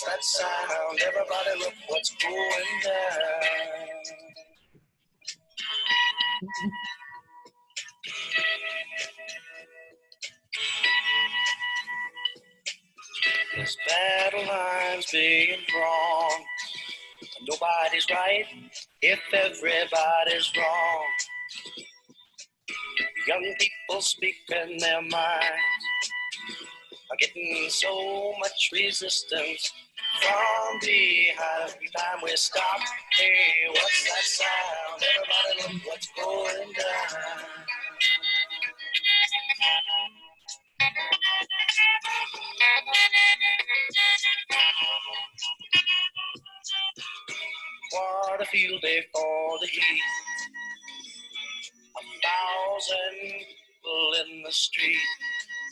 That sound, everybody look what's going down. This battle line's being drawn. Nobody's right if everybody's wrong. Young people speaking their minds are getting so much resistance from behind. Every time we stop, hey, what's that sound? Everybody look what's going down. What a field day for the heat. 1,000 people in the street,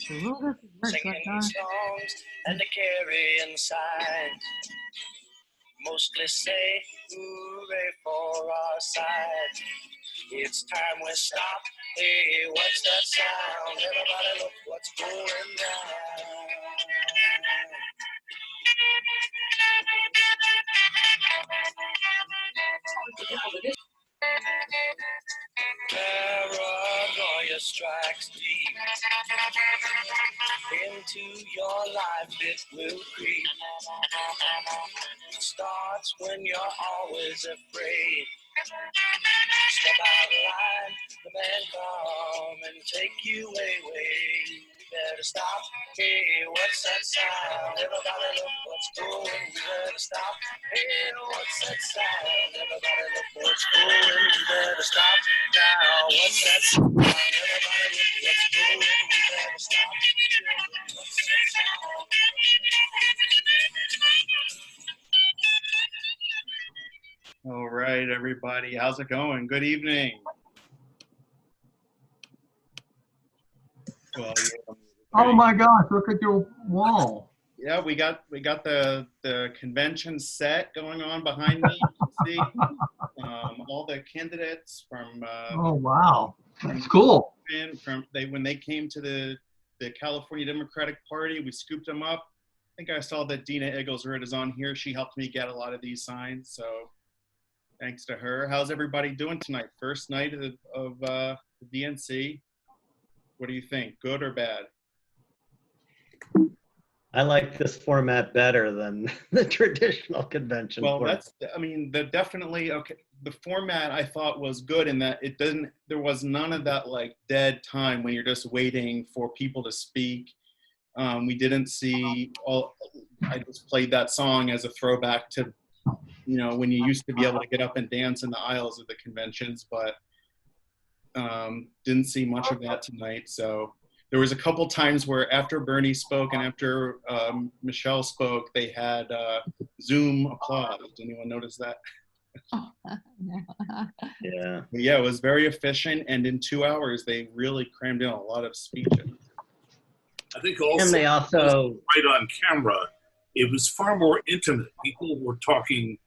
singing songs and a carrying signs. Mostly say hooray for our side. It's time we stop. Hey, what's that sound? Everybody look what's going down. Paranoia strikes deep into your life, it will creep. It starts when you're always afraid. Step out of line, the man come and take you away. You better stop. Hey, what's that sound? Everybody look what's going. You better stop. Hey, what's that sound? Everybody look what's going. You better stop now. What's that sound? Everybody look what's going. You better stop. What's that sound? All right, everybody. How's it going? Good evening. Well, oh my gosh, look at your wall. Yeah, we got the convention set going on behind me. You can see all the candidates from. Oh wow, that's cool. When they came to the California Democratic Party, we scooped them up. I think I saw that Dina Egglesworth is on here. She helped me get a lot of these signs, so thanks to her. How's everybody doing tonight? First night of the DNC. What do you think? Good or bad? I like this format better than the traditional convention. Well, format. definitely okay. The format I thought was good in that there was none of that like dead time when you're just waiting for people to speak. We didn't see I just played that song as a throwback to, when you used to be able to get up and dance in the aisles of the conventions, but didn't see much of that tonight. So there was a couple times where after Bernie spoke and after Michelle spoke, they had Zoom applause. Did anyone notice that? Yeah. Yeah, it was very efficient, and in 2 hours, they really crammed in a lot of speeches. I think also, And they also right on camera, it was far more intimate. People were talking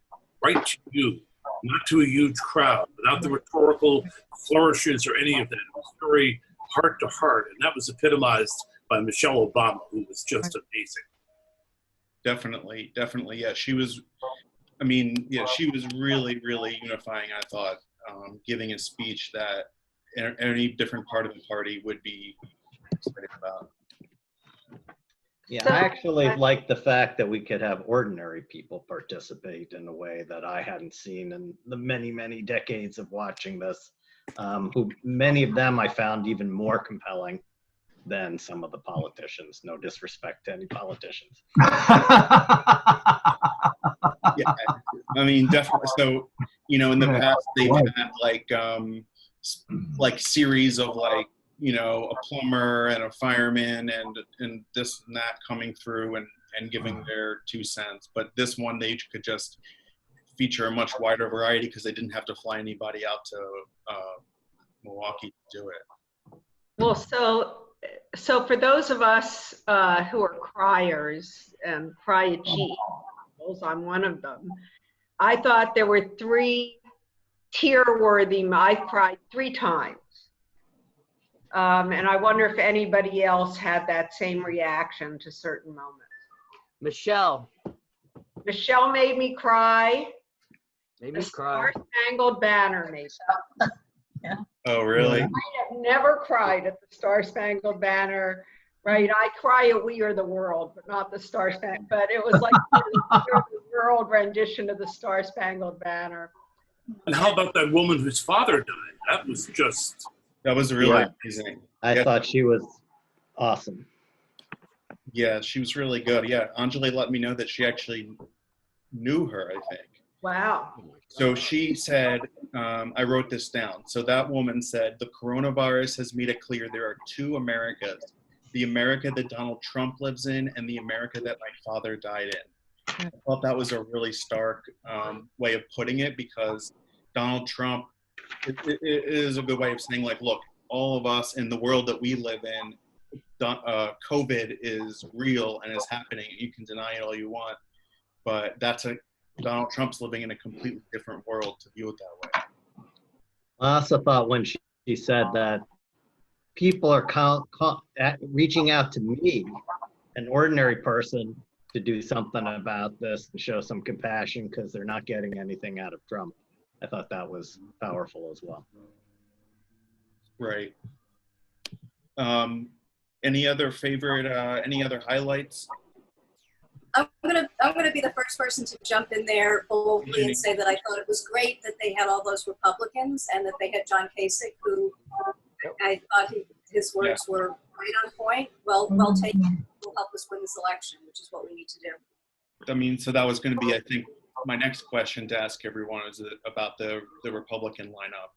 right to you, not to a huge crowd, without the rhetorical flourishes or any of that. It was very heart to heart, and that was epitomized by Michelle Obama, who was just amazing. Definitely. Yeah, she was really, really unifying, I thought, giving a speech that any different part of the party would be excited about. Yeah, I actually like the fact that we could have ordinary people participate in a way that I hadn't seen in the many, many decades of watching this. Who many of them I found even more compelling than some of the politicians. No disrespect to any politicians. Yeah, I mean, definitely. So, in the past they've had like series of like, a plumber and a fireman and this and that coming through and giving their 2 cents. But this one, they could just feature a much wider variety because they didn't have to fly anybody out to Milwaukee to do it. Well, so for those of us who are criers and cry at GE, I'm one of them. I thought there were 3 tear-worthy. I cried 3 times. And I wonder if anybody else had that same reaction to certain moments. Michelle, Michelle made me cry. Made The me cry. Star-Spangled Banner made me. Oh, really? I have never cried at the Star-Spangled Banner. Right, I cry at We Are the World, but not the Star-Spangled. But it was like the We Are the World rendition of the Star-Spangled Banner. And how about that woman whose father died? That was really Yeah. amazing. I thought she was awesome. Yeah, she was really good. Yeah, Anjali let me know that she actually knew her, I think. Wow. So she said, I wrote this down. So that woman said, the coronavirus has made it clear there are two Americas, the America that Donald Trump lives in and the America that my father died in. I thought that was a really stark way of putting it, because Donald Trump, it is a good way of saying, like, look, all of us in the world that we live in, COVID is real and is happening. You can deny it all you want, but Donald Trump's living in a completely different world to view it that way. I also thought when she said that people are reaching out to me, an ordinary person, to do something about this, to show some compassion because they're not getting anything out of Trump. I thought that was powerful as well. Right. Any other highlights? I'm gonna be the first person to jump in there boldly and say that I thought it was great that they had all those Republicans and that they had John Kasich, who I thought his words were right on point. Well taken. Will help us win this election, which is what we need to do. I mean, so that was going to be, I think, my next question to ask everyone is about the Republican lineup.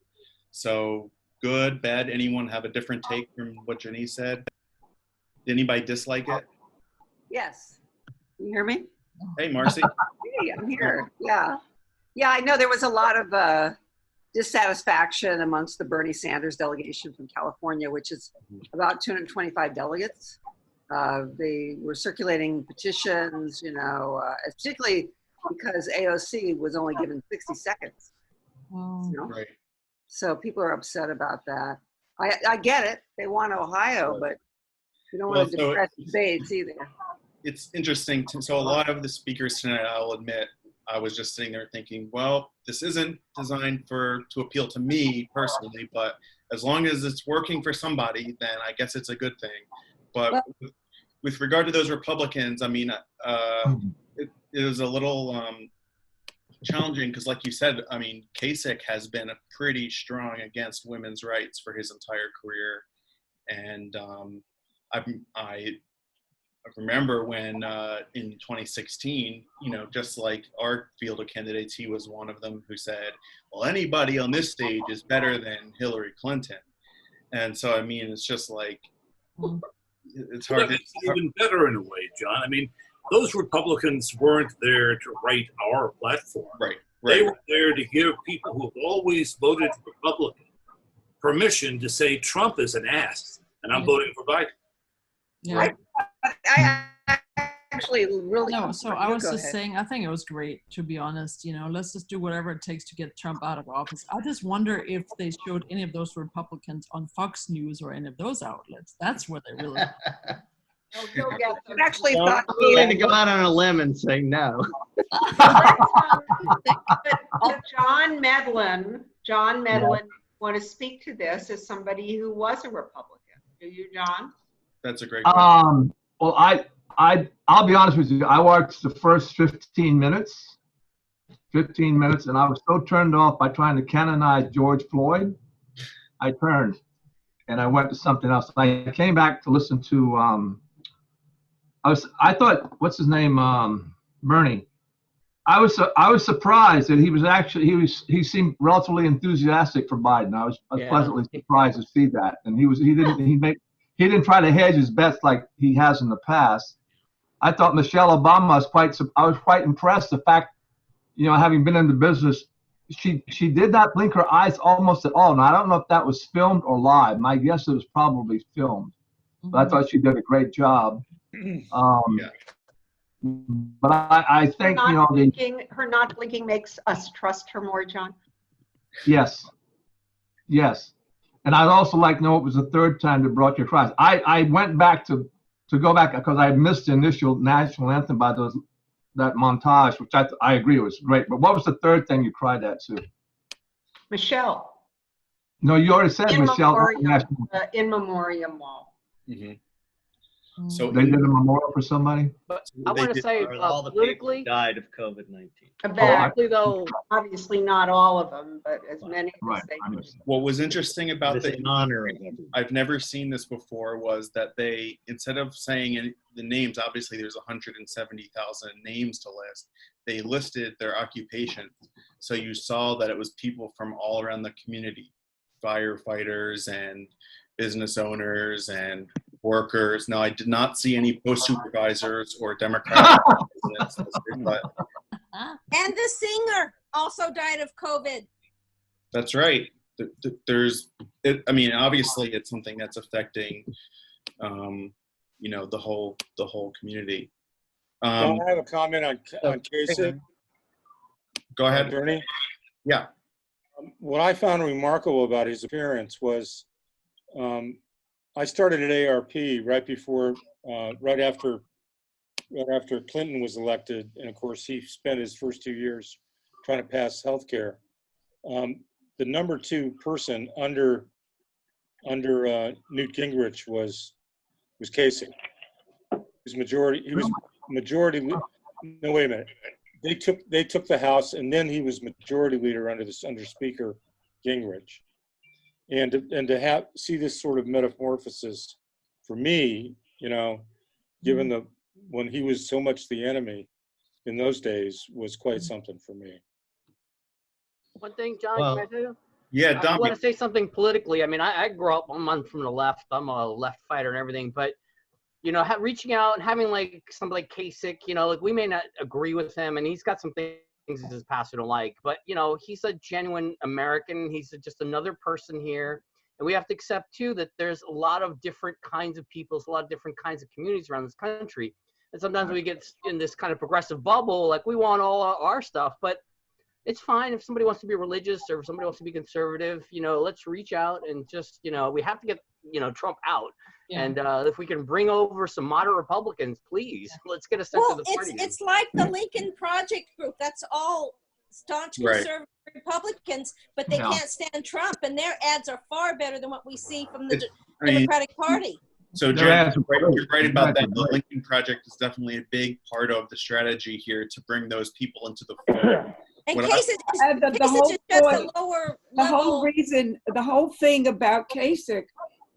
So good, bad. Anyone have a different take from what Janice said? Did anybody dislike it? Yes. Can you hear me? Hey, Marcy. Hey, I'm here. Yeah. Yeah, I know there was a lot of dissatisfaction amongst the Bernie Sanders delegation from California, which is about 225 delegates. They were circulating petitions, particularly because AOC was only given 60 seconds. Right. So people are upset about that. I get it. They want Ohio, but you don't want to depress debates either. It's interesting. So a lot of the speakers tonight, I'll admit, I was just sitting there thinking, well, this isn't designed to appeal to me personally, but as long as it's working for somebody, then I guess it's a good thing. But with regard to those Republicans, I mean, it was a little challenging because, like you said, I mean, Kasich has been pretty strong against women's rights for his entire career. And I remember when in 2016, just like our field of candidates, he was one of them who said, well, anybody on this stage is better than Hillary Clinton. And so, I mean, it's just like, it's hard. It's even better in a way, John. I mean, those Republicans weren't there to write our platform. Right. They were there to give people who have always voted Republican permission to say Trump is an ass, and I'm voting for Biden. Yeah. I actually really No, so I was just saying, I think it was great, to be honest. Let's just do whatever it takes to get Trump out of office. I just wonder if they showed any of those Republicans on Fox News or any of those outlets. That's where they really. I actually I'm thought willing to go out on a limb and say no. John Medlin, want to speak to this as somebody who was a Republican. Do you, John? That's a great question. Well, I'll be honest with you. I watched the first 15 minutes, and I was so turned off by trying to canonize George Floyd. I turned, and I went to something else. I came back to listen to. I thought, what's his name? Bernie. I was surprised that he seemed relatively enthusiastic for Biden. I was pleasantly surprised to see that, and he didn't try to hedge his bets like he has in the past. I thought Michelle Obama I was quite impressed. The fact, having been in the business, she did not blink her eyes almost at all. Now, I don't know if that was filmed or live. My guess it was probably filmed. But I thought she did a great job. But I think, her not blinking makes us trust her more, John. Yes. And I'd also like to know it was the third time that brought your cries. I went back to go back because I missed the initial national anthem by those that montage, which I agree was great. But what was the third thing you cried at, Sue? Michelle, No, you already said in Michelle. memoriam, in memoriam wall. Mm-hmm. So They did a memorial for somebody. But I They want to did- say All the people politically, died of COVID-19. politically though, Obviously not all of them, but as many Right. as they I could. understand. what was interesting about It's in honor of everyone. I've never seen this before, was that they, instead of saying the names, obviously there's 170,000 names to list, they listed their occupations. So you saw that it was people from all around the community, firefighters and business owners and workers. Now, I did not see any post supervisors or Democratic presidents listed, but And the singer also died of COVID. that's right. I mean, obviously it's something that's affecting, the whole community. I have a comment on Kasich. Go ahead. Bernie. Yeah. What I found remarkable about his appearance was, I started at ARP right after Clinton was elected, and of course he spent his first 2 years trying to pass health care. The number 2 person under Newt Gingrich was Kasich. He was majority. No, wait a minute. They took the House, and then he was majority leader under Speaker Gingrich. And to see this sort of metamorphosis, for me, given when he was so much the enemy in those days, was quite something for me. one thing, John, Well, can I tell you? Yeah, I want Dom. to say something politically. I mean, I grew up, I'm from the left. I'm a left fighter and everything, but reaching out and having like somebody like Kasich, like we may not agree with him, and he's got some things in his past we don't like, but he's a genuine American. He's just another person here, and we have to accept too that there's a lot of different kinds of peoples, a lot of different kinds of communities around this country, and sometimes we get in this kind of progressive bubble, like we want all our stuff, but it's fine if somebody wants to be religious or if somebody wants to be conservative. Let's reach out and just we have to get Trump out. Yeah. And if we can bring over some moderate Republicans, please, let's get a sense of the party. It's like the Lincoln Project group. That's all staunch conservative Republicans, but they can't stand Trump, and their ads are far better than what we see from the Democratic Party. So, Jen, you're right about that. The Lincoln Project is definitely a big part of the strategy here to bring those people into the fold. And What Kasich the whole thing about Kasich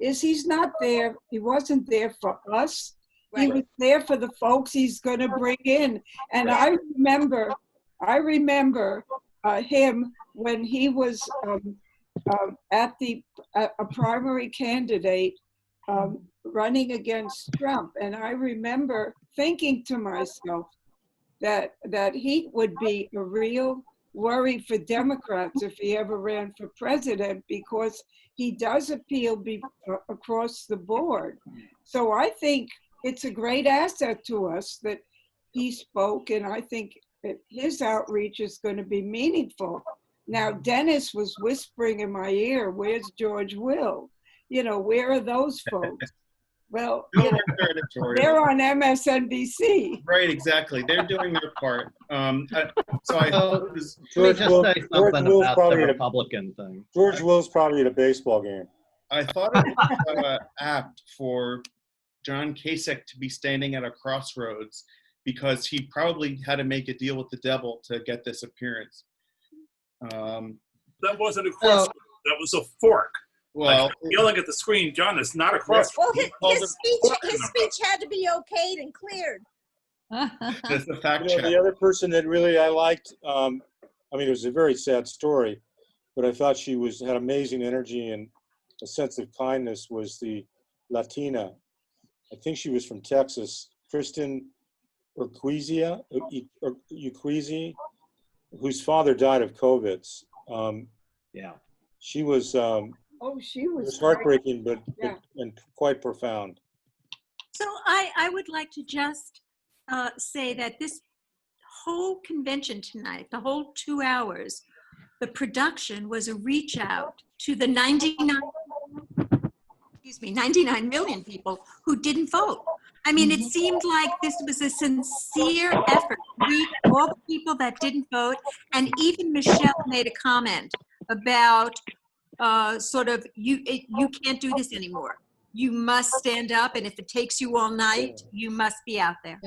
is he's not there. He wasn't there for us. Right. He was there for the folks he's going to bring in. And I remember him when he was a primary candidate running against Trump. And I remember thinking to myself that he would be a real worry for Democrats if he ever ran for president, because he does appeal across the board. So I think it's a great asset to us that he spoke, and I think that his outreach is going to be meaningful. Now, Dennis was whispering in my ear, where's George Will? Where are those folks? Well, they're on MSNBC. Right, exactly. They're doing their part. So I George Will's probably the Republican thing. George Will's probably at a baseball game. I thought it was apt for John Kasich to be standing at a crossroads, because he probably had to make a deal with the devil to get this appearance. That wasn't a crossroads. That was a fork. Well, yelling at the screen, John, it's not a crossroads. Well, his speech had to be okayed and cleared. That's the fact check. The other person that really I liked, it was a very sad story, but I thought she had amazing energy and a sense of kindness, was the Latina. I think she was from Texas, Kristen Urquizy, whose father died of COVID. She was. She was. It was heartbreaking, but and quite profound. So I would like to just say that this whole convention tonight, the whole 2 hours, the production was a reach out to the 99 million people who didn't vote. I mean, it seemed like this was a sincere effort to reach all the people that didn't vote. And even Michelle made a comment about sort of, you can't do this anymore. You must stand up, and if it takes you all night, you must be out there.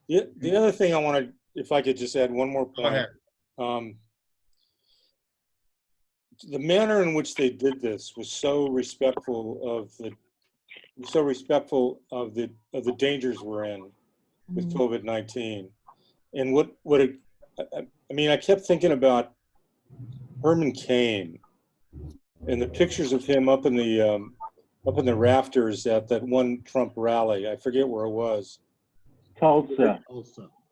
Yeah. The other thing I want to, if I could just add one more point. The manner in which they did this was so respectful of the dangers we're in with COVID-19. And I kept thinking about Herman Cain and the pictures of him up in the rafters at that one Trump rally. I forget where it was. Tulsa.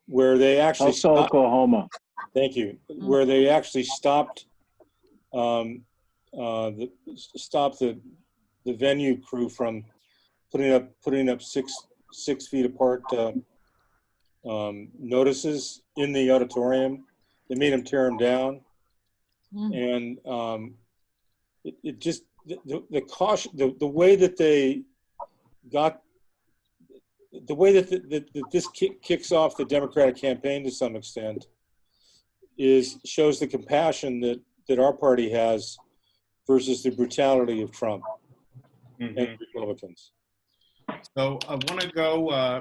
Where they actually Tulsa, Oklahoma. Thank you. Where they actually stopped the venue crew from putting up 6 feet apart notices in the auditorium. They made them tear them down, and it just the caution, the way that they got, the way that this kicks off the Democratic campaign to some extent shows the compassion that our party has versus the brutality of Trump and Republicans. So I want to go.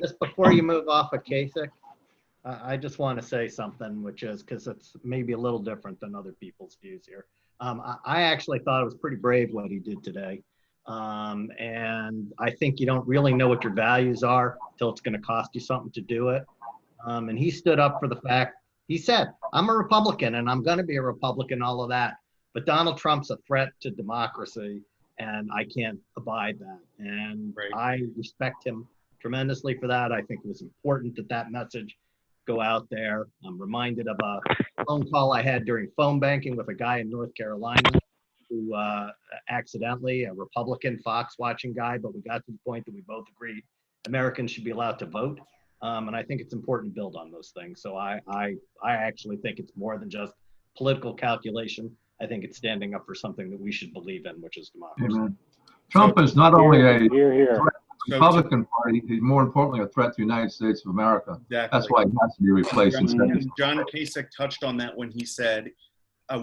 Just before you move off of Kasich, I just want to say something, which is because it's maybe a little different than other people's views here. I actually thought it was pretty brave what he did today. And I think you don't really know what your values are until it's going to cost you something to do it. And he stood up for the fact, he said, I'm a Republican and I'm going to be a Republican, all of that. But Donald Trump's a threat to democracy and I can't abide that. And I respect him tremendously for that. I think it was important that that message go out there. I'm reminded of a phone call I had during phone banking with a guy in North Carolina who accidentally, a Republican Fox watching guy, but we got to the point that we both agreed Americans should be allowed to vote. And I think it's important to build on those things. So I actually think it's more than just political calculation. I think it's standing up for something that we should believe in, which is democracy. Amen. Trump is not only a threat to the So Republican Party, he's more importantly a threat to the United States of America. Exactly. That's why he has to be replaced. John Kasich touched on that when he said, I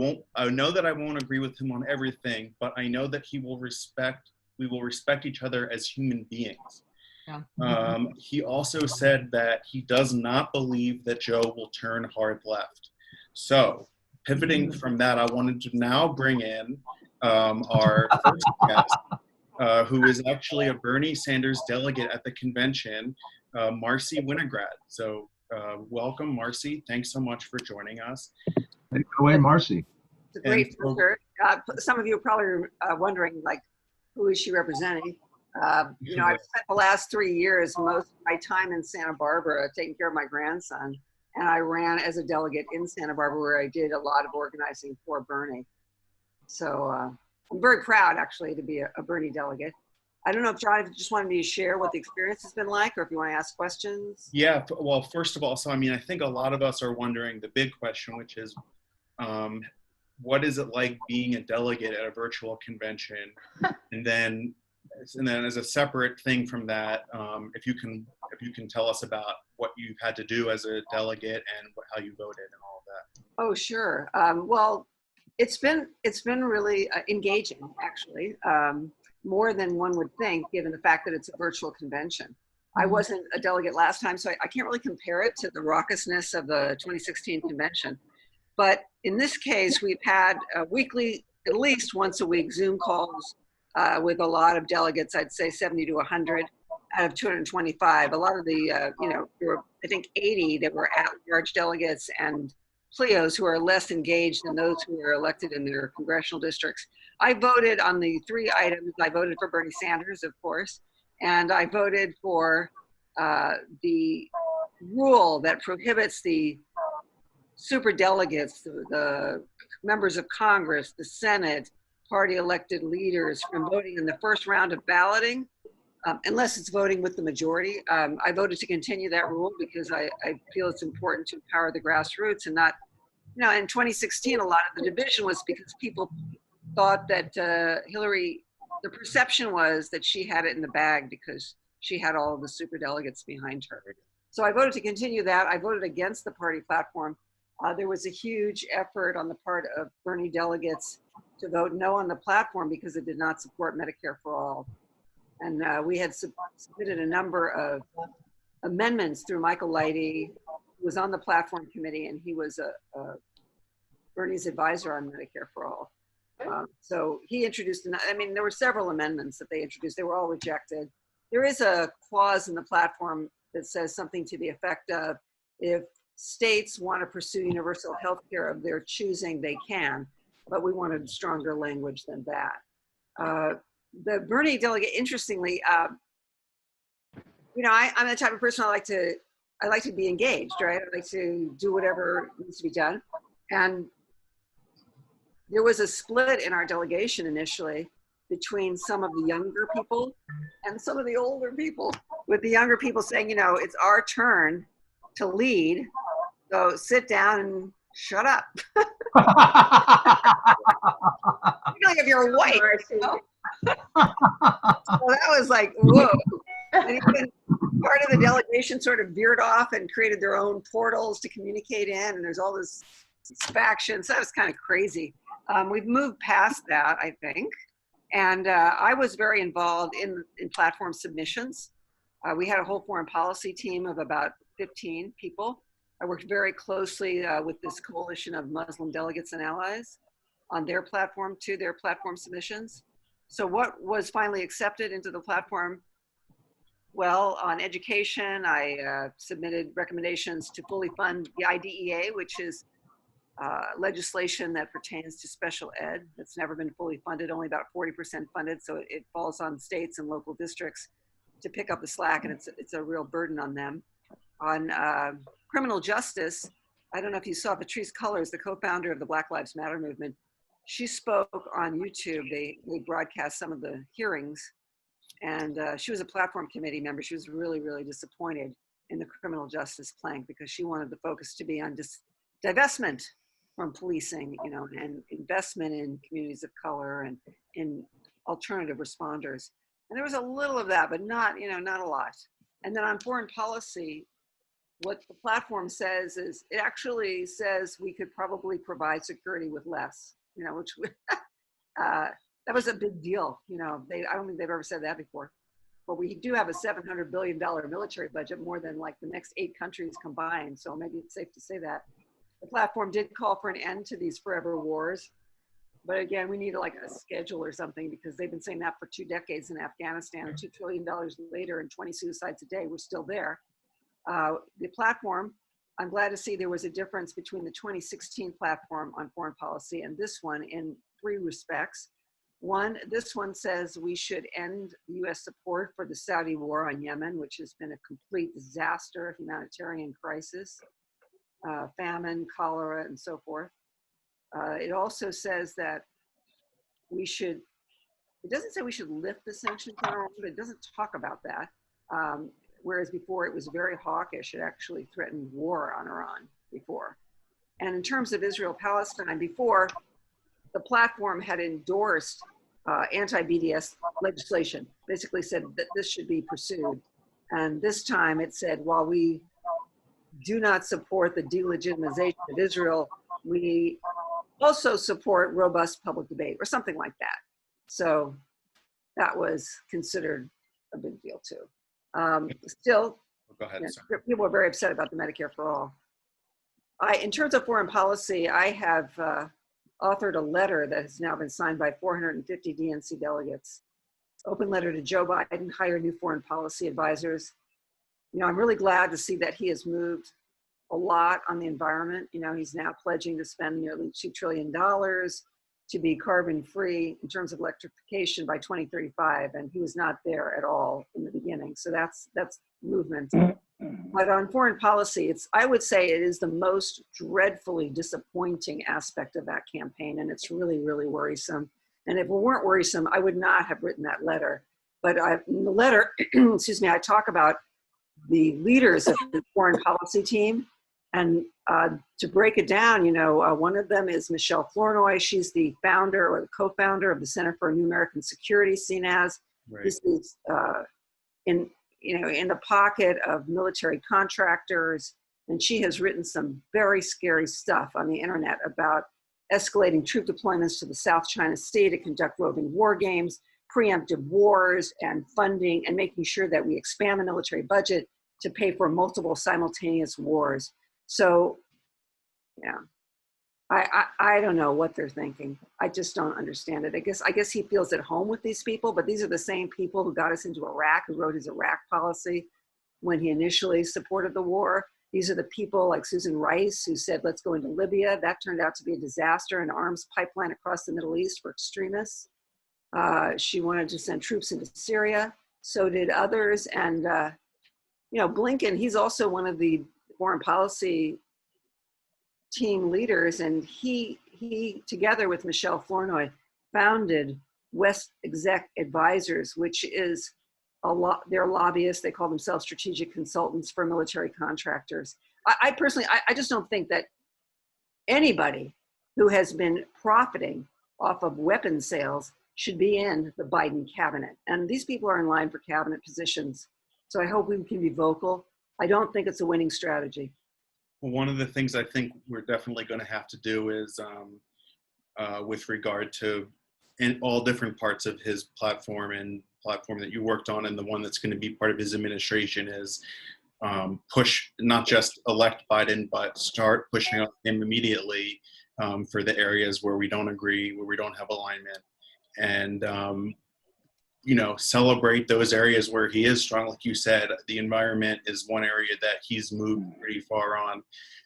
know that I won't agree with him on everything, but I know that we will respect each other as human beings. Yeah. He also said that he does not believe that Joe will turn hard left. So pivoting from that, I wanted to now bring in our first guest, who is actually a Bernie Sanders delegate at the convention, Marcy Winograd. So welcome, Marcy. Thanks so much for joining us. Take it away, Marcy. It's a great pleasure. Some of you are probably wondering, like, who is she representing? You know, I've spent the last 3 years, most of my time in Santa Barbara, taking care of my grandson. And I ran as a delegate in Santa Barbara, where I did a lot of organizing for Bernie. So I'm very proud, actually, to be a Bernie delegate. I don't know if John, if you just wanted me to share what the experience has been like, or if you want to ask questions. Yeah, well, first of all, so I mean, I think a lot of us are wondering the big question, which is, what is it like being a delegate at a virtual convention? And then as a separate thing from that, if you can tell us about what you've had to do as a delegate and how you voted and all of that. Oh, sure. Well, it's been really engaging, actually, more than one would think, given the fact that it's a virtual convention. I wasn't a delegate last time, so I can't really compare it to the raucousness of the 2016 convention. But in this case, we've had weekly, at least once a week, Zoom calls with a lot of delegates. I'd say 70 to 100 out of 225. A lot of the, there were, I think, 80 that were at-large delegates and Pleos who are less engaged than those who were elected in their congressional districts. I voted on the 3 items. I voted for Bernie Sanders, of course, and I voted for the rule that prohibits the super delegates, the members of Congress, the Senate, party elected leaders from voting in the first round of balloting, unless it's voting with the majority. I voted to continue that rule because I feel it's important to empower the grassroots and not, in 2016, a lot of the division was because people thought that Hillary, the perception was that she had it in the bag because she had all of the superdelegates behind her. So I voted to continue that. I voted against the party platform. There was a huge effort on the part of Bernie delegates to vote no on the platform because it did not support Medicare for all. And we had submitted a number of amendments through Michael Leidy, who was on the platform committee, and he was Bernie's advisor on Medicare for all. So he introduced, there were several amendments that they introduced. They were all rejected. There is a clause in the platform that says something to the effect of, if states want to pursue universal health care of their choosing, they can, but we wanted stronger language than that. The Bernie delegate, interestingly, I'm the type of person I like to be engaged, right? I like to do whatever needs to be done. And there was a split in our delegation initially between some of the younger people and some of the older people, with the younger people saying, it's our turn to lead, so sit down and shut up. Particularly if you're white. So that was like, whoa. And even part of the delegation sort of veered off and created their own portals to communicate in, and there's all this faction. So that was kind of crazy. We've moved past that, I think. And I was very involved in platform submissions. We had a whole foreign policy team of about 15 people. I worked very closely with this coalition of Muslim delegates and allies on their platform submissions. So what was finally accepted into the platform? Well, on education, I submitted recommendations to fully fund the IDEA, which is legislation that pertains to special ed that's never been fully funded, only about 40% funded. So it falls on states and local districts to pick up the slack, and it's a real burden on them. On criminal justice, I don't know if you saw Patrice Cullors, the co-founder of the Black Lives Matter movement. She spoke on YouTube. They broadcast some of the hearings, and she was a platform committee member. She was really, really disappointed in the criminal justice plank because she wanted the focus to be on divestment from policing, and investment in communities of color and in alternative responders. And there was a little of that, but not a lot. And then on foreign policy, what the platform says is, it actually says we could probably provide security with less, which that was a big deal. I don't think they've ever said that before. But we do have a $700 billion military budget, more than like the next 8 countries combined. So maybe it's safe to say that. The platform did call for an end to these forever wars. But again, we need like a schedule or something, because they've been saying that for 2 decades in Afghanistan, and $2 trillion later and 20 suicides a day, we're still there. The platform, I'm glad to see there was a difference between the 2016 platform on foreign policy and this one in 3 respects. One, this one says we should end US support for the Saudi war on Yemen, which has been a complete disaster, humanitarian crisis, famine, cholera, and so forth. It also says that we should, it doesn't say we should lift the sanctions on Iran, but it doesn't talk about that. Whereas before it was very hawkish, it actually threatened war on Iran before. And in terms of Israel-Palestine, before, the platform had endorsed anti-BDS legislation, basically said that this should be pursued. And this time it said, while we do not support the delegitimization of Israel, we also support robust public debate, or something like that. So that was considered a big deal too. Still, go ahead, people are very upset about the Medicare for all. In terms of foreign policy, I have authored a letter that has now been signed by 450 DNC delegates. Open letter to Joe Biden, hire new foreign policy advisors. I'm really glad to see that he has moved a lot on the environment. He's now pledging to spend nearly $2 trillion to be carbon free in terms of electrification by 2035. And he was not there at all in the beginning. So that's movement. But on foreign policy, I would say it is the most dreadfully disappointing aspect of that campaign. And it's really, really worrisome. And if it weren't worrisome, I would not have written that letter. But in the letter, excuse me, I talk about the leaders of the foreign policy team. And to break it down, one of them is Michelle Flournoy. She's the founder or the co-founder of the Center for New American Security, seen as. Right. This is in the pocket of military contractors. And she has written some very scary stuff on the internet about escalating troop deployments to the South China Sea to conduct roving war games, preemptive wars, and funding, and making sure that we expand the military budget to pay for multiple simultaneous wars. So, yeah, I don't know what they're thinking. I just don't understand it. I guess he feels at home with these people, but these are the same people who got us into Iraq, who wrote his Iraq policy when he initially supported the war. These are the people like Susan Rice who said, let's go into Libya. That turned out to be a disaster, an arms pipeline across the Middle East for extremists. She wanted to send troops into Syria. So did others. And, Blinken, he's also one of the foreign policy team leaders. And he together with Michelle Flournoy, founded West Exec Advisors, which is they're lobbyists. They call themselves strategic consultants for military contractors. I personally just don't think that anybody who has been profiting off of weapons sales should be in the Biden cabinet. And these people are in line for cabinet positions. So I hope we can be vocal. I don't think it's a winning strategy. Well, one of the things I think we're definitely going to have to do is with regard to in all different parts of his platform and platform that you worked on, and the one that's going to be part of his administration is push, not just elect Biden, but start pushing him immediately for the areas where we don't agree, where we don't have alignment, and celebrate those areas where he is strong. Like you said, the environment is one area that he's moved pretty far on,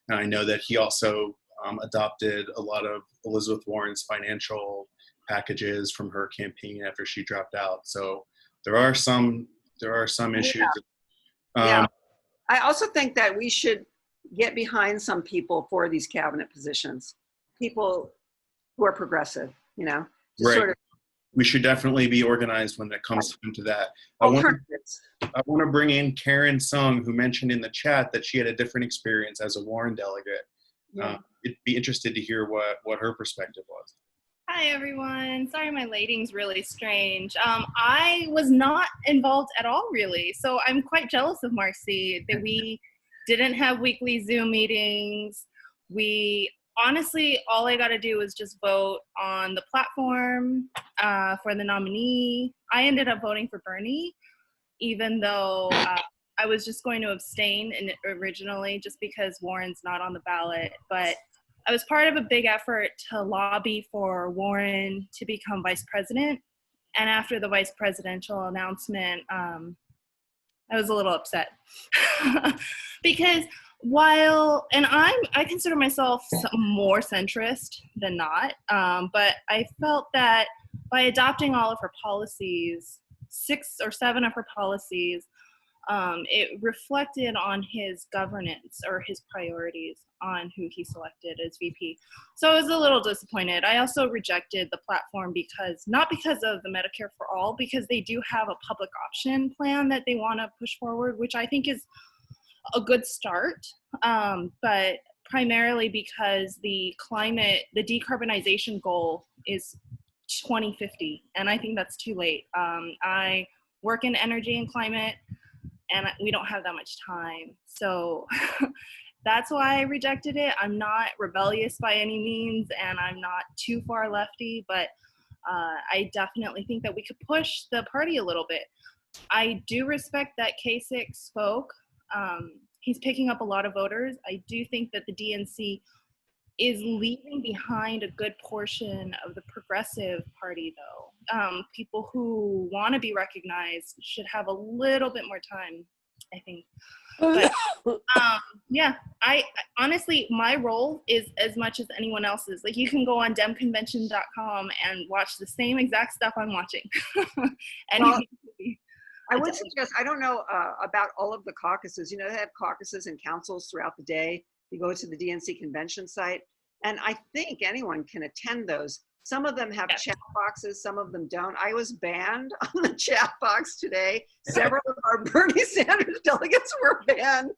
and I know that he also adopted a lot of Elizabeth Warren's financial packages from her campaign after she dropped out. So there are some issues. Yeah. I also think that we should get behind some people for these cabinet positions, people who are progressive, Right. Sort of We should definitely be organized when it comes to that. I want to bring in Karen Sung, who mentioned in the chat that she had a different experience as a Warren delegate. Yeah. I'd be interested to hear what her perspective was. Hi, everyone. Sorry, my lighting's really strange. I was not involved at all, really. So I'm quite jealous of Marcy that we didn't have weekly Zoom meetings. Honestly, all I got to do was just vote on the platform for the nominee. I ended up voting for Bernie, even though I was just going to abstain originally just because Warren's not on the ballot. But I was part of a big effort to lobby for Warren to become vice president. And after the vice presidential announcement, I was a little upset because I consider myself more centrist than not, but I felt that by adopting all of her policies, 6 or 7 of her policies, it reflected on his governance or his priorities on who he selected as VP. So I was a little disappointed. I also rejected the platform not because of the Medicare for All, because they do have a public option plan that they want to push forward, which I think is a good start, but primarily because the decarbonization goal is 2050, and I think that's too late. I work in energy and climate, and we don't have that much time. So that's why I rejected it. I'm not rebellious by any means, and I'm not too far lefty, but I definitely think that we could push the party a little bit. I do respect that Kasich spoke. He's picking up a lot of voters. I do think that the DNC is leaving behind a good portion of the progressive party, though. People who want to be recognized should have a little bit more time, I think. But yeah, I honestly, my role is as much as anyone else's. Like, you can go on demconvention.com and watch the same exact stuff I'm watching. I would suggest, I don't know about all of the caucuses. They have caucuses and councils throughout the day. You go to the DNC convention site, and I think anyone can attend those. Some of them have chat boxes, some of them don't. I was banned on the chat box today. Several of our Bernie Sanders delegates were banned.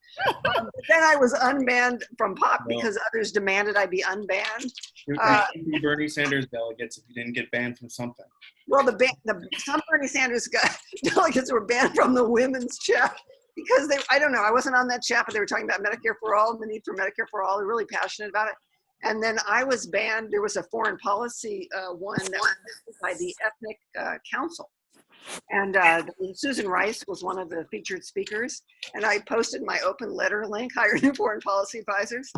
But then I was unbanned from POP because others demanded I be unbanned. Bernie Sanders delegates if you didn't get banned from something. Well, some Bernie Sanders delegates were banned from the women's chat because I don't know, I wasn't on that chat, but they were talking about Medicare for all and the need for Medicare for all. They're really passionate about it. And then I was banned. There was a foreign policy one that was by the Ethnic Council. And Susan Rice was one of the featured speakers. And I posted my open letter link, hire new foreign policy advisors,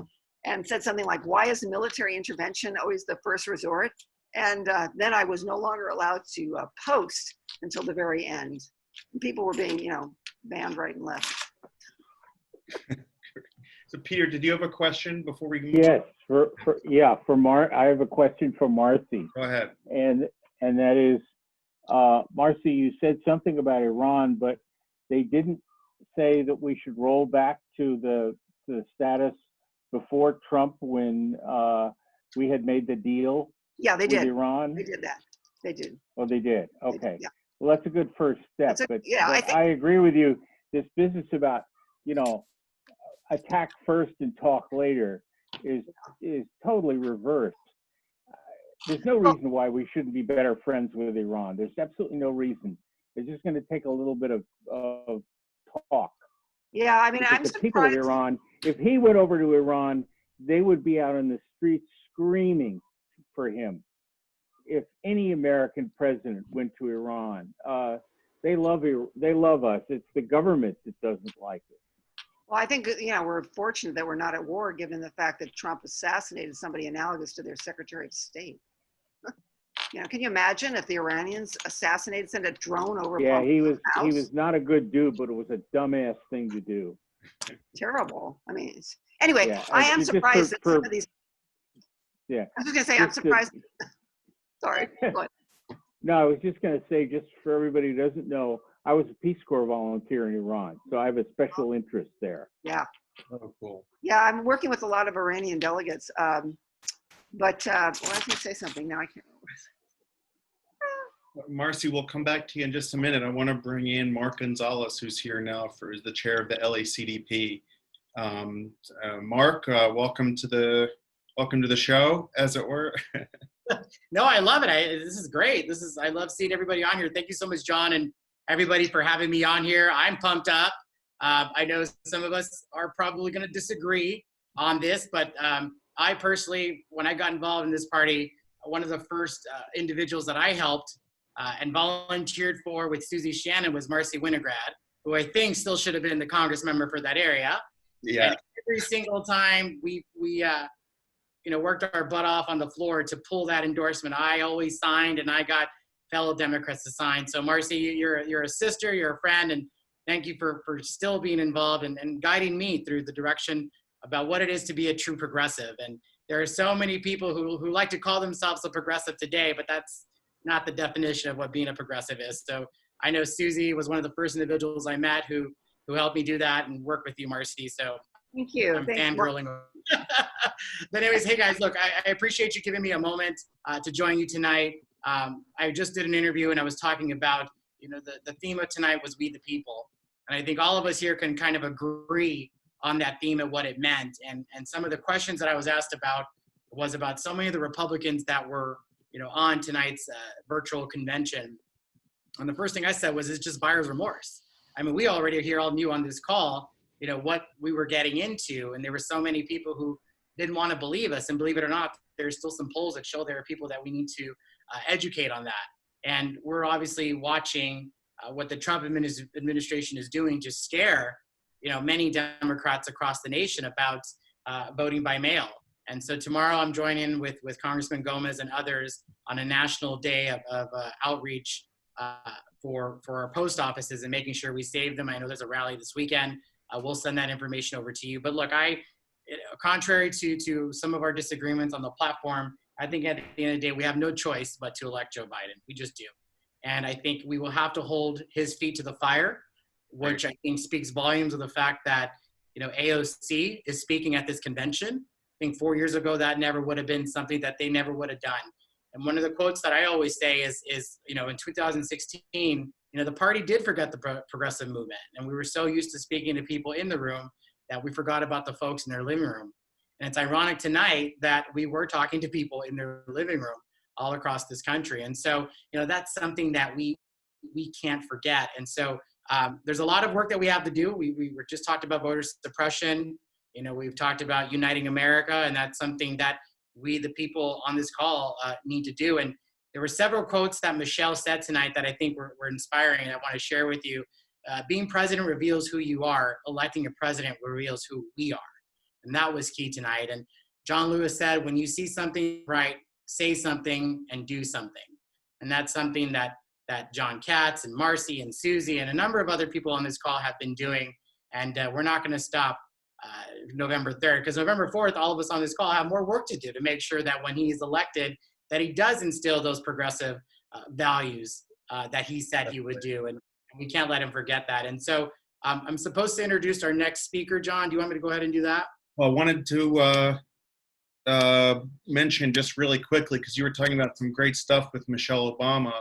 and said something like, why is military intervention always the first resort? And then I was no longer allowed to post until the very end. People were being, banned right and left. So Peter, did you have a question before we move Yes, on? I have a question for Marcy. Go ahead. And that is, Marcy, you said something about Iran, but they didn't say that we should roll back to the status before Trump when we had made the deal. Yeah, they did. With Iran. They did that. They did. Oh, they did. Okay. They did, yeah. Well, that's a good first step. But I agree with you. This business about, attack first and talk later is totally reversed. There's no reason why we shouldn't be better friends with Iran. There's absolutely no reason. It's just going to take a little bit of talk. Yeah, I mean, because I'm the surprised. people of Iran, if he went over to Iran, they would be out in the streets screaming for him. If any American president went to Iran, they love us. It's the government that doesn't like it. Well, I think, we're fortunate that we're not at war, given the fact that Trump assassinated somebody analogous to their Secretary of State. Can you imagine if the Iranians sent a drone over? Yeah, he was not a good dude, but it was a dumbass thing to do. Terrible. I mean, anyway, yeah, I am surprised that some of these. Yeah. I was just gonna say, I'm surprised. Sorry. Go ahead. No, I was just going to say, just for everybody who doesn't know, I was a Peace Corps volunteer in Iran, so I have a special interest there. Yeah. Oh, cool. Yeah, I'm working with a lot of Iranian delegates. But I was going to say something. Now I can't remember. Marcy, we'll come back to you in just a minute. I want to bring in Mark Gonzalez, who's here now as the chair of the LACDP. Mark, welcome to the show, as it were. No, I love it. This is great. I love seeing everybody on here. Thank you so much, John, and everybody for having me on here. I'm pumped up. I know some of us are probably going to disagree on this, but I personally, when I got involved in this party, one of the first individuals that I helped and volunteered for with Susie Shannon was Marcy Winograd, who I think still should have been the Congress member for that area. Yeah. And every single time we worked our butt off on the floor to pull that endorsement. I always signed, and I got fellow Democrats to sign. So Marcy, you're a sister, you're a friend, and thank you for still being involved and guiding me through the direction about what it is to be a true progressive. And there are so many people who like to call themselves a progressive today, but that's not the definition of what being a progressive is. So I know Susie was one of the first individuals I met who helped me do that and work with you, Marcy. So thank you. I'm fangirling. But anyways, hey guys, look, I appreciate you giving me a moment to join you tonight. I just did an interview and I was talking about, the theme of tonight was We the People. And I think all of us here can kind of agree on that theme and what it meant. And some of the questions that I was asked about was about so many of the Republicans that were, on tonight's virtual convention. And the first thing I said was, it's just buyer's remorse. I mean, we already here all knew on this call, what we were getting into. And there were so many people who didn't want to believe us. And believe it or not, there's still some polls that show there are people that we need to educate on that. And we're obviously watching what the Trump administration is doing to scare, many Democrats across the nation about voting by mail. And so tomorrow I'm joining with Congressman Gomez and others on a national day of outreach for our post offices and making sure we save them. I know there's a rally this weekend. We'll send that information over to you. But look, contrary to some of our disagreements on the platform, I think at the end of the day, we have no choice but to elect Joe Biden. We just do. And I think we will have to hold his feet to the fire, which I think speaks volumes of the fact that, AOC is speaking at this convention. I think 4 years ago, that never would have been something that they never would have done. And one of the quotes that I always say is in 2016, the party did forget the progressive movement. And we were so used to speaking to people in the room that we forgot about the folks in their living room. And it's ironic tonight that we were talking to people in their living room all across this country. And so, that's something that we can't forget. And so there's a lot of work that we have to do. We were just talked about voter suppression. We've talked about uniting America, and that's something that we, the people on this call, need to do. And there were several quotes that Michelle said tonight that I think were inspiring, and I want to share with you. Being president reveals who you are. Electing a president reveals who we are. And that was key tonight. And John Lewis said, when you see something right, say something and do something. And that's something that John Katz and Marcy and Susie and a number of other people on this call have been doing. And we're not going to stop November 3rd, because November 4th, all of us on this call have more work to do to make sure that when he's elected, that he does instill those progressive values that he said he would do. And we can't let him forget that. And so I'm supposed to introduce our next speaker. John, do you want me to go ahead and do that? Well, I wanted to mention just really quickly, because you were talking about some great stuff with Michelle Obama.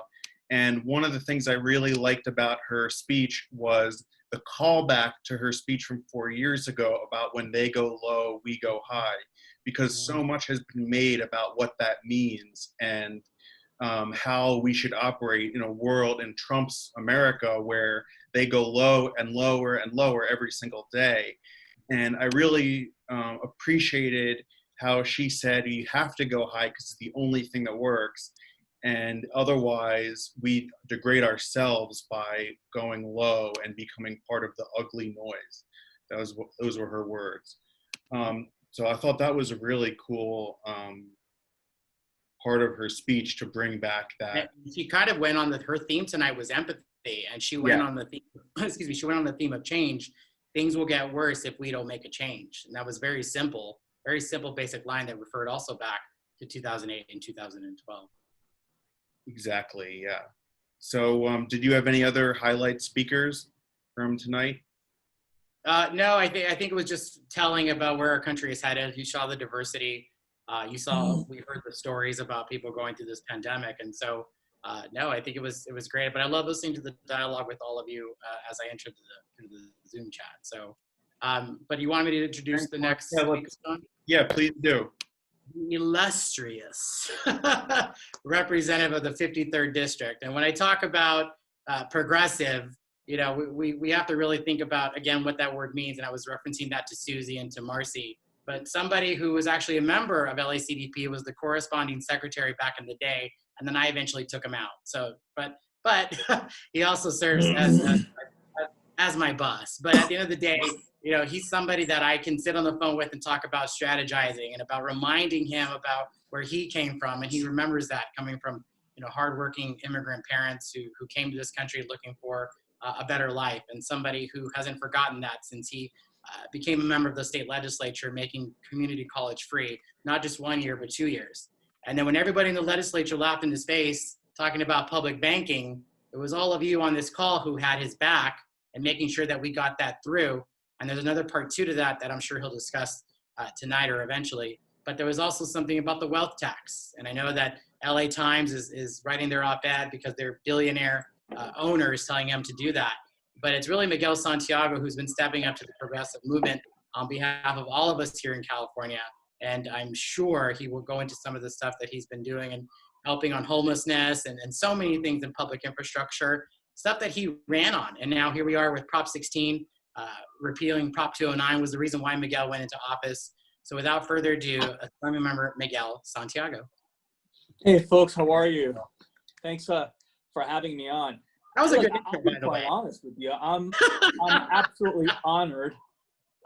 And one of the things I really liked about her speech was the callback to her speech from 4 years ago about when they go low, we go high, because so much has been made about what that means and how we should operate in a world in Trump's America where they go low and lower and lower every single day. And I really appreciated how she said you have to go high because it's the only thing that works. And otherwise, we degrade ourselves by going low and becoming part of the ugly noise. Those were her words. So I thought that was a really cool part of her speech to bring back that. And she kind of went on her theme tonight was empathy, and she went on the theme. She went on the theme of change. Things will get worse if we don't make a change, and that was very simple, basic line that referred also back to 2008 and 2012. Exactly, yeah. So did you have any other highlight speakers from tonight? No, I think it was just telling about where our country is headed. You saw the diversity. We heard the stories about people going through this pandemic. And so, no, I think it was great. But I love listening to the dialogue with all of you as I entered the Zoom chat. So, but you want me to introduce the next speaker? Yeah, please do. Illustrious representative of the 53rd district. And when I talk about progressive, we have to really think about, again, what that word means. And I was referencing that to Susie and to Marcy. But somebody who was actually a member of LACDP was the corresponding secretary back in the day. And then I eventually took him out. So, but he also serves as my boss. But at the end of the day, he's somebody that I can sit on the phone with and talk about strategizing and about reminding him about where he came from. And he remembers that coming from, hardworking immigrant parents who came to this country looking for a better life, and somebody who hasn't forgotten that since he became a member of the state legislature, making community college free, not just 1 year, but 2 years. And then when everybody in the legislature laughed in his face, talking about public banking, it was all of you on this call who had his back and making sure that we got that through. And there's another part two to that I'm sure he'll discuss tonight or eventually. But there was also something about the wealth tax. And I know that LA Times is writing their op-ed because they're billionaire owners telling them to do that. But it's really Miguel Santiago who's been stepping up to the progressive movement on behalf of all of us here in California. And I'm sure he will go into some of the stuff that he's been doing and helping on homelessness and so many things in public infrastructure, stuff that he ran on. And now here we are with Prop 16, repealing Prop 209 was the reason why Miguel went into office. So without further ado, Assembly Member Miguel Santiago. Hey folks, how are you? Thanks for having me on. That was a good intro, by the way. Quite honest with you, I'm absolutely honored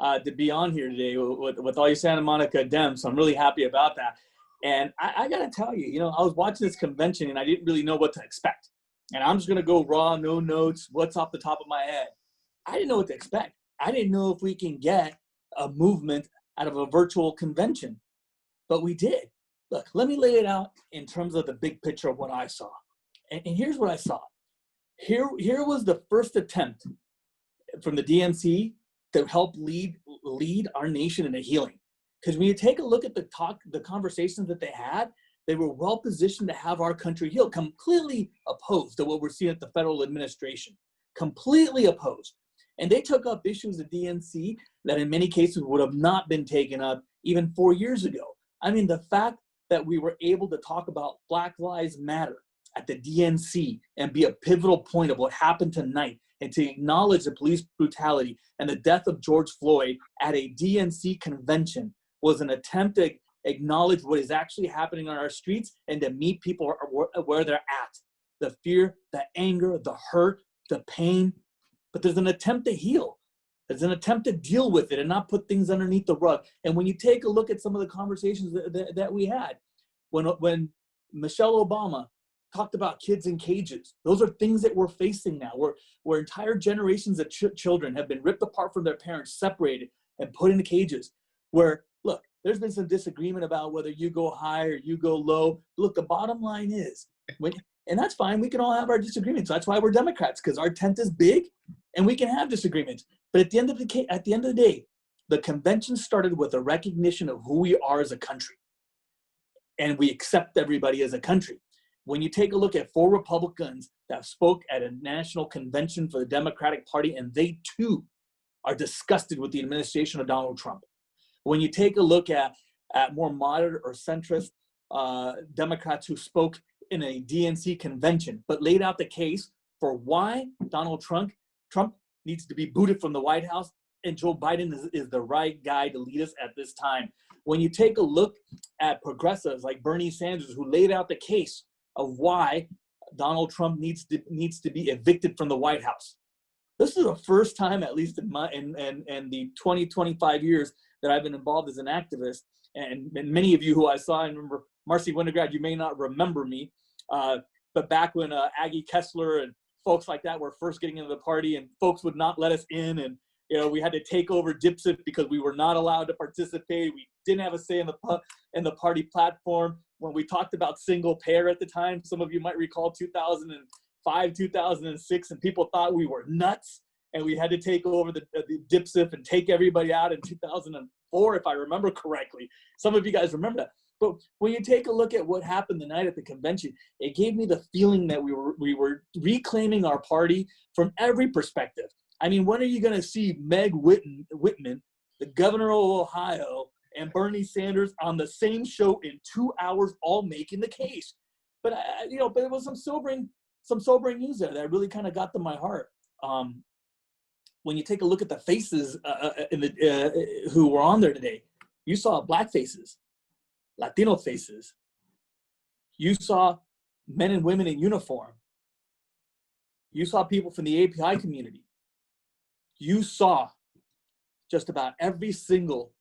to be on here today with all you Santa Monica Dems. So I'm really happy about that. And I got to tell you, I was watching this convention and I didn't really know what to expect. And I'm just going to go raw, no notes, what's off the top of my head. I didn't know what to expect. I didn't know if we can get a movement out of a virtual convention, but we did. Look, let me lay it out in terms of the big picture of what I saw. And here's what I saw. Here was the first attempt from the DNC to help lead our nation into healing. Because when you take a look at the conversations that they had, They were well positioned to have our country healed, completely opposed to what we're seeing at the federal administration, completely opposed. And they took up issues at DNC that in many cases would have not been taken up even 4 years ago. I mean, the fact that we were able to talk about Black Lives Matter at the DNC and be a pivotal point of what happened tonight, and to acknowledge the police brutality and the death of George Floyd at a DNC convention was an attempt to acknowledge what is actually happening on our streets and to meet people where they're at. The fear, the anger, the hurt, the pain. But there's an attempt to heal. There's an attempt to deal with it and not put things underneath the rug. And when you take a look at some of the conversations that we had, when Michelle Obama talked about kids in cages, those are things that we're facing now, where entire generations of children have been ripped apart from their parents, separated, and put into cages. Where, look, there's been some disagreement about whether you go high or you go low. Look, the bottom line is, and that's fine, we can all have our disagreements. That's why we're Democrats, because our tent is big and we can have disagreements. But at the end of the day, the convention started with a recognition of who we are as a country. And we accept everybody as a country. When you take a look at 4 Republicans that spoke at a national convention for the Democratic Party, and they too are disgusted with the administration of Donald Trump. When you take a look at more moderate or centrist Democrats who spoke in a DNC convention, but laid out the case for why Donald Trump needs to be booted from the White House, and Joe Biden is the right guy to lead us at this time. When you take a look at progressives like Bernie Sanders, who laid out the case of why Donald Trump needs to be evicted from the White House. This is the first time, at least in the 25 years that I've been involved as an activist, and many of you who I saw, and remember Marcy Winograd, you may not remember me, but back when Aggie Kessler and folks like that were first getting into the party, and folks would not let us in, and we had to take over DIPSIT because we were not allowed to participate. We didn't have a say in the party platform. When we talked about single payer at the time, some of you might recall 2005, 2006, and people thought we were nuts, and we had to take over the DIPSIT and take everybody out in 2004, if I remember correctly. Some of you guys remember that. But when you take a look at what happened the night at the convention, it gave me the feeling that we were reclaiming our party from every perspective. I mean, when are you going to see Meg Whitman, the governor of Ohio, and Bernie Sanders on the same show in 2 hours, all making the case? But but it was some sobering news there that really kind of got to my heart. When you take a look at the faces who were on there today, you saw Black faces, Latino faces. You saw men and women in uniform. You saw people from the API community. You saw just about every single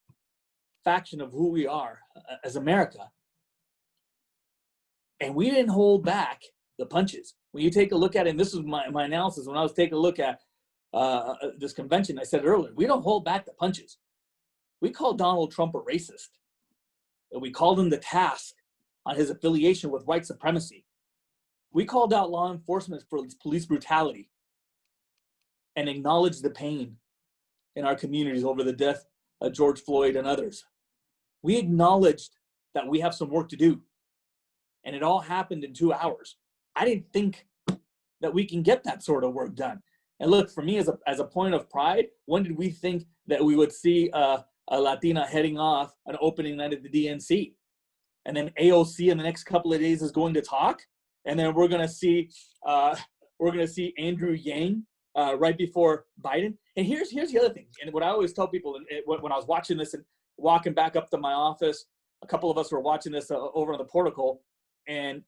faction of who we are as America. And we didn't hold back the punches. When you take a look at it, and this was my analysis, when I was taking a look at this convention, I said earlier, we don't hold back the punches. We called Donald Trump a racist. And we called him to task on his affiliation with white supremacy. We called out law enforcement for police brutality and acknowledged the pain in our communities over the death of George Floyd and others. We acknowledged that we have some work to do, and it all happened in 2 hours. I didn't think that we can get that sort of work done. And look, for me as a point of pride, when did we think that we would see a Latina heading off an opening night at the DNC? And then AOC in the next couple of days is going to talk, and then we're going to see Andrew Yang right before Biden. And here's the other thing, and what I always tell people when I was watching this and walking back up to my office, a couple of us were watching this over on the portico, and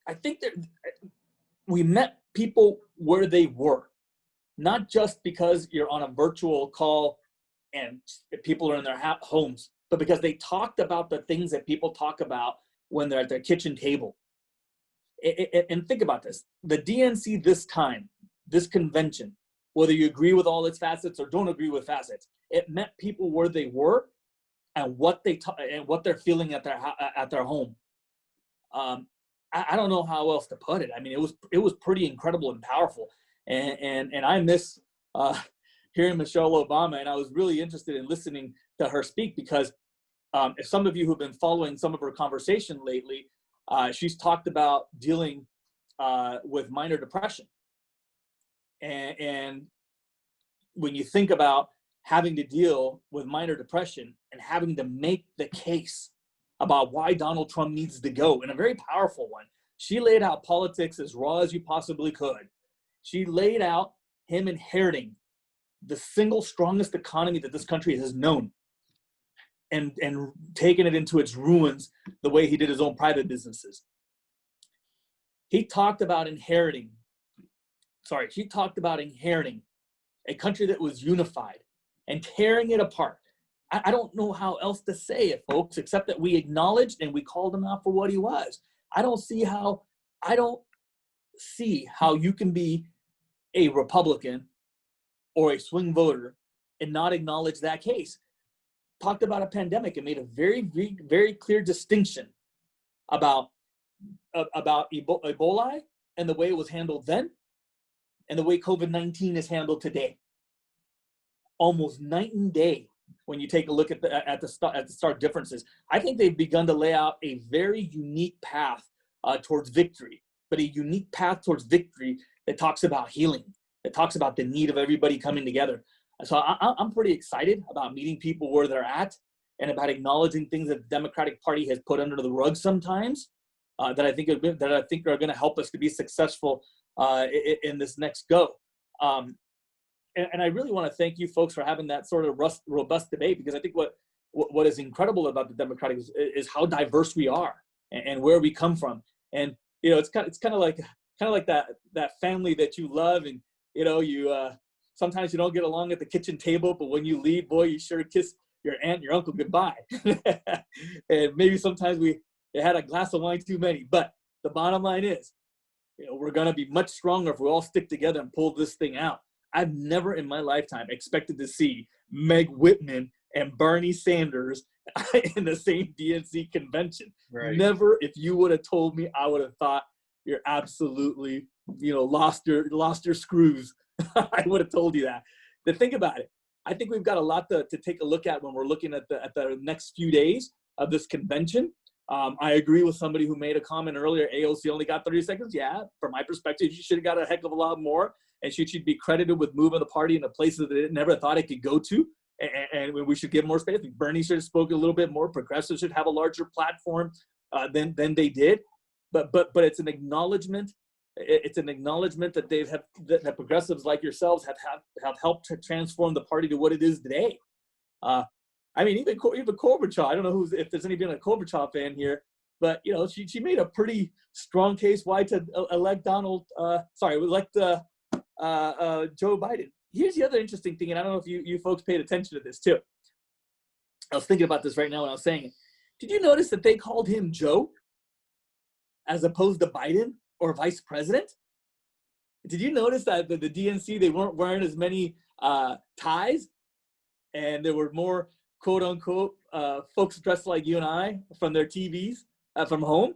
I think that we met people where they were, not just because you're on a virtual call and people are in their homes, but because they talked about the things that people talk about when they're at their kitchen table. And think about this, the DNC this convention, whether you agree with all its facets or don't agree with facets, it met people where they were and what they're feeling at their home. I don't know how else to put it. I mean, it was pretty incredible and powerful. And I miss hearing Michelle Obama, and I was really interested in listening to her speak because if some of you who've been following some of her conversation lately, she's talked about dealing with minor depression. And when you think about having to deal with minor depression and having to make the case about why Donald Trump needs to go, and a very powerful one, she laid out politics as raw as you possibly could. She laid out him inheriting the single strongest economy that this country has known, and taking it into its ruins the way he did his own private businesses. She talked about inheriting a country that was unified and tearing it apart. I don't know how else to say it, folks, except that we acknowledged and we called him out for what he was. I don't see how you can be a Republican or a swing voter and not acknowledge that case. Talked about a pandemic and made a very, very, very clear distinction about Ebola and the way it was handled then and the way COVID-19 is handled today. Almost night and day when you take a look at the stark differences. I think they've begun to lay out a very unique path towards victory, but a unique path towards victory that talks about healing, that talks about the need of everybody coming together. So I'm pretty excited about meeting people where they're at and about acknowledging things that the Democratic Party has put under the rug sometimes that I think are going to help us to be successful in this next go. And I really want to thank you folks for having that sort of robust debate, because I think what is incredible about the Democratic is how diverse we are and where we come from. And it's kind of like that family that you love, and you sometimes you don't get along at the kitchen table, but when you leave, boy, you sure kiss your aunt and your uncle goodbye. And maybe sometimes we had a glass of wine too many, but the bottom line is, we're going to be much stronger if we all stick together and pull this thing out. I've never in my lifetime expected to see Meg Whitman and Bernie Sanders in the same DNC convention. Right. Never. If you would have told me, I would have thought you're absolutely, lost your screws. I would have told you that. But think about it. I think we've got a lot to take a look at when we're looking at the next few days of this convention. I agree with somebody who made a comment earlier. AOC only got 30 seconds. Yeah, from my perspective, she should have got a heck of a lot more. And she should be credited with moving the party into places that it never thought it could go to. And we should give more space. I think Bernie should have spoken a little bit more. Progressives should have a larger platform than they did. But it's an acknowledgement. It's an acknowledgement that that progressives like yourselves have helped to transform the party to what it is today. Even Gorbachev. I don't know if there's anybody a Gorbachev fan here, but she made a pretty strong case why to elect Joe Biden. Here's the other interesting thing, and I don't know if you folks paid attention to this too. I was thinking about this right now when I was saying it. Did you notice that they called him Joe as opposed to Biden or vice president? Did you notice that the DNC, they weren't wearing as many ties, and there were more quote unquote folks dressed like you and I from their TVs from home,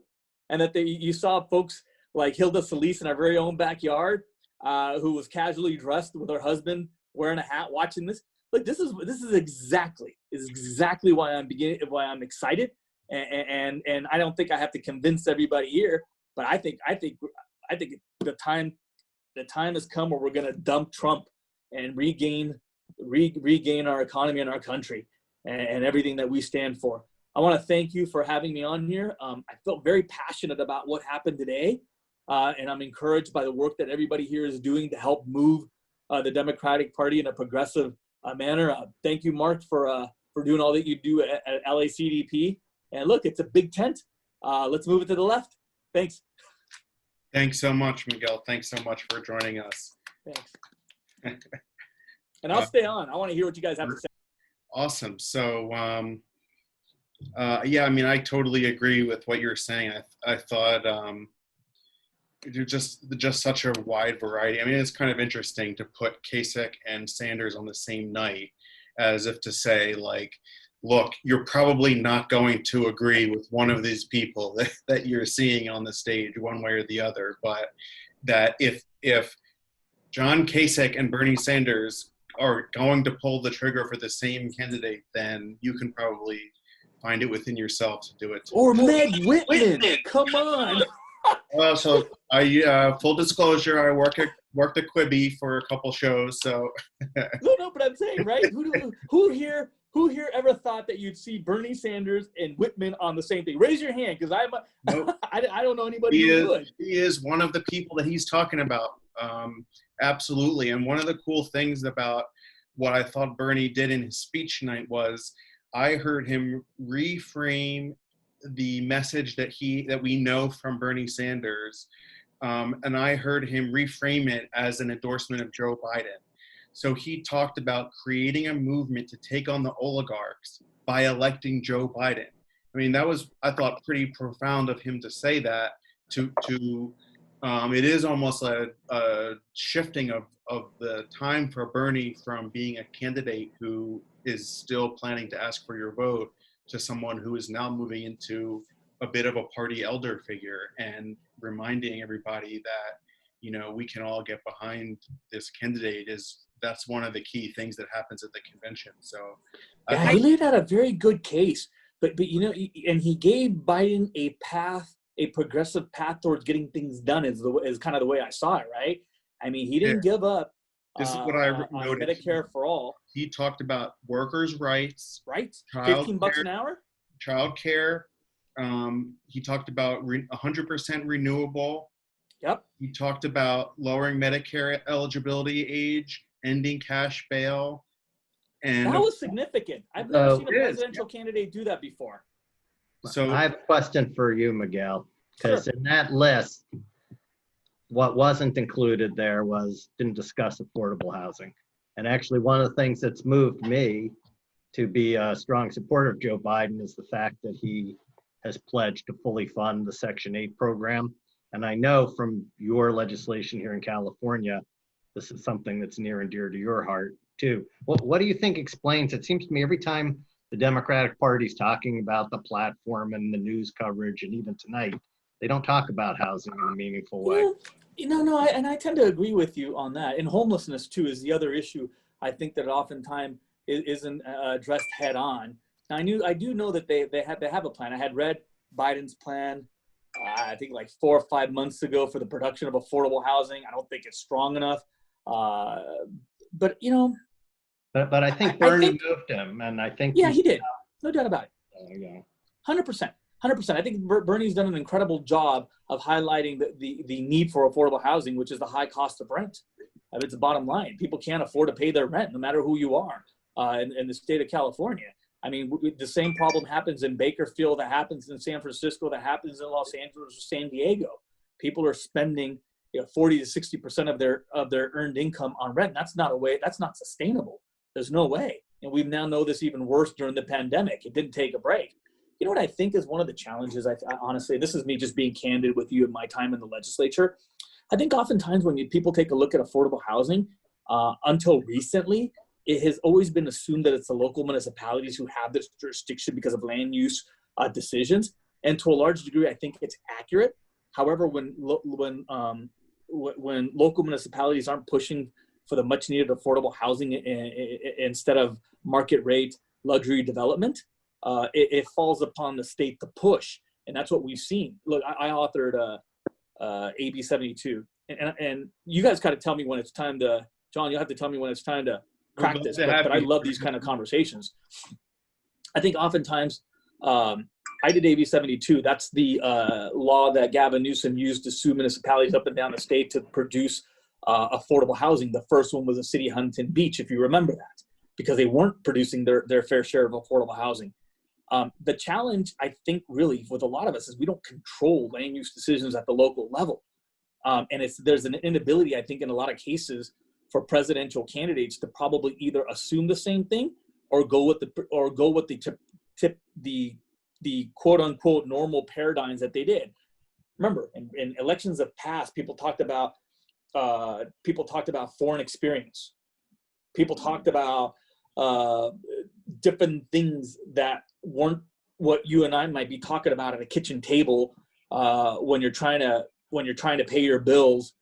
and that you saw folks like Hilda Solis in our very own backyard who was casually dressed with her husband wearing a hat watching this. Look, this is exactly why I'm excited, and I don't think I have to convince everybody here, but I think the time has come where we're going to dump Trump and regain our economy and our country and everything that we stand for. I want to thank you for having me on here. I felt very passionate about what happened today, and I'm encouraged by the work that everybody here is doing to help move the Democratic Party in a progressive manner. Thank you, Mark, for doing all that you do at LACDP. And look, it's a big tent. Let's move it to the left. Thanks. Thanks so much, Miguel. Thanks so much for joining us. Thanks. And I'll stay on. I want to hear what you guys have to say. Awesome. So, I totally agree with what you're saying. I thought just such a wide variety. I mean, it's kind of interesting to put Kasich and Sanders on the same night, as if to say, like, look, you're probably not going to agree with one of these people that you're seeing on the stage one way or the other, but that if John Kasich and Bernie Sanders are going to pull the trigger for the same candidate, then you can probably find it within yourself to do it. Or Meg Whitman. Come on. Well, so I full disclosure, I worked at Quibi for a couple shows, so. No, but I'm saying, right? Who here ever thought that you'd see Bernie Sanders and Whitman on the same thing? Raise your hand, because Nope. I don't know anybody who would. He is one of the people that he's talking about. Absolutely. And one of the cool things about what I thought Bernie did in his speech tonight was I heard him reframe the message that we know from Bernie Sanders, and I heard him reframe it as an endorsement of Joe Biden. So he talked about creating a movement to take on the oligarchs by electing Joe Biden. I mean, that was, I thought, pretty profound of him to say that. It is almost a shifting of the time for Bernie from being a candidate who is still planning to ask for your vote to someone who is now moving into a bit of a party elder figure and reminding everybody that, you know, we can all get behind this candidate. That's one of the key things that happens at the convention. So yeah, he laid out a very good case, but you know, and he gave Biden a progressive path towards getting things done is kind of the way I saw it, right? I mean, he didn't give up. This is what I on Medicare for all. He talked about workers' rights. Right. $15 an hour. Child care. He talked about 100% renewable. Yep. He talked about lowering Medicare eligibility age, ending cash bail. And that was significant. I've never seen a presidential candidate do that before. So I have a question for you, Miguel, because in that list, what wasn't included there didn't discuss affordable housing. And actually one of the things that's moved me to be a strong supporter of Joe Biden is the fact that he has pledged to fully fund the Section 8 program. And I know from your legislation here in California, this is something that's near and dear to your heart too. What do you think explains? It seems to me every time the Democratic Party's talking about the platform and the news coverage, and even tonight, they don't talk about housing in a meaningful way. No, I tend to agree with you on that. And homelessness too is the other issue. I think that oftentimes isn't addressed head on. Now I do know that they have a plan. I had read Biden's plan, I think like 4 or 5 months ago for the production of affordable housing. I don't think it's strong enough. But you know. But I think Bernie moved him, and I think he did. No doubt about it. There you go. 100%. I think Bernie's done an incredible job of highlighting the need for affordable housing, which is the high cost of rent. It's the bottom line. People can't afford to pay their rent, no matter who you are in the state of California. I mean, the same problem happens in Bakersfield, that happens in San Francisco, that happens in Los Angeles or San Diego. People are spending 40 to 60% of their earned income on rent. That's not sustainable. There's no way. And we now know this even worse during the pandemic. It didn't take a break. You know what I think is one of the challenges, I honestly, this is me just being candid with you in my time in the legislature. I think oftentimes when people take a look at affordable housing, until recently, it has always been assumed that it's the local municipalities who have this jurisdiction because of land use decisions. And to a large degree, I think it's accurate. However, when local municipalities aren't pushing for the much needed affordable housing instead of market rate luxury development, it falls upon the state to push. And that's what we've seen. Look, I authored AB 72, and you guys got to tell me when it's time to, John, you'll have to tell me when it's time to crack this, but I love these kind of conversations. I think oftentimes, I did AB 72. That's the law that Gavin Newsom used to sue municipalities up and down the state to produce affordable housing. The first one was the city of Huntington Beach, if you remember that, because they weren't producing their fair share of affordable housing. The challenge, I think, really with a lot of us is we don't control land use decisions at the local level. And there's an inability, I think, in a lot of cases for presidential candidates to probably either assume the same thing or go with the quote unquote normal paradigms that they did. Remember, in elections of past, people talked about foreign experience. People talked about different things that weren't what you and I might be talking about at a kitchen table when you're trying to pay your bills,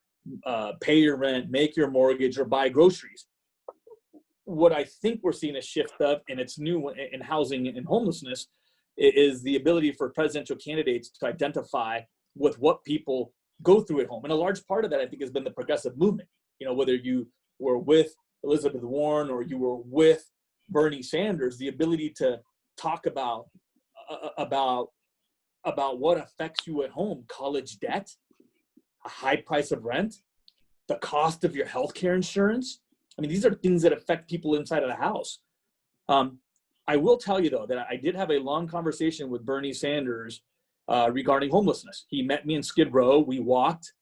pay your rent, make your mortgage, or buy groceries. What I think we're seeing a shift of, and it's new in housing and homelessness, is the ability for presidential candidates to identify with what people go through at home. And a large part of that, I think, has been the progressive movement. You know, whether you were with Elizabeth Warren or you were with Bernie Sanders, the ability to talk about what affects you at home: college debt, a high price of rent, the cost of your healthcare insurance. I mean, these are things that affect people inside of the house. I will tell you, though, that I did have a long conversation with Bernie Sanders regarding homelessness. He met me in Skid Row. We walked,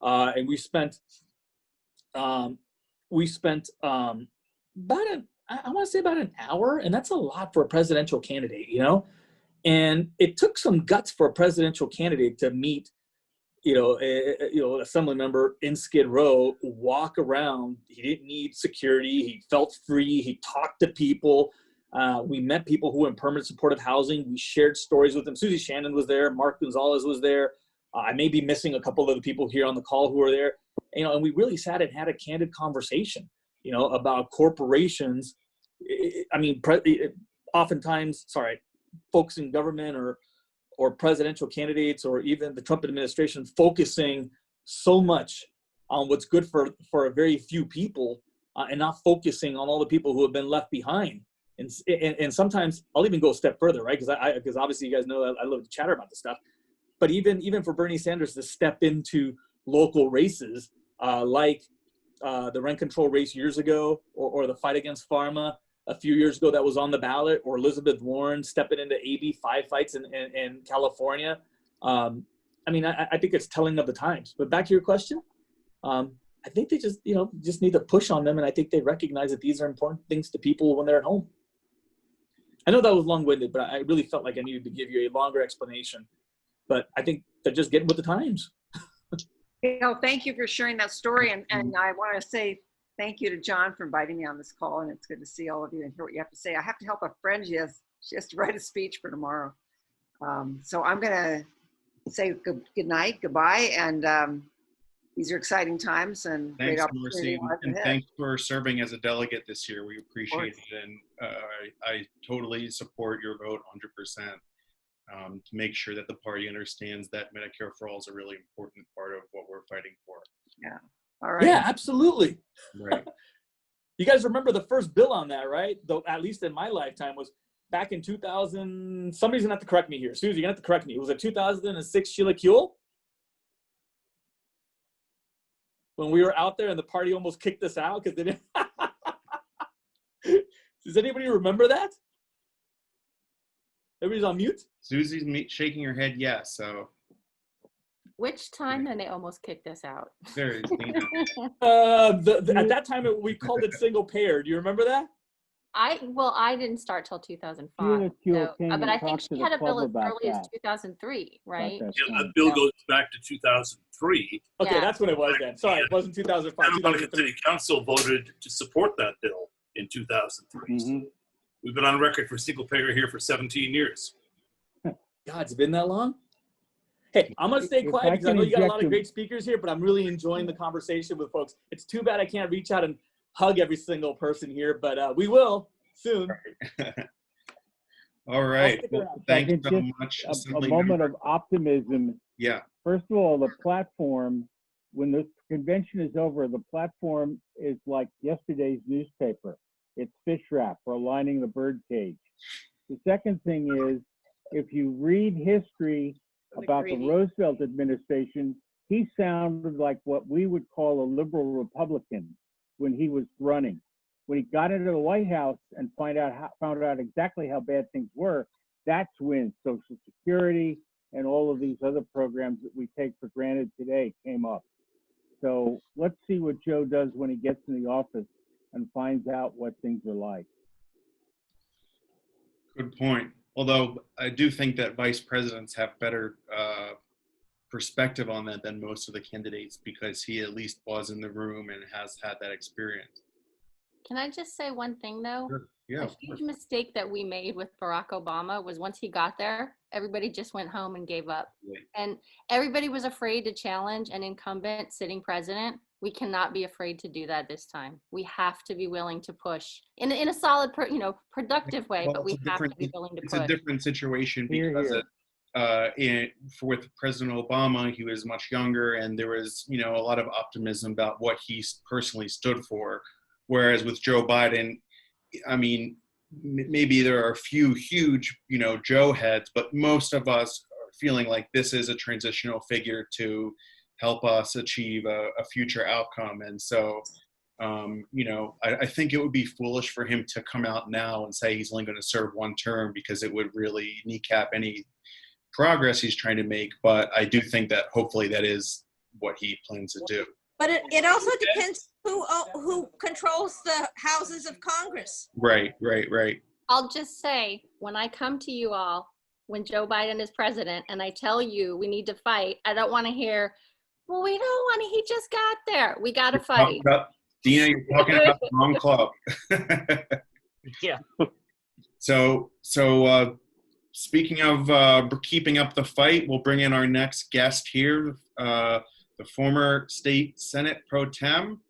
and we spent about an hour, and that's a lot for a presidential candidate, you know. And it took some guts for a presidential candidate to meet, an assembly member in Skid Row, walk around. He didn't need security. He felt free. He talked to people. We met people who were in permanent supportive housing. We shared stories with them. Susie Shannon was there. Mark Gonzalez was there. I may be missing a couple of the people here on the call who were there. And we really sat and had a candid conversation, about corporations. I mean, oftentimes, folks in government or presidential candidates or even the Trump administration focusing so much on what's good for a very few people and not focusing on all the people who have been left behind. And sometimes I'll even go a step further, right? Because obviously you guys know I love to chatter about this stuff. But even for Bernie Sanders to step into local races like the rent control race years ago or the fight against pharma a few years ago that was on the ballot, or Elizabeth Warren stepping into AB 5 fights in California. I think it's telling of the times. But back to your question, I think they just need to push on them, and I think they recognize that these are important things to people when they're at home. I know that was long-winded, but I really felt like I needed to give you a longer explanation. But I think they're just getting with the times. Thank you for sharing that story, and I want to say thank you to John for inviting me on this call, and it's good to see all of you and hear what you have to say. I have to help a friend. She has to write a speech for tomorrow. So I'm going to say good night, goodbye, and these are exciting times and great opportunity. Marcy, and thanks for serving as a delegate this year. We appreciate it, and I totally support your vote 100%. To make sure that the party understands that Medicare for All is a really important part of what we're fighting for. Yeah. All right. Yeah, absolutely. Right. You guys remember the first bill on that, right? Though, at least in my lifetime, was back in 2000. Somebody's gonna have to correct me here. Susie, you're gonna have to correct me. Was it 2006 Sheila Kuehl? When we were out there and the party almost kicked us out because they didn't. Does anybody remember that? Everybody's on mute? Susie's shaking her head yes, so. Which time and they almost kicked us out? There is. At that time, we called it single payer. Do you remember that? I didn't start till 2005. But I think she had a bill as early as 2003, right? Yeah, that bill goes back to 2003. Okay, yeah. That's when it was then. Sorry, it wasn't 2005. Santa Monica City Council voted to support that bill in 2003. Mm-hmm. We've been on record for single payer here for 17 years. God, it's been that long? Hey, I'm going to stay quiet because I know you got a lot of great speakers here, but I'm really enjoying the conversation with folks. It's too bad I can't reach out and hug every single person here, but we will soon. All right. Well, thank you so much. A moment of optimism. Yeah. First of all, the platform, when the convention is over, the platform is like yesterday's newspaper. It's fish wrap for lining the bird cage. The second thing is, if you read history about the Roosevelt administration, he sounded like what we would call a liberal Republican when he was running. When he got into the White House and found out exactly how bad things were, that's when Social Security and all of these other programs that we take for granted today came up. So let's see what Joe does when he gets in the office and finds out what things are like. Good point. Although I do think that vice presidents have better perspective on that than most of the candidates, because he at least was in the room and has had that experience. Can I just say one thing though? Sure. Yeah, a huge mistake that we made with Barack Obama was once he got there, everybody just went home and gave up. Right. And everybody was afraid to challenge an incumbent sitting president We cannot be afraid to do that this time. We have to be willing to push in a solid, productive way, Well, but we have to be willing to push. It's a different situation because with President Obama, he was much younger, and there was, a lot of optimism about what he personally stood for. Whereas with Joe Biden, I mean, maybe there are a few huge, Joe heads, but most of us are feeling like this is a transitional figure to help us achieve a future outcome. And so, I think it would be foolish for him to come out now and say he's only going to serve one term, because it would really kneecap any progress he's trying to make. But I do think that hopefully that is what he plans to do. But it also depends who controls the houses of Congress. Right. I'll just say, when I come to you all, when Joe Biden is president, and I tell you we need to fight, I don't want to hear, well, we don't want to, he just got there. We got to fight. Dina, you're talking about the wrong club. Yeah. So speaking of keeping up the fight, we'll bring in our next guest here, the former state Senate pro tem,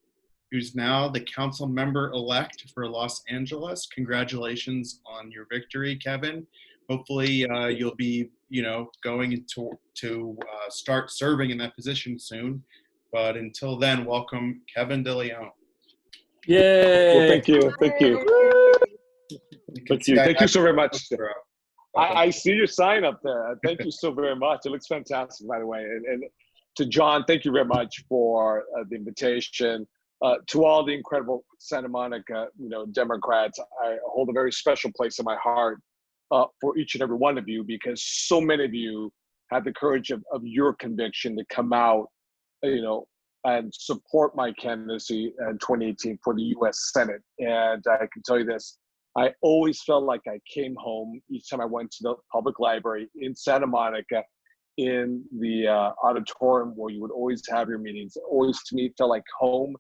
who's now the council member-elect for Los Angeles. Congratulations on your victory, Kevin. Hopefully you'll be, going to start serving in that position soon. But until then, welcome Kevin De Leon. Yay! Well, thank you. Thank you so very much. I see your sign up there. Thank you so very much. It looks fantastic, by the way. And to John, thank you very much for the invitation. To all the incredible Santa Monica, Democrats, I hold a very special place in my heart for each and every one of you, because so many of you had the courage of your conviction to come out, and support my candidacy in 2018 for the U.S. Senate. And I can tell you this, I always felt like I came home each time I went to the public library in Santa Monica, in the auditorium where you would always have your meetings. It always, to me, felt like home.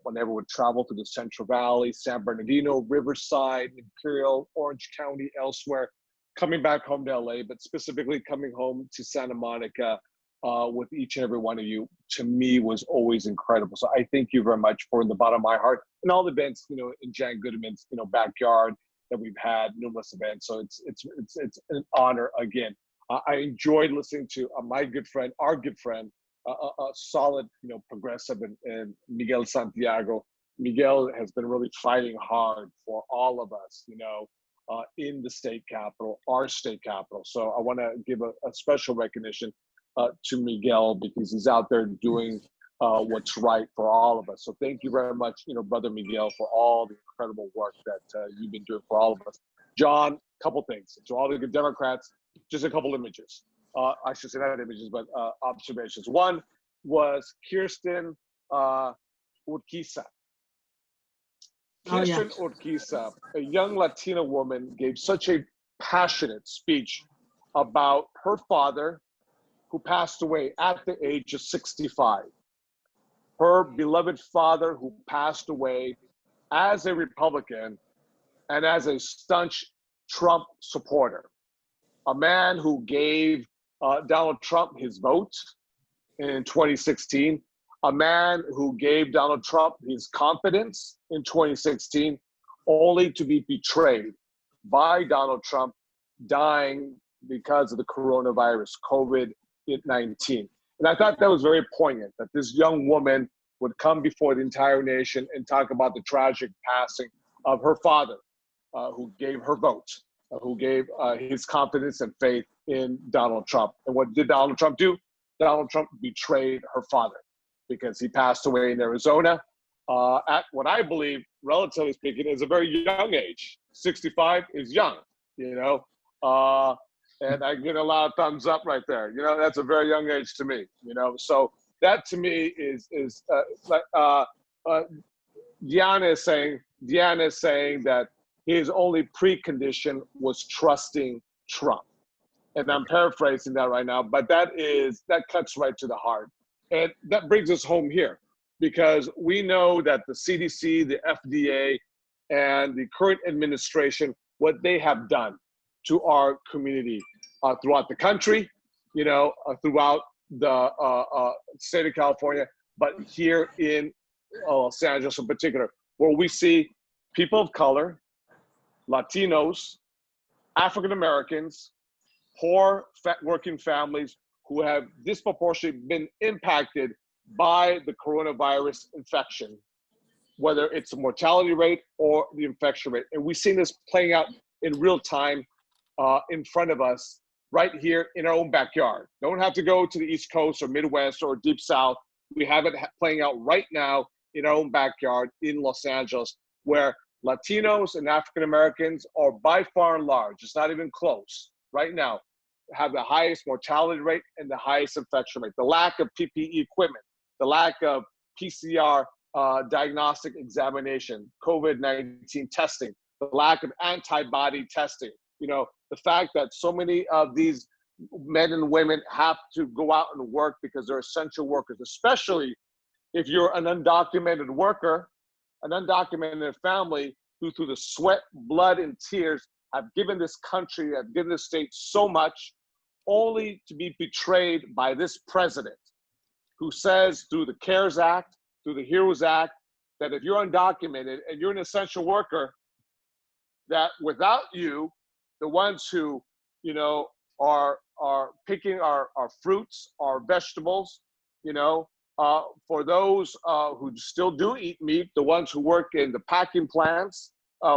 Whenever we would travel to the Central Valley, San Bernardino, Riverside, Imperial, Orange County, elsewhere, coming back home to LA, but specifically coming home to Santa Monica with each and every one of you, to me, was always incredible. So I thank you very much from the bottom of my heart, and all the events, in Jan Goodman's, backyard that we've had, numerous events. So it's an honor again. I enjoyed listening to my good friend, our good friend, a solid, progressive, and Miguel Santiago. Miguel has been really fighting hard for all of us, in the state capitol, our state capitol. So I want to give a special recognition to Miguel, because he's out there doing what's right for all of us. So thank you very much, Brother Miguel, for all the incredible work that you've been doing for all of us. John, a couple things. To all the good Democrats, just a couple images. I should say not images, but observations. One was Kirsten Urquiza. Kirsten Urquiza, a young Latina woman, gave such a passionate speech about her father, who passed away at the age of 65. Her beloved father, who passed away as a Republican and as a staunch Trump supporter. A man who gave Donald Trump his vote in 2016. A man who gave Donald Trump his confidence in 2016, only to be betrayed by Donald Trump, dying because of the coronavirus, COVID-19. And I thought that was very poignant, that this young woman would come before the entire nation and talk about the tragic passing of her father, who gave her vote, who gave his confidence and faith in Donald Trump. And what did Donald Trump do? Donald Trump betrayed her father, because he passed away in Arizona at what I believe, relatively speaking, is a very young age. 65 is young, and I get a lot of thumbs up right there. That's a very young age to me, So that to me is Deanna is saying that his only precondition was trusting Trump. And I'm paraphrasing that right now, but that cuts right to the heart. And that brings us home here, because we know that the CDC, the FDA, and the current administration, what they have done to our community throughout the country, throughout the state of California, but here in Los Angeles in particular, where we see people of color, Latinos, African Americans, poor working families who have disproportionately been impacted by the coronavirus infection, whether it's the mortality rate or the infection rate. And we've seen this playing out in real time in front of us right here in our own backyard. Don't have to go to the East Coast or Midwest or Deep South. We have it playing out right now in our own backyard in Los Angeles, where Latinos and African Americans are by far and large, it's not even close, right now, have the highest mortality rate and the highest infection rate. The lack of PPE equipment, the lack of PCR diagnostic examination, COVID-19 testing, the lack of antibody testing, you know, the fact that so many of these men and women have to go out and work because they're essential workers, especially if you're an undocumented worker, an undocumented family who through the sweat, blood, and tears have given this country, have given this state so much, only to be betrayed by this president who says through the CARES Act, through the HEROES Act, that if you're undocumented and you're an essential worker, that without you, the ones who, you know, are picking our fruits, our vegetables, you know, for those who still do eat meat, the ones who work in the packing plants,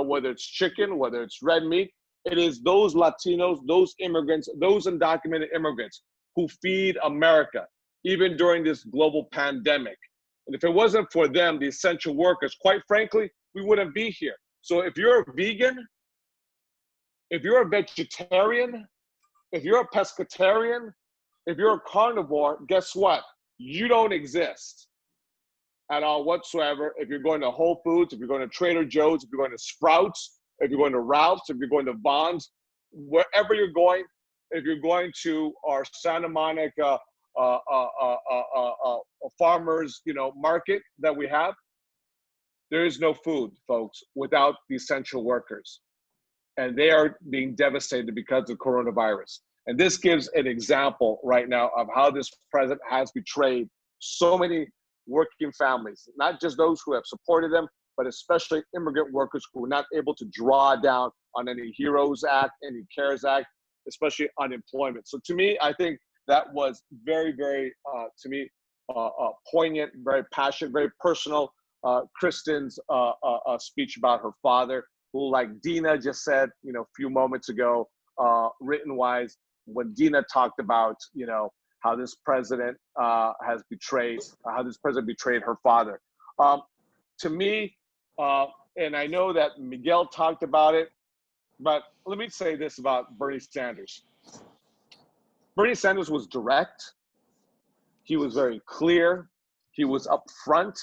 whether it's chicken, whether it's red meat, it is those Latinos, those immigrants, those undocumented immigrants who feed America, even during this global pandemic. And if it wasn't for them, the essential workers, quite frankly, we wouldn't be here. So if you're a vegan, if you're a vegetarian, if you're a pescatarian, if you're a carnivore, guess what? You don't exist at all whatsoever. If you're going to Whole Foods, if you're going to Trader Joe's, if you're going to Sprouts, if you're going to Ralph's, if you're going to Vons, wherever you're going, if you're going to our Santa Monica farmers, you know, market that we have, there is no food, folks, without the essential workers. And they are being devastated because of coronavirus. And this gives an example right now of how this president has betrayed so many working families, not just those who have supported them, but especially immigrant workers who were not able to draw down on any HEROES Act, any CARES Act, especially unemployment. So to me, I think that was very, very, to me, poignant, very passionate, very personal. Kristen's speech about her father, who, like Dina just said, you know, a few moments ago, written-wise, when Dina talked about, you know, how this president has betrayed, how this president betrayed her father. To me, and I know that Miguel talked about it, but let me say this about Bernie Sanders. Bernie Sanders was direct. He was very clear. He was upfront.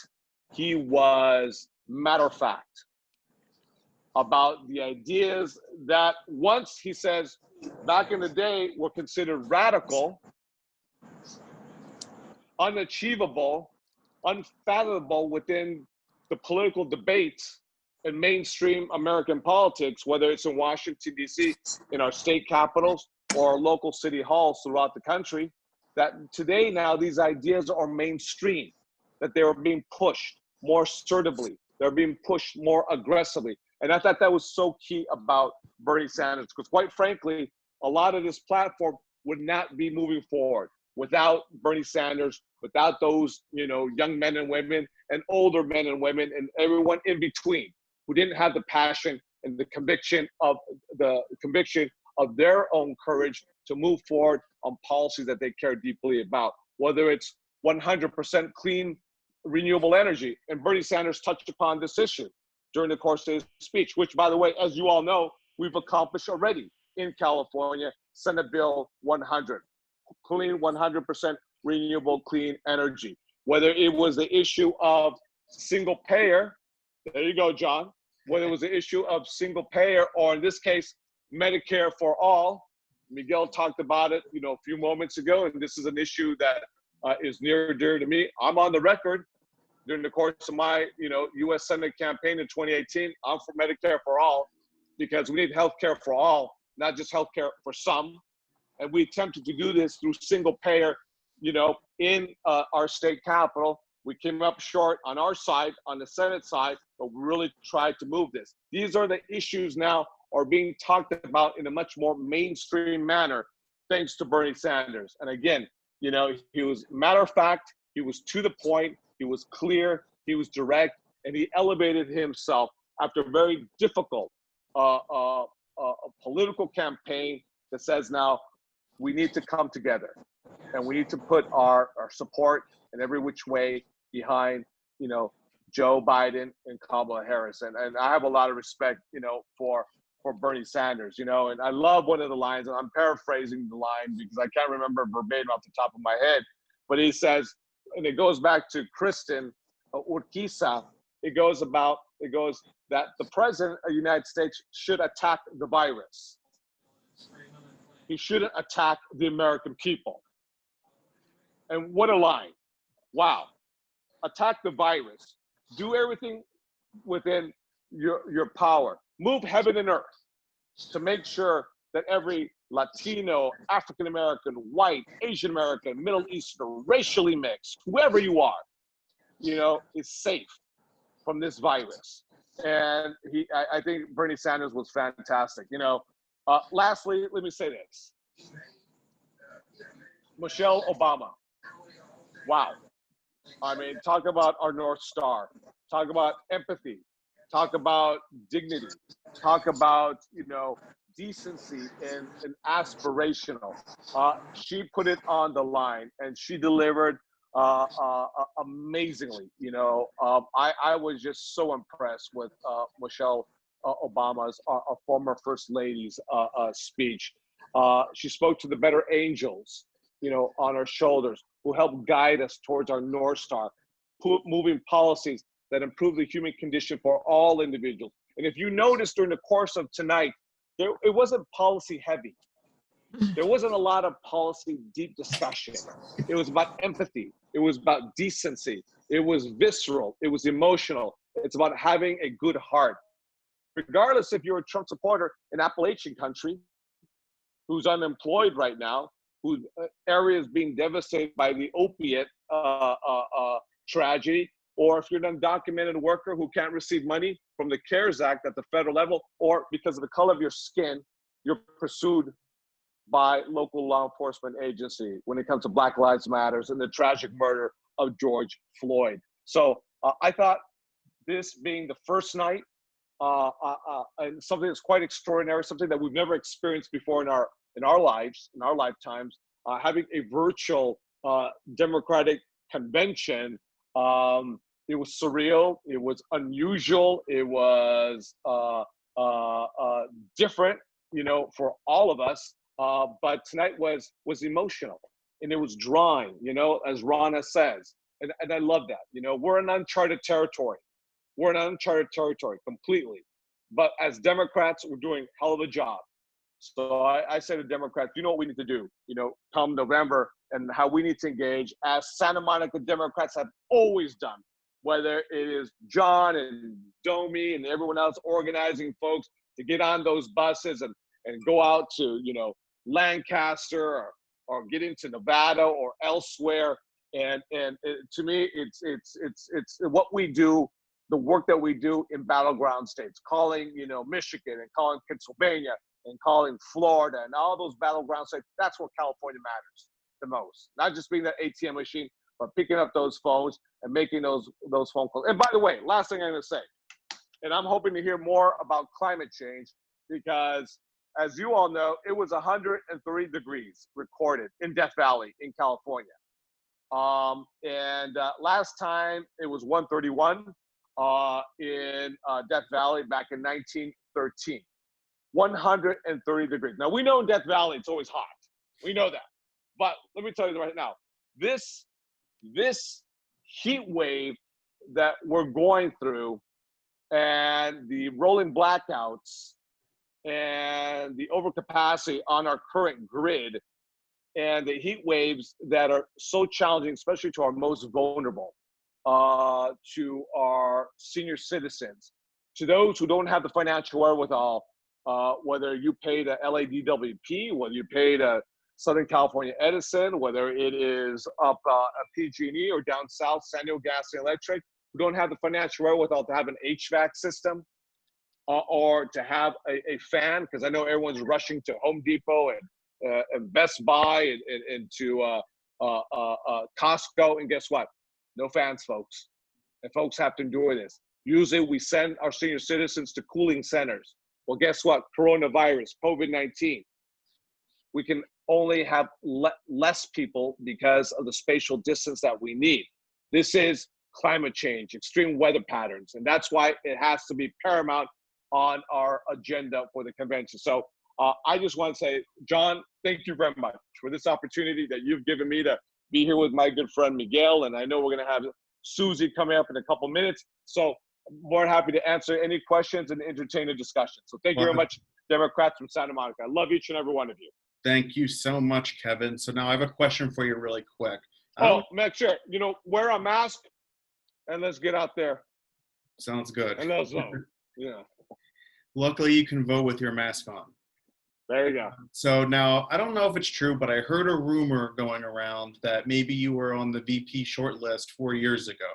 He was matter of fact about the ideas that once he says back in the day were considered radical, unachievable, unfathomable within the political debates in mainstream American politics, whether it's in Washington, D.C., in our state capitals, or local city halls throughout the country, that today now these ideas are mainstream, that they are being pushed more assertively, they're being pushed more aggressively. And I thought that was so key about Bernie Sanders, because quite frankly, a lot of this platform would not be moving forward without Bernie Sanders, without those, you know, young men and women and older men and women and everyone in between who didn't have the passion and the conviction of their own courage to move forward on policies that they care deeply about, whether it's 100% clean, renewable energy. And Bernie Sanders touched upon this issue during the course of his speech, which, by the way, as you all know, we've accomplished already in California, Senate Bill 100, clean 100% renewable clean energy. Whether it was the issue of single payer, there you go, John, whether it was the issue of single payer, or in this case, Medicare for all. Miguel talked about it, you know, a few moments ago, and this is an issue that is near and dear to me. I'm on the record during the course of my, you know, U.S. Senate campaign in 2018. I'm for Medicare for all, because we need health care for all, not just health care for some. And we attempted to do this through single payer, you know, in our state capital. We came up short on our side, on the Senate side, but we really tried to move this. These are the issues now are being talked about in a much more mainstream manner, thanks to Bernie Sanders. And again, you know, he was matter of fact, he was to the point, he was clear, he was direct, and he elevated himself after a very difficult political campaign that says now we need to come together and we need to put our support in every which way behind, you know, Joe Biden and Kamala Harris. And I have a lot of respect, you know, for Bernie Sanders, you know, and I love one of the lines, and I'm paraphrasing the line because I can't remember verbatim off the top of my head, but he says, and it goes back to Kristen Urquiza, it goes that the president of the United States should attack the virus. He shouldn't attack the American people. And what a line. Wow. Attack the virus. Do everything within your power. Move heaven and earth to make sure that every Latino, African American, white, Asian American, Middle Eastern, racially mixed, whoever you are, you know, is safe from this virus. And I think Bernie Sanders was fantastic. You know, lastly, let me say this. Michelle Obama. Wow. I mean, talk about our North Star. Talk about empathy. Talk about dignity. Talk about, you know, decency and aspirational. She put it on the line and she delivered amazingly. You know, I was just so impressed with Michelle Obama's, a former First Lady's speech. She spoke to the better angels, you know, on our shoulders, who help guide us towards our North Star, moving policies that improve the human condition for all individuals. And if you notice during the course of tonight, it wasn't policy heavy. There wasn't a lot of policy deep discussion. It was about empathy. It was about decency. It was visceral. It was emotional. It's about having a good heart. Regardless if you're a Trump supporter in Appalachian country, who's unemployed right now, whose area is being devastated by the opiate tragedy, or if you're an undocumented worker who can't receive money from the CARES Act at the federal level, or because of the color of your skin, you're pursued by local law enforcement agency when it comes to Black Lives Matters and the tragic murder of George Floyd. So I thought this being the first night, and something that's quite extraordinary, something that we've never experienced before in our lives, in our lifetimes, having a virtual Democratic convention. It was surreal. It was unusual. It was different, you know, for all of us. But tonight was emotional, and it was drawing, you know, as Rana says, and I love that. You know, we're in uncharted territory. We're in uncharted territory completely. But as Democrats, we're doing a hell of a job. So I say to Democrats, you know what we need to do, you know, come November, and how we need to engage as Santa Monica Democrats have always done, whether it is John and Domi and everyone else organizing folks to get on those buses and go out to, you know, Lancaster or get into Nevada or elsewhere. And to me, it's what we do, the work that we do in battleground states, calling, you know, Michigan and calling Pennsylvania and calling Florida and all those battleground states. That's where California matters the most. Not just being that ATM machine, but picking up those phones and making those phone calls. And by the way, last thing I'm going to say, and I'm hoping to hear more about climate change, because as you all know, it was 103 degrees recorded in Death Valley in California. Last time it was 131 in Death Valley back in 1913. 130 degrees. Now, we know in Death Valley it's always hot. We know that. But let me tell you right now, this heat wave that we're going through, and the rolling blackouts and the overcapacity on our current grid, and the heat waves that are so challenging, especially to our most vulnerable, to our senior citizens, to those who don't have the financial wherewithal, whether you paid a LADWP, whether you paid a Southern California Edison, whether it is up at PG&E or down south, San Diego Gas and Electric, who don't have the financial wherewithal to have an HVAC system or to have a fan, because I know everyone's rushing to Home Depot and Best Buy and to Costco, and guess what? No fans, folks. And folks have to endure this. Usually we send our senior citizens to cooling centers. Well, guess what? Coronavirus, COVID-19. We can only have less people because of the spatial distance that we need. This is climate change, extreme weather patterns, and that's why it has to be paramount on our agenda for the convention. So I just want to say, John, thank you very much for this opportunity that you've given me to be here with my good friend Miguel, and I know we're going to have Susie coming up in a couple minutes. So I'm more happy to answer any questions and entertain a discussion. So thank you very much, Democrats from Santa Monica. I love each and every one of you. Thank you so much, Kevin. So now I have a question for you really quick. Make sure, wear a mask and let's get out there. Sounds good. And let's vote. Yeah. Luckily, you can vote with your mask on. There you go. So now, I don't know if it's true, but I heard a rumor going around that maybe you were on the VP shortlist 4 years ago.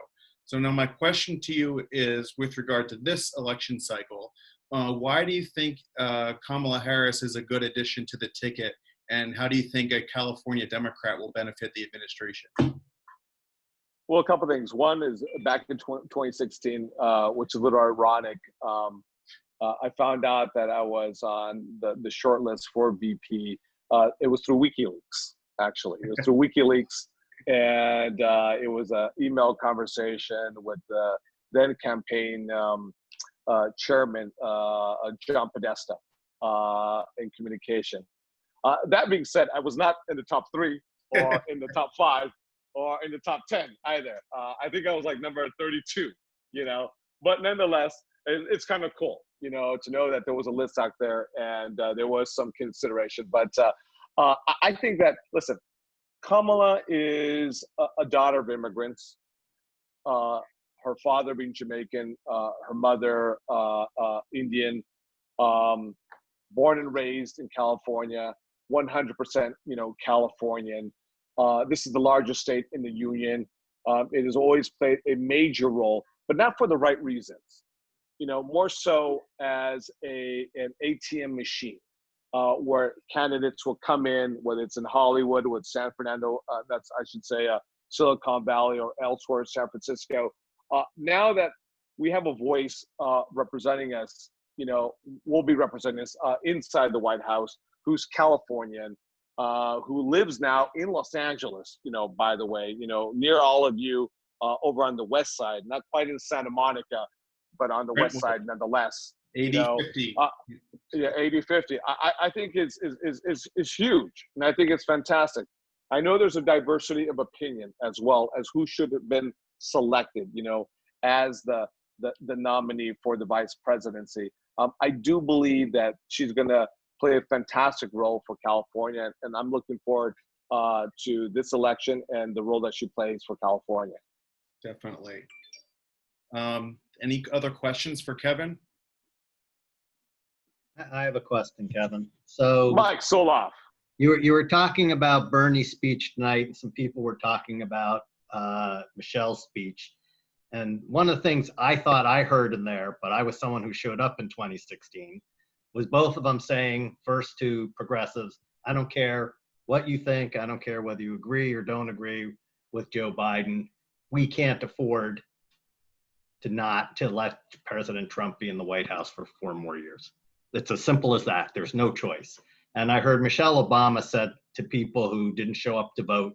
So now my question to you is, with regard to this election cycle, why do you think Kamala Harris is a good addition to the ticket, and how do you think a California Democrat will benefit the administration? Well, a couple of things. One is back in 2016, which is a little ironic. I found out that I was on the short list for VP. It was through WikiLeaks, actually. It was through WikiLeaks, and it was an email conversation with the then campaign chairman, John Podesta, in communication. That being said, I was not in the top 3 or in the top 5 or in the top 10 either. I think I was like number 32, but nonetheless, it's kind of cool, to know that there was a list out there and there was some consideration. But I think that, listen, Kamala is a daughter of immigrants. Her father being Jamaican, her mother Indian, born and raised in California, 100%, Californian. This is the largest state in the union. It has always played a major role, but not for the right reasons. More so as an ATM machine, where candidates will come in, whether it's in Hollywood or San Fernando, Silicon Valley or elsewhere, San Francisco. Now that we have a voice representing us, will be representing us inside the White House, who's Californian, who lives now in Los Angeles, by the way, near all of you over on the west side, not quite in Santa Monica, but on the west side nonetheless. 80-50. Yeah, 80-50. I think is huge, and I think it's fantastic. I know there's a diversity of opinion as well as who should have been selected, as the nominee for the vice presidency. I do believe that she's going to play a fantastic role for California, and I'm looking forward to this election and the role that she plays for California. Definitely. Any other questions for Kevin? I have a question, Kevin. So Mike Soloff. You were talking about Bernie's speech tonight, and some people were talking about Michelle's speech. And one of the things I thought I heard in there, but I was someone who showed up in 2016, was both of them saying, first to progressives, I don't care what you think, I don't care whether you agree or don't agree with Joe Biden, we can't afford to let President Trump be in the White House for 4 more years. It's as simple as that. There's no choice. And I heard Michelle Obama said to people who didn't show up to vote,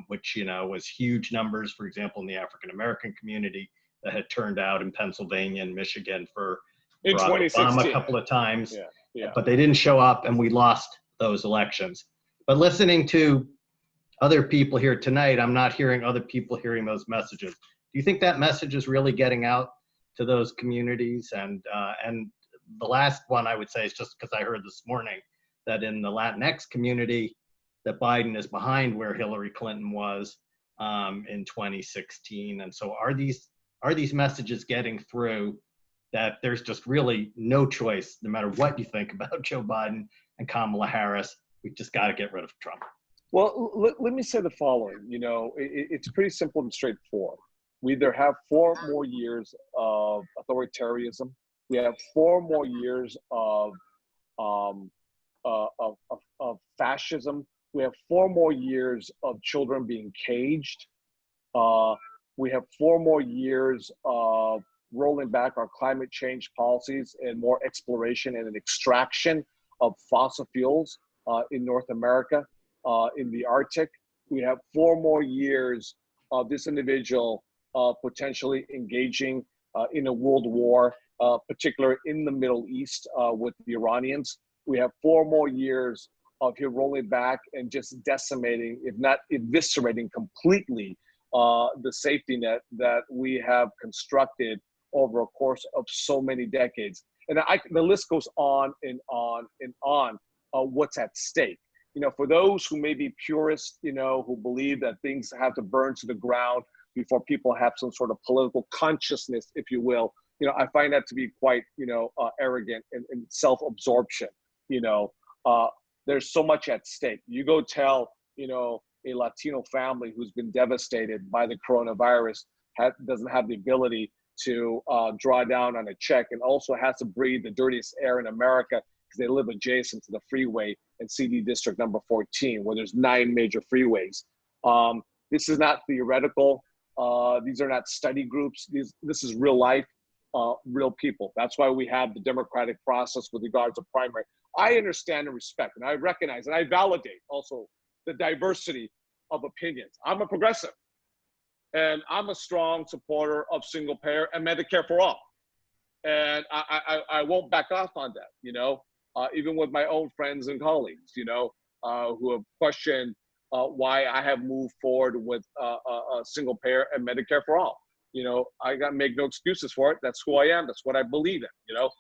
which, was huge numbers, for example, in the African-American community that had turned out in Pennsylvania and Michigan for Barack Obama a couple of times, but they didn't show up and we lost those elections. But listening to other people here tonight, I'm not hearing other people hearing those messages. Do you think that message is really getting out to those communities? And the last one I would say is just because I heard this morning that in the Latinx community, that Biden is behind where Hillary Clinton was in 2016. And so are these messages getting through that there's just really no choice, no matter what you think about Joe Biden and Kamala Harris, We just got to get rid of Trump. Well, let me say the following. You know, it's pretty simple and straightforward. We either have 4 more years of authoritarianism, we have 4 more years of fascism, we have 4 more years of children being caged, we have 4 more years of rolling back our climate change policies and more exploration and an extraction of fossil fuels in North America, in the Arctic. We have 4 more years of this individual potentially engaging in a world war, particularly in the Middle East with the Iranians. We have 4 more years of him rolling back and just decimating, if not eviscerating completely, the safety net that we have constructed over a course of so many decades. And the list goes on and on and on, what's at stake. You know, for those who may be purists, you know, who believe that things have to burn to the ground before people have some sort of political consciousness, if you will, you know, I find that to be quite, you know, arrogant and self-absorption. You know, there's so much at stake. You go tell, you know, a Latino family who's been devastated by the coronavirus doesn't have the ability to draw down on a check, and also has to breathe the dirtiest air in America because they live adjacent to the freeway in CD District number 14, where there's 9 major freeways. This is not theoretical. These are not study groups. This is real life, real people. That's why we have the democratic process with regards to primary. I understand and respect, and I recognize and I validate also the diversity of opinions. I'm a progressive, and I'm a strong supporter of single payer and Medicare for all. And I won't back off on that, you know, even with my own friends and colleagues, you know, who have questioned why I have moved forward with a single payer and Medicare for all. You know, I got to make no excuses for it. That's who I am. That's what I believe in, you know.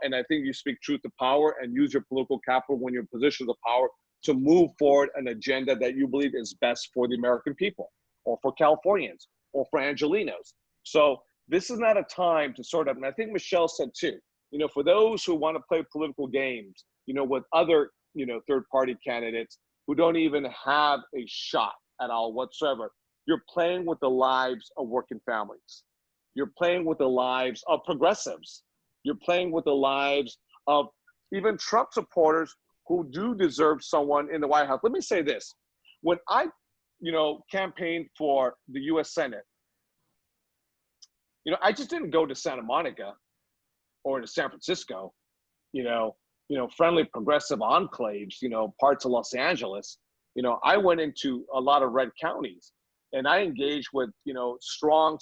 And I think you speak truth to power and use your political capital when you're in positions of power to move forward an agenda that you believe is best for the American people, or for Californians, or for Angelenos. So this is not a time to sort of, and I think Michelle said too, you know, for those who want to play political games, you know, with other, you know, third-party candidates who don't even have a shot at all whatsoever, you're playing with the lives of working families. You're playing with the lives of progressives. You're playing with the lives of even Trump supporters who do deserve someone in the White House. Let me say this. When I, you know, campaigned for the US Senate, you know, I just didn't go to Santa Monica or to San Francisco, you know, friendly progressive enclaves, you know, parts of Los Angeles. You know, I went into a lot of red counties, and I engaged with, you know, strong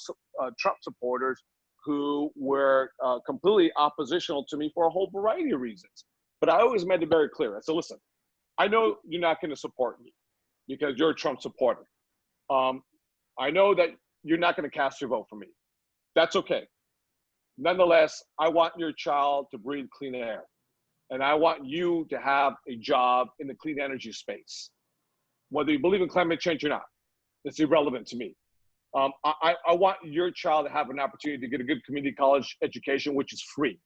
Trump supporters who were completely oppositional to me for a whole variety of reasons. But I always made it very clear. I said, listen, I know you're not going to support me because you're a Trump supporter. I know that you're not going to cast your vote for me. That's okay. Nonetheless, I want your child to breathe clean air. And I want you to have a job in the clean energy space. Whether you believe in climate change or not, it's irrelevant to me. I want your child to have an opportunity to get a good community college education, which is free.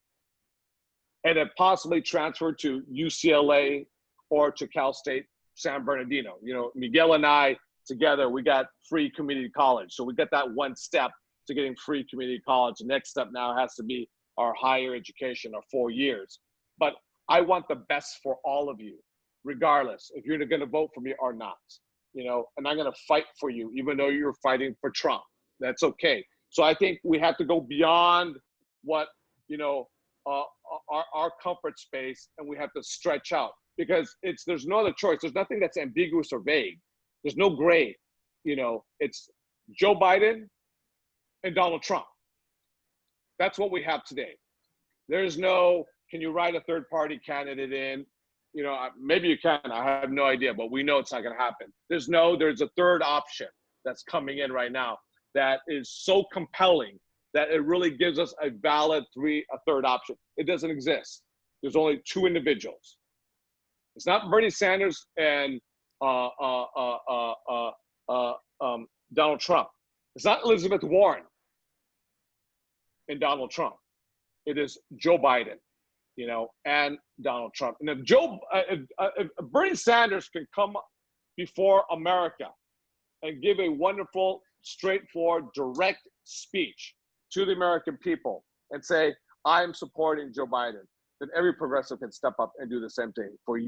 And then possibly transfer to UCLA or to Cal State San Bernardino. You know, Miguel and I together, we got free community college. So we got that one step to getting free community college. The next step now has to be our higher education, our 4 years. But I want the best for all of you, regardless if you're going to vote for me or not. You know, and I'm going to fight for you, even though you're fighting for Trump. That's okay. So I think we have to go beyond what, you know, our comfort space, and we have to stretch out, because there's no other choice. There's nothing that's ambiguous or vague. There's no gray. You know, it's Joe Biden and Donald Trump. That's what we have today. There's no, can you write a third party candidate in? You know, maybe you can, I have no idea, but we know it's not going to happen. There's a third option that's coming in right now that is so compelling that it really gives us a valid third option. It doesn't exist. There's only 2 individuals. It's not Bernie Sanders and Donald Trump. It's not Elizabeth Warren and Donald Trump. It is Joe Biden. and Donald Trump. And if Bernie Sanders can come before America and give a wonderful, straightforward, direct speech to the American people and say, I'm supporting Joe Biden, then every progressive can step up and do the same thing. For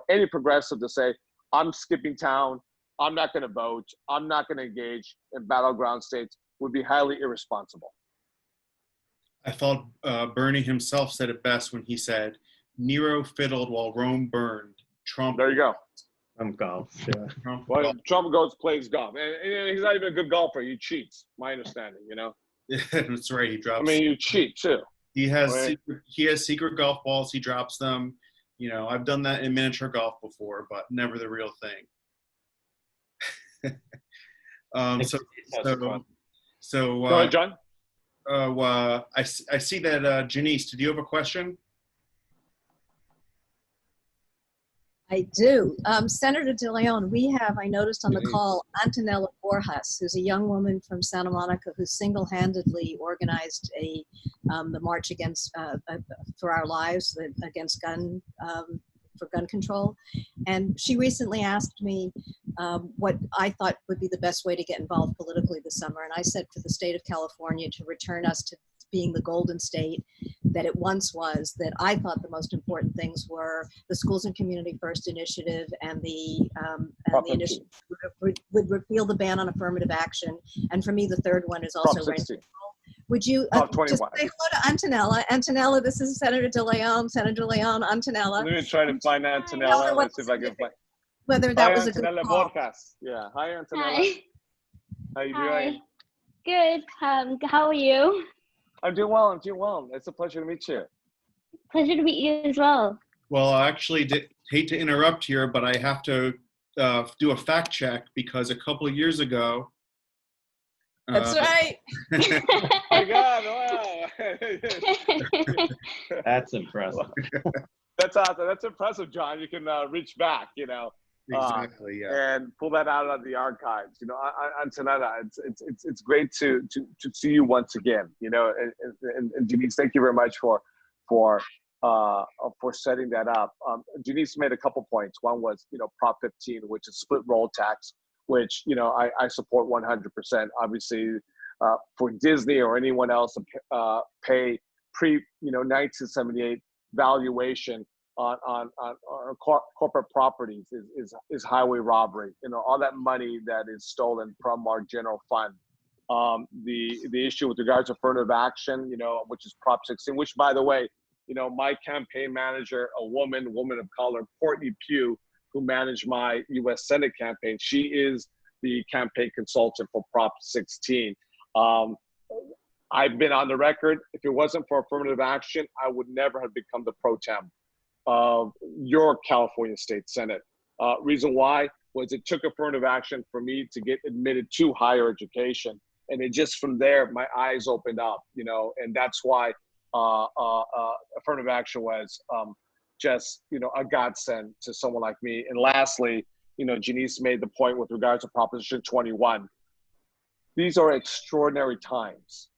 any progressive to say, I'm skipping town, I'm not going to vote, I'm not going to engage in battleground states would be highly irresponsible. I thought Bernie himself said it best when he said, Nero fiddled while Rome burned. Trump. There you go. Trump golf. Yeah. Trump plays golf. And he's not even a good golfer. He cheats, my understanding, That's right. He drops. I mean, you cheat too. He has right? secret golf balls. He drops them. I've done that in miniature golf before, but never the real thing. Go ahead, John. I see that Janice, did you have a question? I do. Senator De Leon, we have, I noticed on the call, Antonella Borjas, who's a young woman from Santa Monica who single-handedly organized the march against for our lives, against for gun control. And she recently asked me what I thought would be the best way to get involved politically this summer. And I said for the state of California to return us to being the golden state that it once was, that I thought the most important things were the Schools and Community First initiative and the initiative would repeal the ban on affirmative action. And for me, the third one is also rent control. Would you just say hello to Antonella? Antonella, this is Senator De Leon. Senator De Leon, Antonella. Let me try to find Antonella. Let's see if I can find. Whether that was a good call. Yeah. Hi, Antonella. Hi. How you doing? Good. How are you? I'm doing well. It's a pleasure to meet you. Pleasure to meet you as well. Well, I actually hate to interrupt here, but I have to do a fact check because a couple of years ago. That's right. Oh my God! Wow. That's impressive. That's awesome. That's impressive, John. You can reach back, Exactly. Yeah. And pull that out of the archives. Antonella, it's great to see you once again. And Denise, thank you very much for setting that up. Denise made a couple points. One was Prop 15, which is split roll tax, which I support 100%. Obviously, for Disney or anyone else to pay pre 1978 valuation on corporate properties is highway robbery. All that money that is stolen from our general fund. The issue with regards to affirmative action, which is Prop 16, which, by the way, my campaign manager, a woman of color, Courtney Pugh, who managed my U.S. Senate campaign, she is the campaign consultant for Prop 16. I've been on the record. If it wasn't for affirmative action, I would never have become the pro tem of your California State Senate. Reason why was it took affirmative action for me to get admitted to higher education. And it just from there, my eyes opened up, and that's why affirmative action was just, a godsend to someone like me. And lastly, Janice made the point with regards to Proposition 21. These are extraordinary times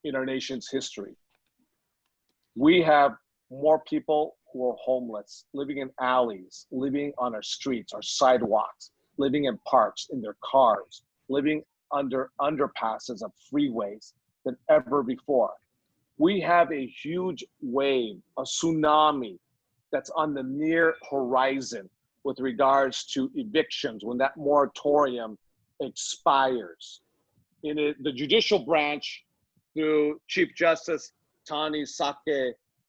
in our nation's history. We have more people who are homeless, living in alleys, living on our streets, our sidewalks, living in parks, in their cars, living under underpasses of freeways than ever before. We have a huge wave, a tsunami that's on the near horizon with regards to evictions when that moratorium expires. In the judicial branch, through Chief Justice Tani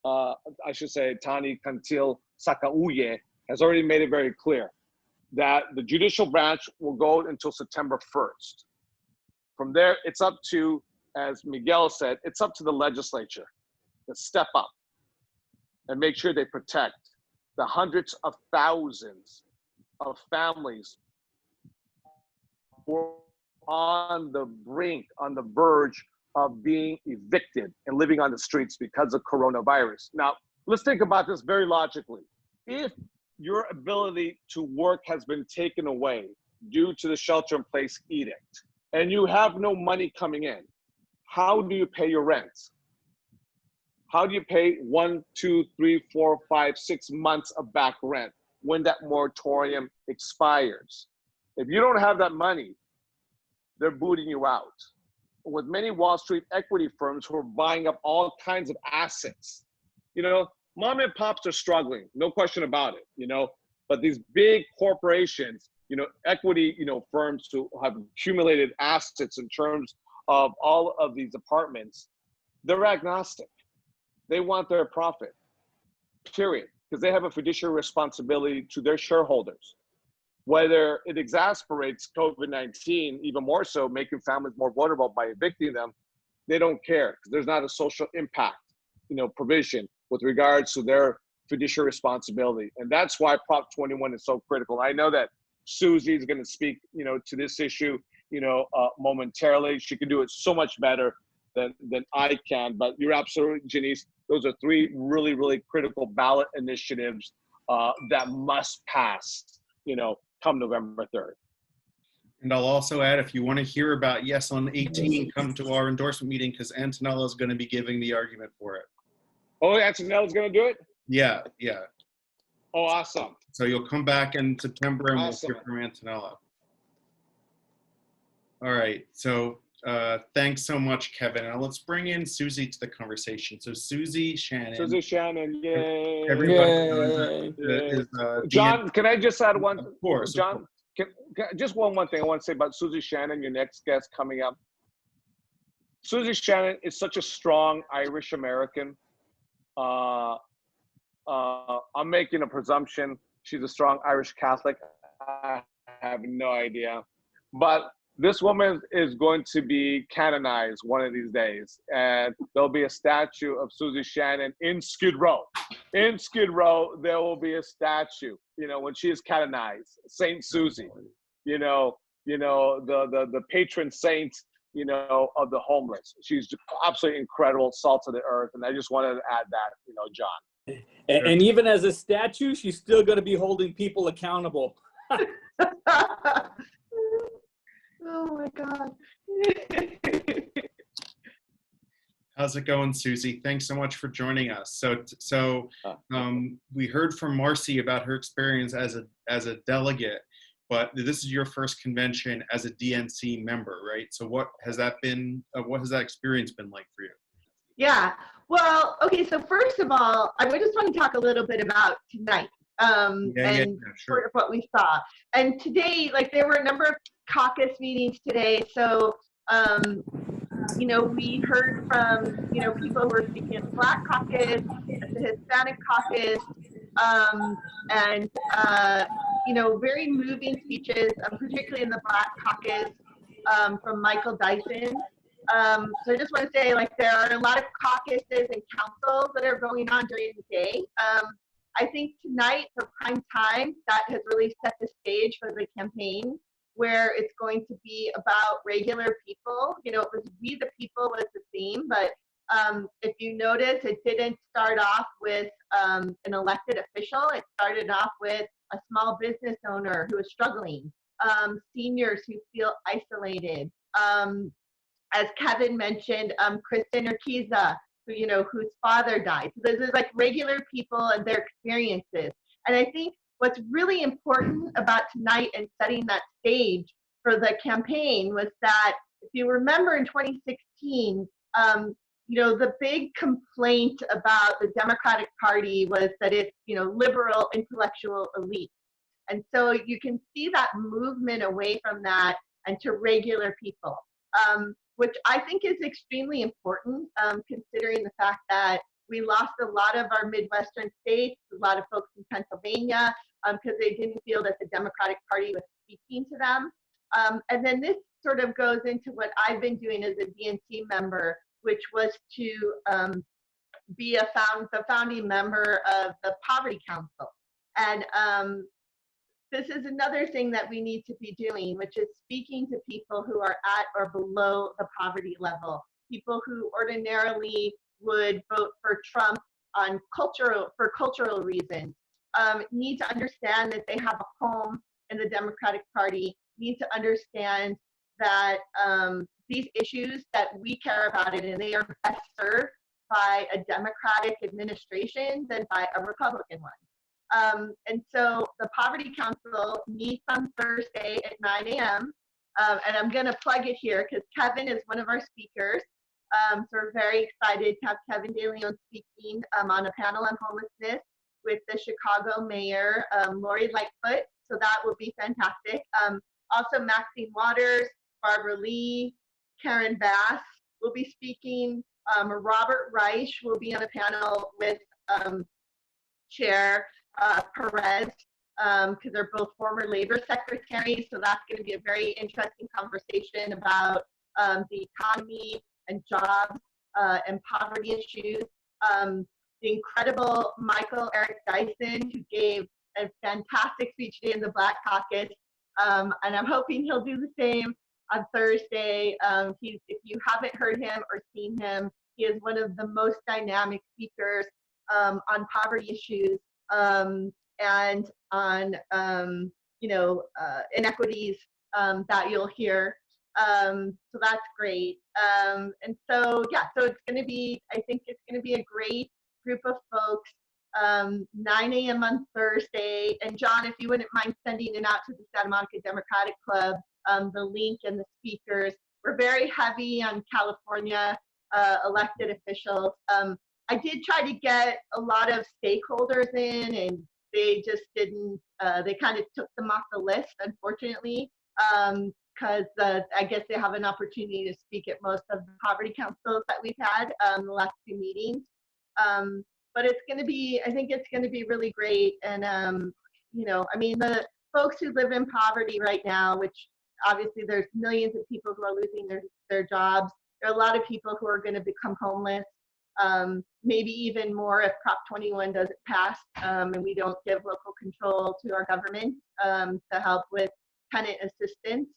Kantil Sakauye, has already made it very clear that the judicial branch will go until September 1st. From there, it's up to, as Miguel said, it's up to the legislature to step up and make sure they protect the hundreds of thousands of families who are on the brink, on the verge of being evicted and living on the streets because of coronavirus. Now, let's think about this very logically. If your ability to work has been taken away due to the shelter-in-place edict, and you have no money coming in, how do you pay your rent? How do you pay 1, 2, 3, 4, 5, 6 months of back rent when that moratorium expires? If you don't have that money, they're booting you out. With many Wall Street equity firms who are buying up all kinds of assets, you know, mom and pops are struggling, no question about it, you know, but these big corporations, you know, equity, you know, firms who have accumulated assets in terms of all of these apartments, they're agnostic. They want their profit, period, because they have a fiduciary responsibility to their shareholders. Whether it exasperates COVID-19 even more so, making families more vulnerable by evicting them, they don't care because there's not a social impact, you know, provision with regards to their fiduciary responsibility. And that's why Prop 21 is so critical. I know that Susie is going to speak, you know, to this issue, you know, momentarily. She can do it so much better than I can. But you're absolutely, Janice, those are 3 really, really critical ballot initiatives that must pass, you know, come November 3rd. And I'll also add, if you want to hear about Yes on 18, come to our endorsement meeting because Antonella is going to be giving the argument for it. Oh, Antonella's going to do it? Yeah, yeah. Oh, awesome. So you'll come back in September and Awesome. we'll hear from Antonella. All right, so thanks so much, Kevin. Now let's bring in Susie to the conversation. So Susie, Shannon. Susie, Shannon, yay. Everybody is John, can I just add one? Of course. John, just one thing I want to say about Susie Shannon, your next guest coming up. Susie Shannon is such a strong Irish American. I'm making a presumption she's a strong Irish Catholic. I have no idea. But this woman is going to be canonized one of these days. And there'll be a statue of Susie Shannon in Skid Row. In Skid Row, there will be a statue, you know, when she is canonized, Saint Susie, you know, the patron saint, you know, of the homeless. She's absolutely incredible, salt of the earth. And I just wanted to add that, you know, John. And even as a statue, she's still going to be holding people accountable. Oh my God. How's it going, Susie? Thanks so much for joining us. So we heard from Marcy about her experience as a delegate, but this is your first convention as a DNC member, right? So what has that experience been like for you? Yeah. Well, okay. So first of all, I just want to talk a little bit about tonight and sort of what we saw. And today, like there were a number of caucus meetings today. So, you know, we heard from, you know, people who were speaking at the Black Caucus, at the Hispanic Caucus, and, you know, very moving speeches, particularly in the Black Caucus from Michael Dyson. So I just want to say, like, there are a lot of caucuses and councils that are going on during the day. I think tonight, for prime time, that has really set the stage for the campaign, where it's going to be about regular people. You know, it was We the People was the theme, but if you notice, it didn't start off with an elected official. It started off with a small business owner who is struggling, seniors who feel isolated. As Kevin mentioned, Kristen Urquiza, who, you know, whose father died. So this is like regular people and their experiences. And I think what's really important about tonight and setting that stage for the campaign was that, if you remember in 2016, you know, the big complaint about the Democratic Party was that it's, you know, liberal intellectual elite. And so you can see that movement away from that and to regular people, which I think is extremely important, considering the fact that we lost a lot of our Midwestern states, a lot of folks in Pennsylvania, because they didn't feel that the Democratic Party was speaking to them. And then this sort of goes into what I've been doing as a DNC member, which was to be the founding member of the Poverty Council. And this is another thing that we need to be doing, which is speaking to people who are at or below the poverty level, people who ordinarily would vote for Trump for cultural reasons, need to understand that they have a home in the Democratic Party, need to understand that these issues that we care about it, and they are best served by a Democratic administration than by a Republican one. And so the Poverty Council meets on Thursday at 9 a.m. And I'm going to plug it here because Kevin is one of our speakers. So we're very excited to have Kevin De Leon speaking on a panel on homelessness with the Chicago Mayor, Lori Lightfoot. So that will be fantastic. Also Maxine Waters, Barbara Lee, Karen Bass will be speaking. Robert Reich will be on a panel with Chair Perez, because they're both former labor secretaries. So that's going to be a very interesting conversation about the economy and jobs and poverty issues. The incredible Michael Eric Dyson, who gave a fantastic speech today in the Black Caucus. And I'm hoping he'll do the same on Thursday. If you haven't heard him or seen him, he is one of the most dynamic speakers on poverty issues and on inequities that you'll hear. So that's great. And so yeah, so it's going to be, I think it's going to be a great group of folks. 9 a.m. on Thursday. And John, if you wouldn't mind sending it out to the Santa Monica Democratic Club, the link and the speakers. We're very heavy on California elected officials. I did try to get a lot of stakeholders in, and they just didn't, they kind of took them off the list, unfortunately, because I guess they have an opportunity to speak at most of the poverty councils that we've had the last 2 meetings. But it's going to be, I think it's going to be really great. And, I mean, the folks who live in poverty right now, which obviously there's millions of people who are losing their jobs. There are a lot of people who are going to become homeless, maybe even more if Prop 21 doesn't pass and we don't give local control to our government to help with tenant assistance.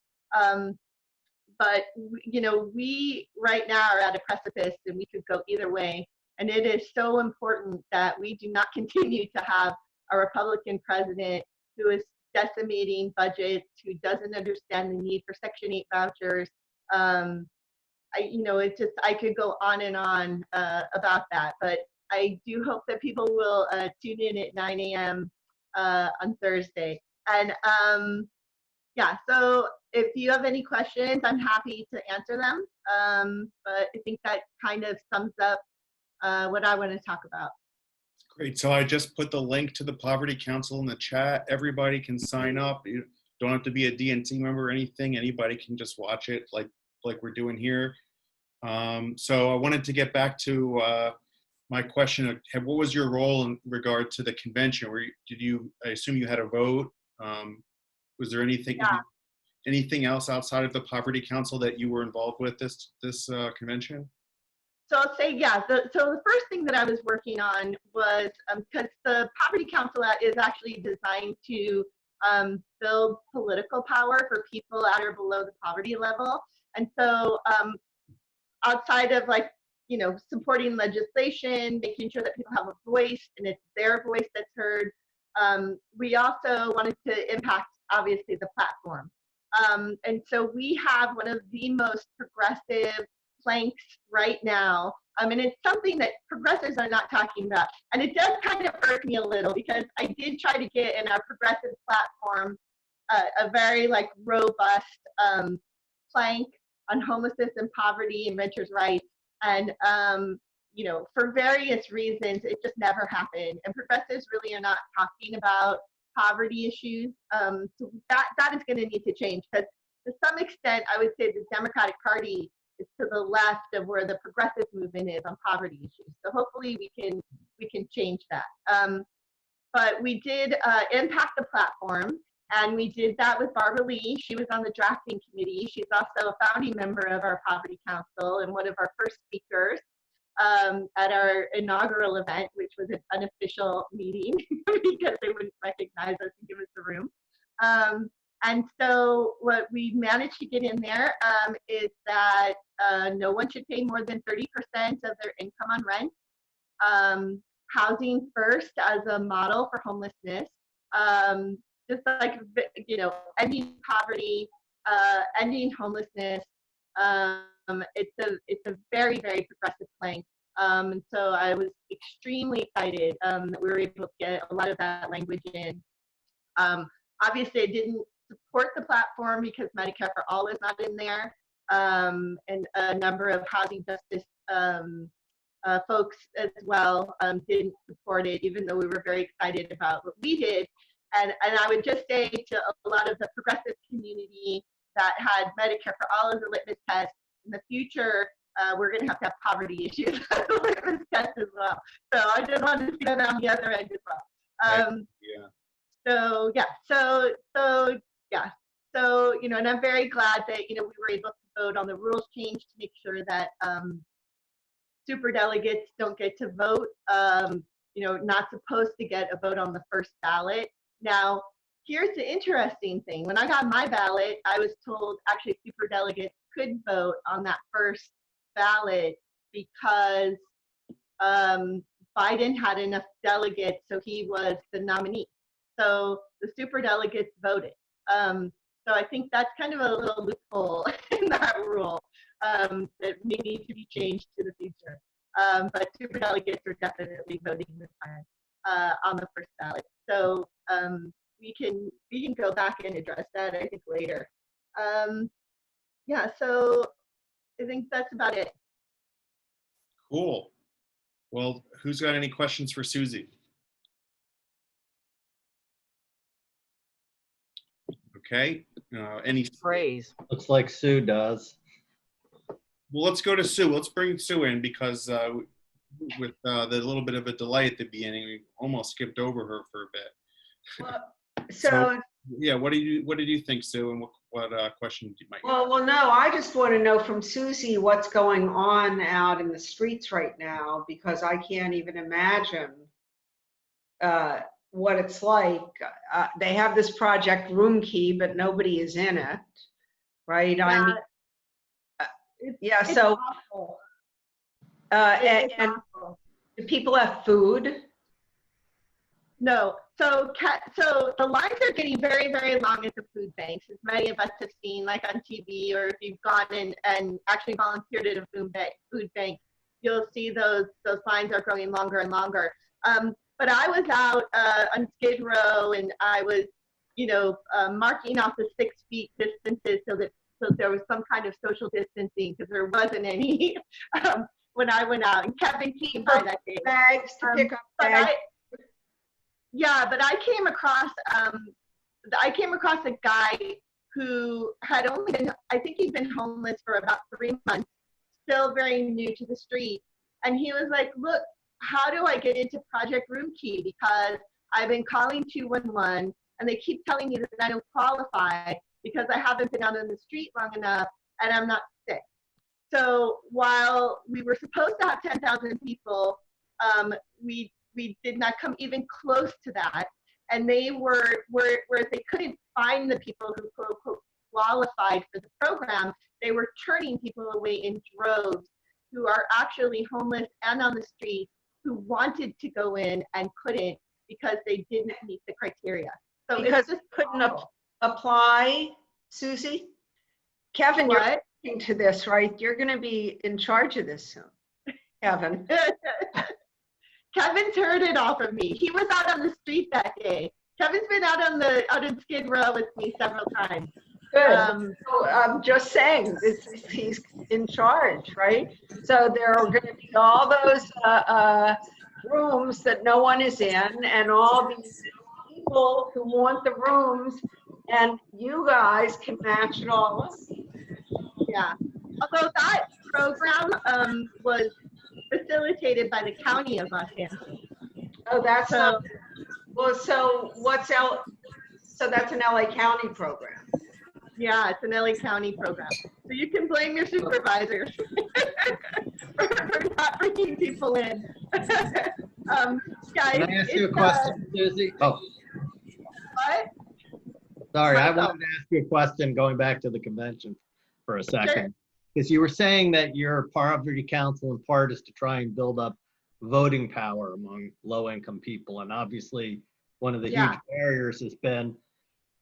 But, we right now are at a precipice and we could go either way. And it is so important that we do not continue to have a Republican president who is decimating budgets, who doesn't understand the need for Section 8 vouchers. I could go on and on about that, but I do hope that people will tune in at 9 a.m. On Thursday. And yeah, so if you have any questions, I'm happy to answer them. But I think that kind of sums up what I want to talk about. Great. So I just put the link to the Poverty Council in the chat. Everybody can sign up. You don't have to be a DNC member or anything. Anybody can just watch it like we're doing here. So I wanted to get back to my question. What was your role in regard to the convention? I assume you had a vote. Was there anything else outside of the Poverty Council that you were involved with this convention? So I'll say, yeah, so the first thing that I was working on was, because the Poverty Council is actually designed to build political power for people at or below the poverty level. And so outside of supporting legislation, making sure that people have a voice and it's their voice that's heard, we also wanted to impact, obviously, the platform. And so we have one of the most progressive planks right now. And it's something that progressives are not talking about. And it does kind of irk me a little because I did try to get in our progressive platform a very robust plank on homelessness and poverty and renters' rights. And, for various reasons, it just never happened. And progressives really are not talking about poverty issues. So that is going to need to change, because to some extent, I would say the Democratic Party is to the left of where the progressive movement is on poverty issues. So hopefully we can change that. But we did impact the platform, and we did that with Barbara Lee. She was on the drafting committee. She's also a founding member of our Poverty Council and one of our first speakers at our inaugural event, which was an unofficial meeting because they wouldn't recognize us and give us the room. And so what we managed to get in there is that no one should pay more than 30% of their income on rent. Housing first as a model for homelessness. Just ending poverty, ending homelessness. It's a very, very progressive plank. And so I was extremely excited that we were able to get a lot of that language in. Obviously, I didn't support the platform because Medicare for All is not in there, and a number of housing justice folks as well didn't support it, even though we were very excited about what we did. And I would just say to a lot of the progressive community that had Medicare for All as a litmus test, in the future, we're going to have poverty issues as a litmus test as well. So I just wanted to see that on the other end as well. So, you know, and I'm very glad that, you know, we were able to vote on the rules change to make sure that superdelegates don't get to vote, you know, not supposed to get a vote on the first ballot. Now, here's the interesting thing. When I got my ballot, I was told actually superdelegates could vote on that first ballot because Biden had enough delegates, so he was the nominee. So the superdelegates voted. So I think that's kind of a little loophole in that rule that may need to be changed to the future. But superdelegates are definitely voting this time on the first ballot. So we can go back and address that, I think, later. Yeah, so I think that's about it. Cool. Well, who's got any questions for Susie? Okay. Any phrase? Looks like Sue does. Well, let's go to Sue. Let's bring Sue in because with the little bit of a delay at the beginning, we almost skipped over her for a bit. Well, So yeah, what did you think, Sue, and what questions you might? Well, no, I just want to know from Susie what's going on out in the streets right now, because I can't even imagine what it's like. They have this project Room Key, but nobody is in it, right? Yeah. I mean, yeah. So, and do people have food? No. So the lines are getting very, very long at the food banks, as many of us have seen, like on TV, or if you've gone in and actually volunteered at a food bank, you'll see those lines are growing longer and longer. But I was out on Skid Row, and I was, you know, marking off the 6 feet distances so there was some kind of social distancing, because there wasn't any when I went out. And Kevin came by that day. Bags to pick up bags. But I came across a guy who had only been, I think he'd been homeless for about 3 months, still very new to the street. And he was like, look, how do I get into Project Room Key? Because I've been calling 211 and they keep telling me that I don't qualify because I haven't been out on the street long enough and I'm not sick. So while we were supposed to have 10,000 people, we did not come even close to that. And they were where they couldn't find the people who quote unquote qualified for the program, they were turning people away in droves who are actually homeless and on the street, who wanted to go in and couldn't because they didn't meet the criteria. So because it's just couldn't apply, Susie? Kevin, you're listening to this, right? You're going to be in charge of this soon, Kevin. Kevin's heard it all from me. He was out on the street that day. Kevin's been out in Skid Row with me several times. Good. So I'm just saying, he's in charge, right? So there are going to be all those rooms that no one is in, and all these people who want the rooms, and you guys can match it all up. Yeah. Although that program was facilitated by the county of Los Angeles. Oh, that's so. Well, so what's L? So that's an LA County program. Yeah, it's an LA County program. So you can blame your supervisors for not bringing people in. Guys, Can I ask you a question, Susie? Oh. What? Sorry, I wanted to ask you a question going back to the convention for a second. Because you were saying that your poverty council in part is to try and build up voting power among low-income people. And obviously, one of the huge barriers has been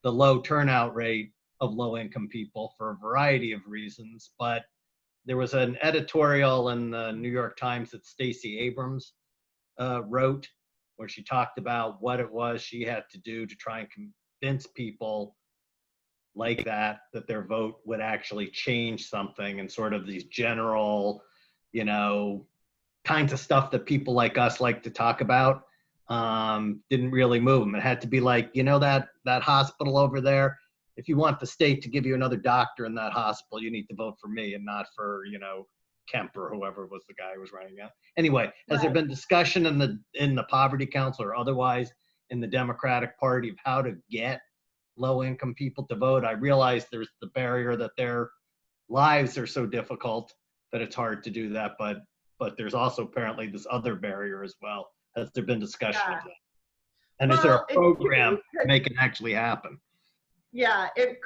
the low turnout rate of low-income people for a variety of reasons. But there was an editorial in the New York Times that Stacey Abrams wrote, where she talked about what it was she had to do to try and convince people like that their vote would actually change something, and sort of these general, kinds of stuff that people like us like to talk about didn't really move them. It had to be like, that hospital over there, if you want the state to give you another doctor in that hospital, you need to vote for me and not for, Kemp or whoever was the guy who was running it. Anyway, has there been discussion in the Poverty Council or otherwise in the Democratic Party of how to get low-income people to vote? I realize there's the barrier that their lives are so difficult that it's hard to do that, but there's also apparently this other barrier as well. Has there been discussion of that? And is there a program to make it actually happen? Yeah, it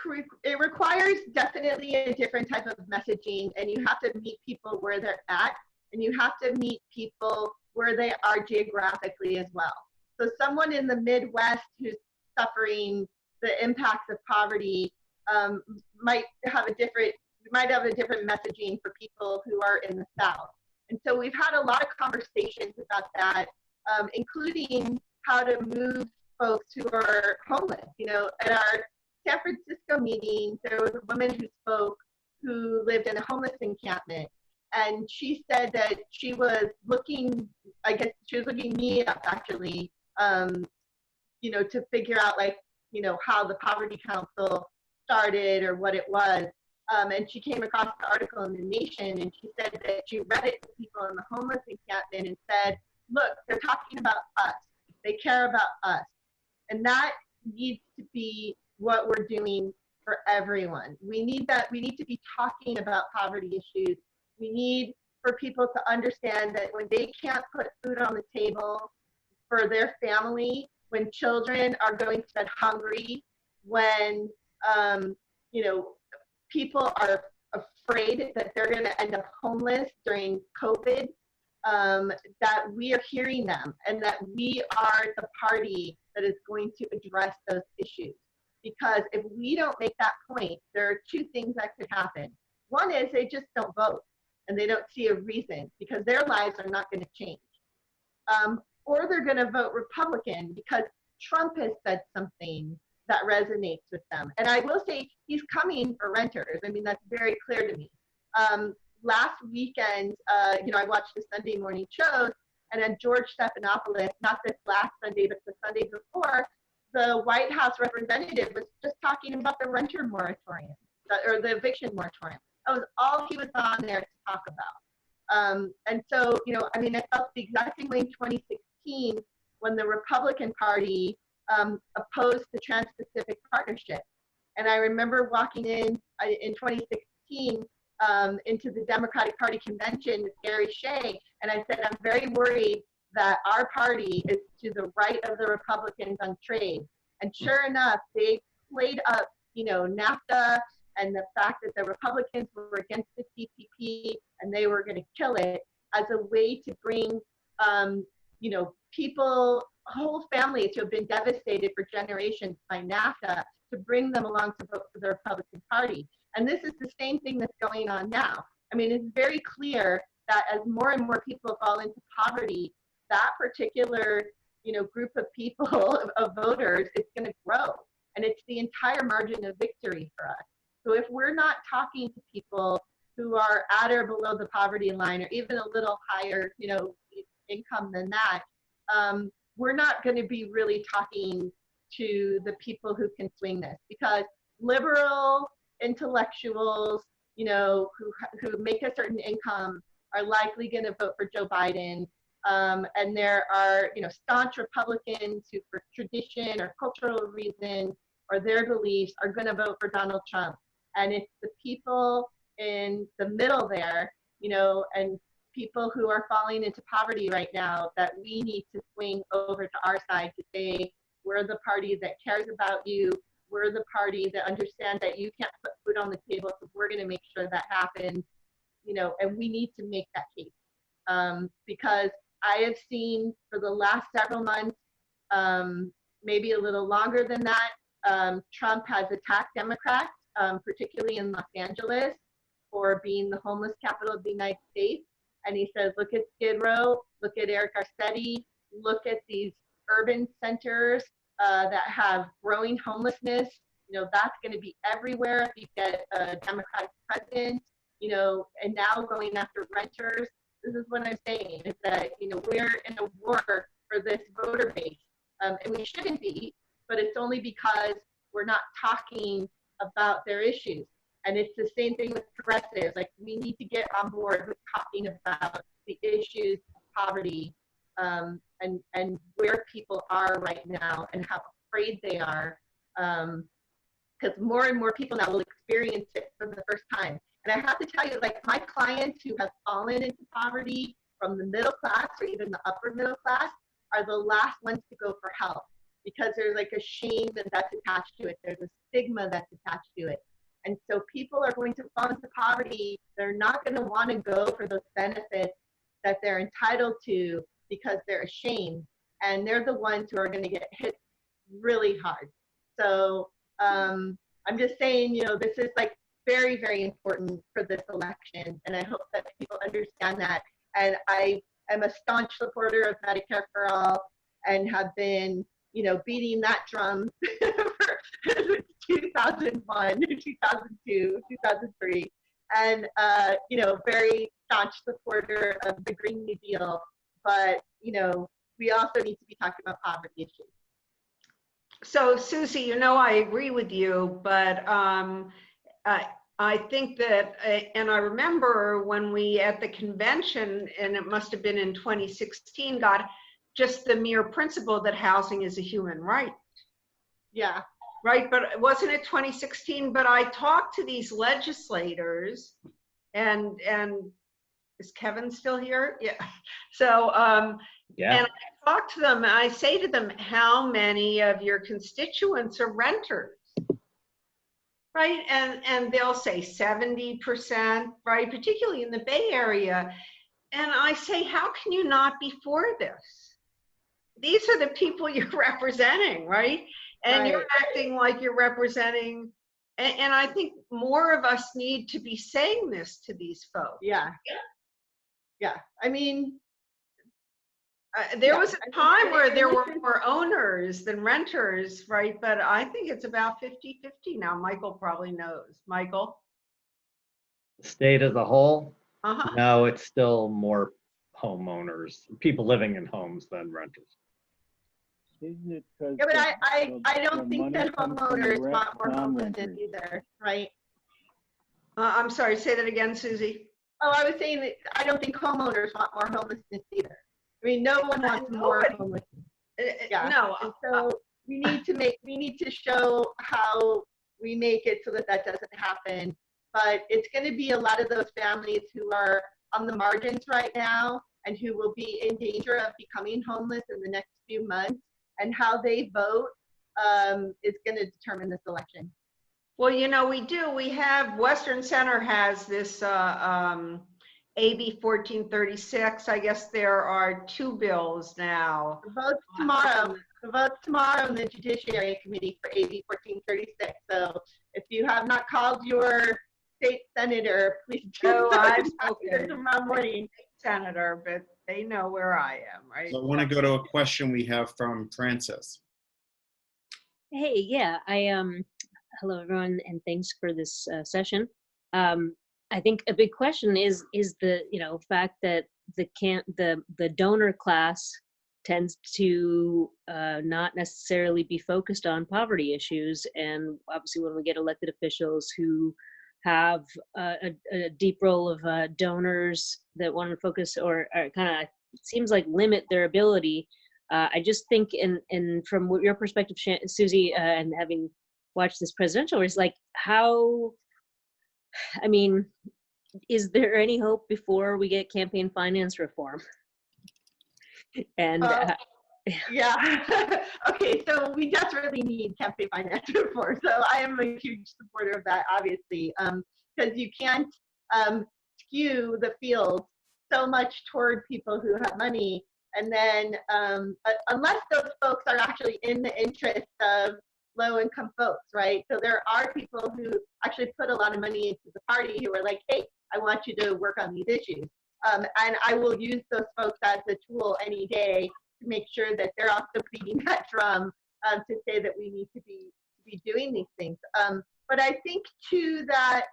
requires definitely a different type of messaging, and you have to meet people where they're at, and you have to meet people where they are geographically as well. So someone in the Midwest who's suffering the impacts of poverty might have a different messaging for people who are in the South. And so we've had a lot of conversations about that, including how to move folks who are homeless. At our San Francisco meeting, there was a woman who spoke who lived in a homeless encampment. And she said that she was looking me up actually, to figure out how the Poverty Council started or what it was. And she came across the article in The Nation, and she said that she read it to people in the homeless encampment and said, look, they're talking about us. They care about us. And that needs to be what we're doing for everyone. We need to be talking about poverty issues. We need for people to understand that when they can't put food on the table for their family, when children are going to bed hungry, when people are afraid that they're going to end up homeless during COVID, that we are hearing them, and that we are the party that is going to address those issues. Because if we don't make that point, there are two things that could happen. One is they just don't vote, and they don't see a reason because their lives are not going to change. Or they're going to vote Republican because Trump has said something that resonates with them. And I will say he's coming for renters. I mean, that's very clear to me. Last weekend, I watched the Sunday morning shows, and at George Stephanopoulos, not this last Sunday, but the Sunday before, the White House representative was just talking about the renter moratorium, or the eviction moratorium. That was all he was on there to talk about. And so, I felt the exact same way in 2016 when the Republican Party opposed the Trans-Pacific Partnership. And I remember walking in 2016 into the Democratic Party convention with Gary Shea, and I said, I'm very worried that our party is to the right of the Republicans on trade. And sure enough, they played up, NAFTA and the fact that the Republicans were against the TPP and they were going to kill it as a way to bring, people, whole families who have been devastated for generations by NAFTA, to bring them along to vote for the Republican Party. And this is the same thing that's going on now. It's very clear that as more and more people fall into poverty, that particular, group of people, of voters, is going to grow. And it's the entire margin of victory for us. So if we're not talking to people who are at or below the poverty line, or even a little higher, income than that, we're not going to be really talking to the people who can swing this, because liberal intellectuals, who make a certain income are likely going to vote for Joe Biden. And there are, staunch Republicans who, for tradition or cultural reasons or their beliefs, are going to vote for Donald Trump. And it's the people in the middle there, and people who are falling into poverty right now that we need to swing over to our side to say, we're the party that cares about you. We're the party that understands that you can't put food on the table, so we're going to make sure that happens, and we need to make that case. Because I have seen for the last several months, maybe a little longer than that, Trump has attacked Democrats, particularly in Los Angeles, for being the homeless capital of the United States. And he says, look at Skid Row, look at Eric Garcetti, look at these urban centers that have growing homelessness. You know, that's going to be everywhere if you get a Democratic president, you know, and now going after renters. This is what I'm saying, is that, you know, we're in a war for this voter base. And we shouldn't be, but it's only because we're not talking about their issues. And it's the same thing with progressives. Like, we need to get on board with talking about the issues, poverty, and where people are right now and how afraid they are. Because more and more people now will experience it for the first time. And I have to tell you, like, my clients who have fallen into poverty from the middle class or even the upper middle class are the last ones to go for help, because there's like a shame that's attached to it. There's a stigma that's attached to it. And so people are going to fall into poverty. They're not going to want to go for those benefits that they're entitled to because they're ashamed. And they're the ones who are going to get hit really hard. So I'm just saying, you know, this is like very, very important for this election. And I hope that people understand that. And I am a staunch supporter of Medicare for All and have been, you know, beating that drum since 2001, 2002, 2003, and, you know, very staunch supporter of the Green New Deal. But, you know, we also need to be talking about poverty issues. So, Susie, you know, I agree with you, but I think that, and I remember when we at the convention, and it must have been in 2016, got just the mere principle that housing is a human right. Yeah. Right, but wasn't it 2016? But I talked to these legislators, and is Kevin still here? Yeah. So, yeah. And I talk to them, and I say to them, how many of your constituents are renters? Right, and they'll say 70%, right, particularly in the Bay Area. And I say, how can you not be for this? These are the people you're representing, right? And you're acting like you're representing, and I think more of us need to be saying this to these folks. Yeah. Yeah, I mean, there was a time where there were more owners than renters, right? But I think it's about 50-50 now. Michael probably knows. Michael? The state as a whole? Uh-huh. No, it's still more homeowners, people living in homes than renters. Yeah, but I don't think that homeowners want more homelessness either, right? I'm sorry, say that again, Susie. Oh, I was saying that I don't think homeowners want more homelessness either. I mean, no one wants more homelessness. Yeah. No. And so we need to show how we make it so that that doesn't happen. But it's going to be a lot of those families who are on the margins right now and who will be in danger of becoming homeless in the next few months. And how they vote is going to determine this election. Well, you know, we have, Western Center has this AB 1436. I guess there are 2 bills now. The vote's tomorrow. The vote's tomorrow in the Judiciary Committee for AB 1436. So if you have not called your state senator, please do. Oh, I've spoken tomorrow morning. Senator, but they know where I am, right? So I want to go to a question we have from Francis. Hey, yeah, hello everyone, and thanks for this session. I think a big question is the fact that the donor class tends to not necessarily be focused on poverty issues, and obviously when we get elected officials who have a deep role of donors that want to focus or kind of seems like limit their ability. I just think, and from your perspective, Susie, and having watched this presidential race, like is there any hope before we get campaign finance reform? And yeah. Okay, so we desperately need campaign finance reform. So I am a huge supporter of that, obviously, because you can't skew the field so much toward people who have money, and then unless those folks are actually in the interest of low-income folks, right? So there are people who actually put a lot of money into the party who are like, hey, I want you to work on these issues. And I will use those folks as a tool any day to make sure that they're also beating that drum to say that we need to be doing these things. But I think too that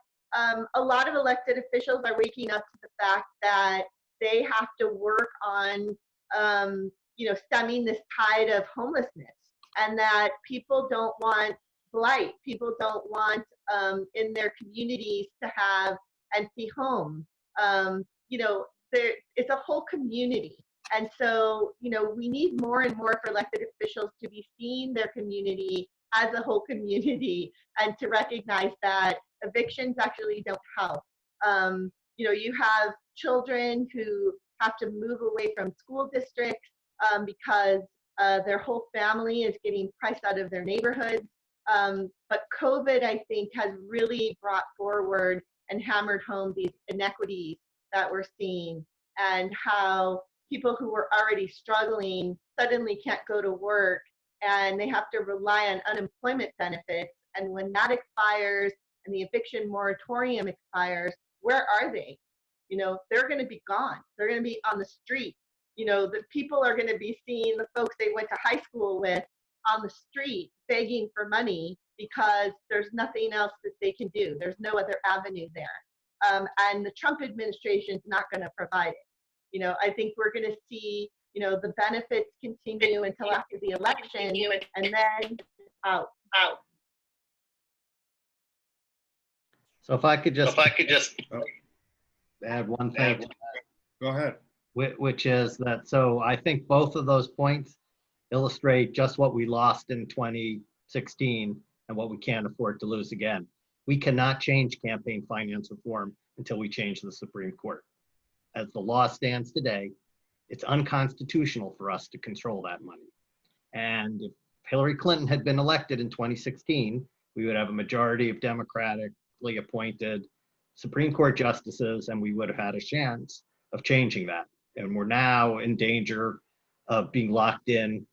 a lot of elected officials are waking up to the fact that they have to work on, stemming this tide of homelessness, and that people don't want blight. People don't want in their communities to have empty homes. It's a whole community. And so, we need more and more for elected officials to be seeing their community as a whole community and to recognize that evictions actually don't help. You have children who have to move away from school districts because their whole family is getting priced out of their neighborhoods. But COVID, I think, has really brought forward and hammered home these inequities that we're seeing, and how people who were already struggling suddenly can't go to work and they have to rely on unemployment benefits. And when that expires and the eviction moratorium expires, where are they? They're going to be gone. They're going to be on the street. The people are going to be seeing the folks they went to high school with on the street begging for money because there's nothing else that they can do. There's no other avenue there. And the Trump administration is not going to provide it. I think we're going to see, the benefits continue until after the election, and then out. So if I could just add one thing. Go ahead. Which is that, so I think both of those points illustrate just what we lost in 2016 and what we can't afford to lose again. We cannot change campaign finance reform until we change the Supreme Court. As the law stands today, it's unconstitutional for us to control that money. And if Hillary Clinton had been elected in 2016, we would have a majority of democratically appointed Supreme Court justices, and we would have had a chance of changing that. And we're now in danger of being locked in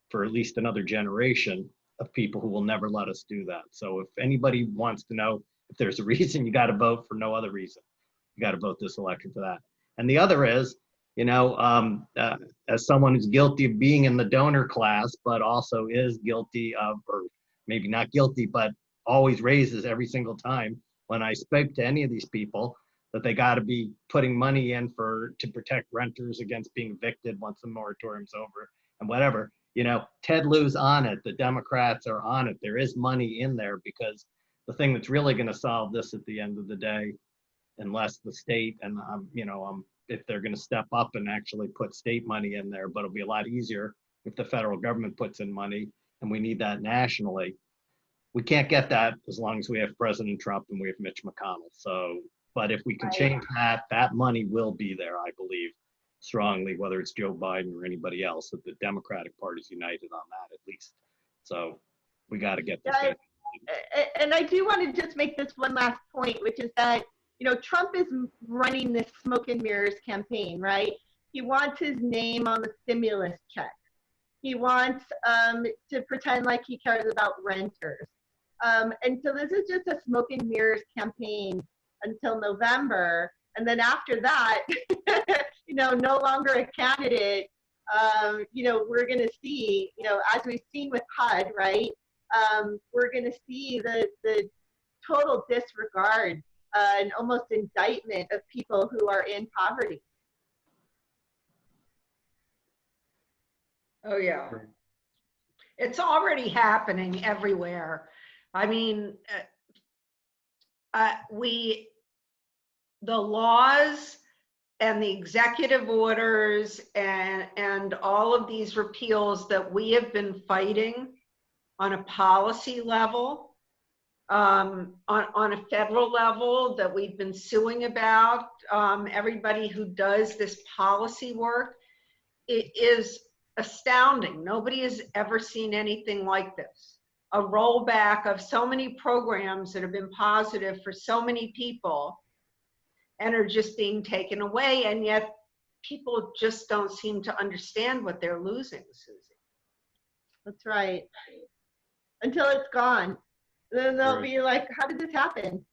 for at least another generation of people who will never let us do that. So if anybody wants to know if there's a reason, you got to vote for no other reason. You got to vote this election for that. And the other is, as someone who's guilty of being in the donor class, but also is guilty of, or maybe not guilty, but always raises every single time when I speak to any of these people, that they got to be putting money in to protect renters against being evicted once the moratorium's over and whatever. Ted Lieu's on it. The Democrats are on it. There is money in there, because the thing that's really going to solve this at the end of the day, unless the state and if they're going to step up and actually put state money in there, but it'll be a lot easier if the federal government puts in money, and we need that nationally. We can't get that as long as we have President Trump and we have Mitch McConnell. So, but if we can change that money will be there, I believe strongly, whether it's Joe Biden or anybody else, that the Democratic Party's united on that at least. So we got to get this. And I do want to just make this one last point, which is that, Trump is running this smoke and mirrors campaign, right? He wants his name on the stimulus check. He wants to pretend like he cares about renters. And so this is just a smoke and mirrors campaign until November. And then after that, no longer a candidate. We're going to see, as we've seen with HUD, right? We're going to see the total disregard and almost indictment of people who are in poverty. Oh, yeah. It's already happening everywhere. I mean, the laws and the executive orders and all of these repeals that we have been fighting on a policy level, on a federal level, that we've been suing about, everybody who does this policy work, it is astounding. Nobody has ever seen anything like this. A rollback of so many programs that have been positive for so many people and are just being taken away, and yet people just don't seem to understand what they're losing, Susie. That's right. until it's gone. Then they'll be like, how did this happen?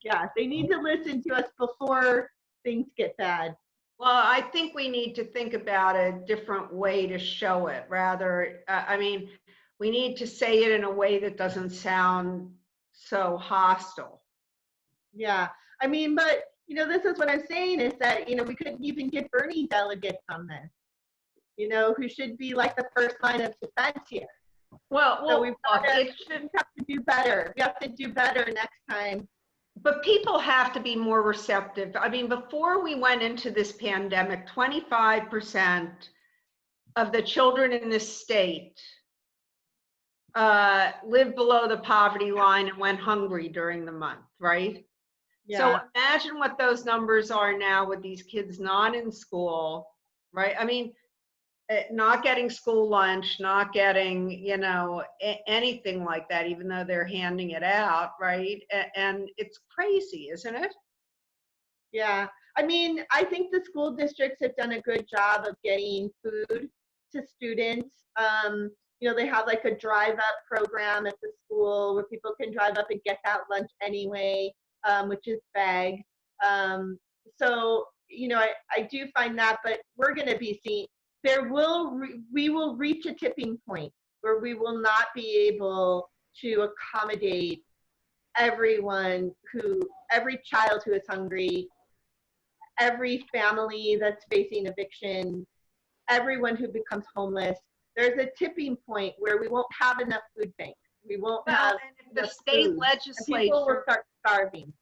Yeah, they need to listen to us before things get bad. Well, I think we need to think about a different way to show it. Rather, I mean, we need to say it in a way that doesn't sound so hostile. Yeah, I mean, but this is what I'm saying is that we couldn't even get Bernie delegates on this. Who should be like the first line of defense here. Well, so we have to do better. We have to do better next time. But people have to be more receptive. I mean, before we went into this pandemic, 25% of the children in this state lived below the poverty line and went hungry during the month, right? Yeah. So imagine what those numbers are now with these kids not in school, right? I mean, not getting school lunch, not getting, anything like that, even though they're handing it out, right? And it's crazy, isn't it? Yeah. I mean, I think the school districts have done a good job of getting food to students. They have like a drive-up program at the school where people can drive up and get that lunch anyway, which is bags. So, I do find that, but we're going to be seeing, we will reach a tipping point where we will not be able to accommodate every child who is hungry, every family that's facing eviction, everyone who becomes homeless. There's a tipping point where we won't have enough food banks. We won't have the state legislature, people will start starving.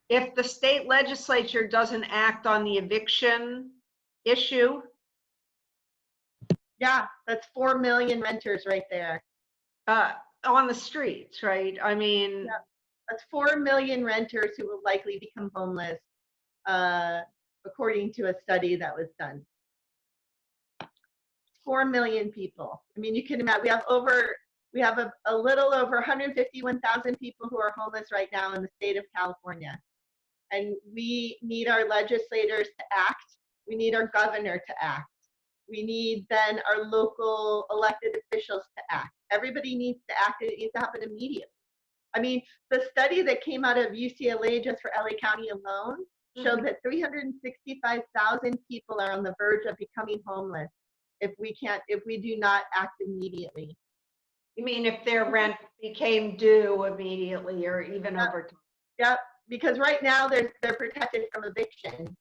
If the state legislature doesn't act on the eviction issue, yeah, that's 4 million renters right there. On the streets, right? I mean, yeah, that's 4 million renters who will likely become homeless, according to a study that was done. 4 million people. I mean, you can imagine we have a little over 151,000 people who are homeless right now in the state of California. And we need our legislators to act. We need our governor to act. We need then our local elected officials to act. Everybody needs to act. It needs to happen immediately. I mean, the study that came out of UCLA just for LA County alone showed that 365,000 people are on the verge of becoming homeless if we do not act immediately. You mean if their rent became due immediately or even over time? Yep, because right now they're protected from eviction.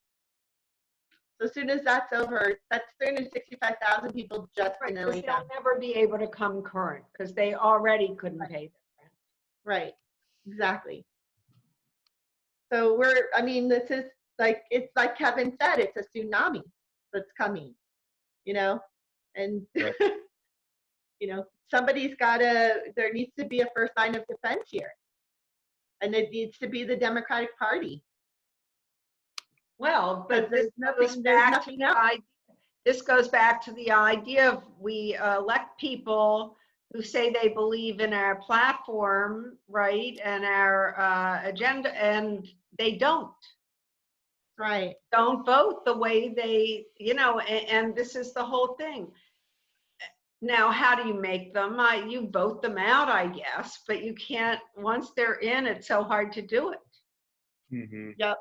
So as soon as that's over, that's 365,000 people just in LA. They'll never be able to come current because they already couldn't pay their rent. Right, exactly. So this is it's like Kevin said, it's a tsunami that's coming, and right. There needs to be a first line of defense here. And it needs to be the Democratic Party. Well, but this goes back to the idea of we elect people who say they believe in our platform, right, and our agenda, and they don't. Right. Don't vote the way they, and this is the whole thing. Now, how do you make them? You vote them out, I guess, but you can't, once they're in, it's so hard to do it. Mm-hmm. Yep.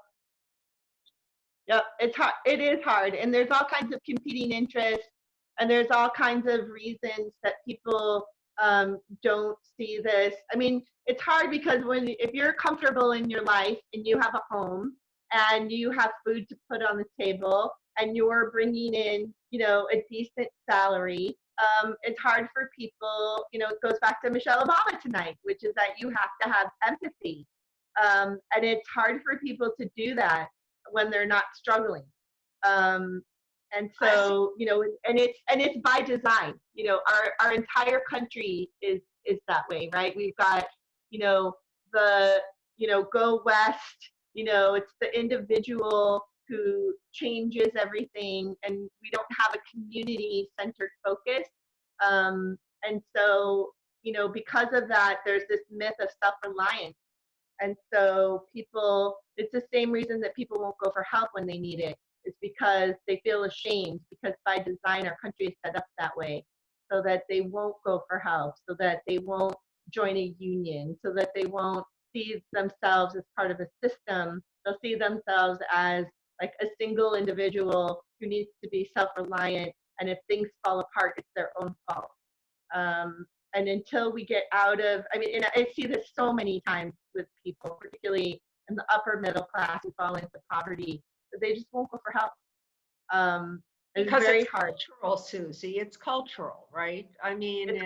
It's hard. It is hard. And there's all kinds of competing interests, and there's all kinds of reasons that people don't see this. I mean, it's hard because if you're comfortable in your life and you have a home and you have food to put on the table and you're bringing in, a decent salary, it's hard for people, it goes back to Michelle Obama tonight, which is that you have to have empathy. And it's hard for people to do that when they're not struggling. And so, and it's by design, our entire country is that way, right? We've got, go west, it's the individual who changes everything, and we don't have a community-centered focus. And so, because of that, there's this myth of self-reliance. And so it's the same reason that people won't go for help when they need it. It's because they feel ashamed, because by design, our country is set up that way. so that they won't go for help, so that they won't join a union, so that they won't see themselves as part of a system. They'll see themselves as like a single individual who needs to be self-reliant, and if things fall apart, it's their own fault. And until we get out of, I mean, and I see this so many times with people, particularly in the upper middle class who fall into poverty, that they just won't go for help. It's Because very it's hard. cultural, Susie. It's cultural, right? I mean,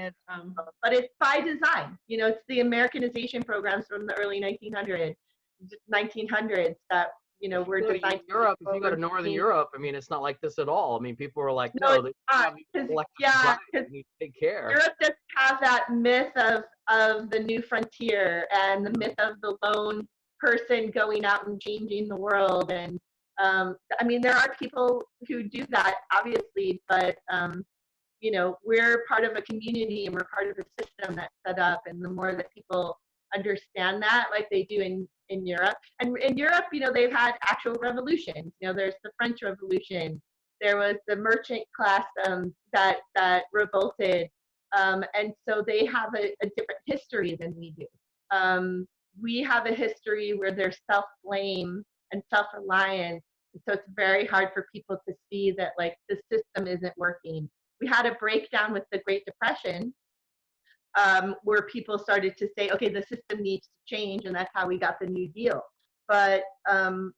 But it's by design. You know, it's the Americanization programs from the early 1900s that, you know, were designed. Europe, if you go to Northern Europe, I mean, it's not like this at all. I mean, people were like, No, no, it's not. you need to take care. Europe doesn't have that myth of the new frontier and the myth of the lone person going out and changing the world. And I mean, there are people who do that, obviously, but you know, we're part of a community and we're part of a system that's set up. And the more that people understand that, like they do in Europe, and in Europe, you know, they've had actual revolutions. You know, there's the French Revolution. There was the merchant class that revolted, and so they have a different history than we do. We have a history where there's self-blame and self-reliance, so it's very hard for people to see that like the system isn't working. We had a breakdown with the Great Depression, where people started to say, okay, the system needs to change, and that's how we got the New Deal. But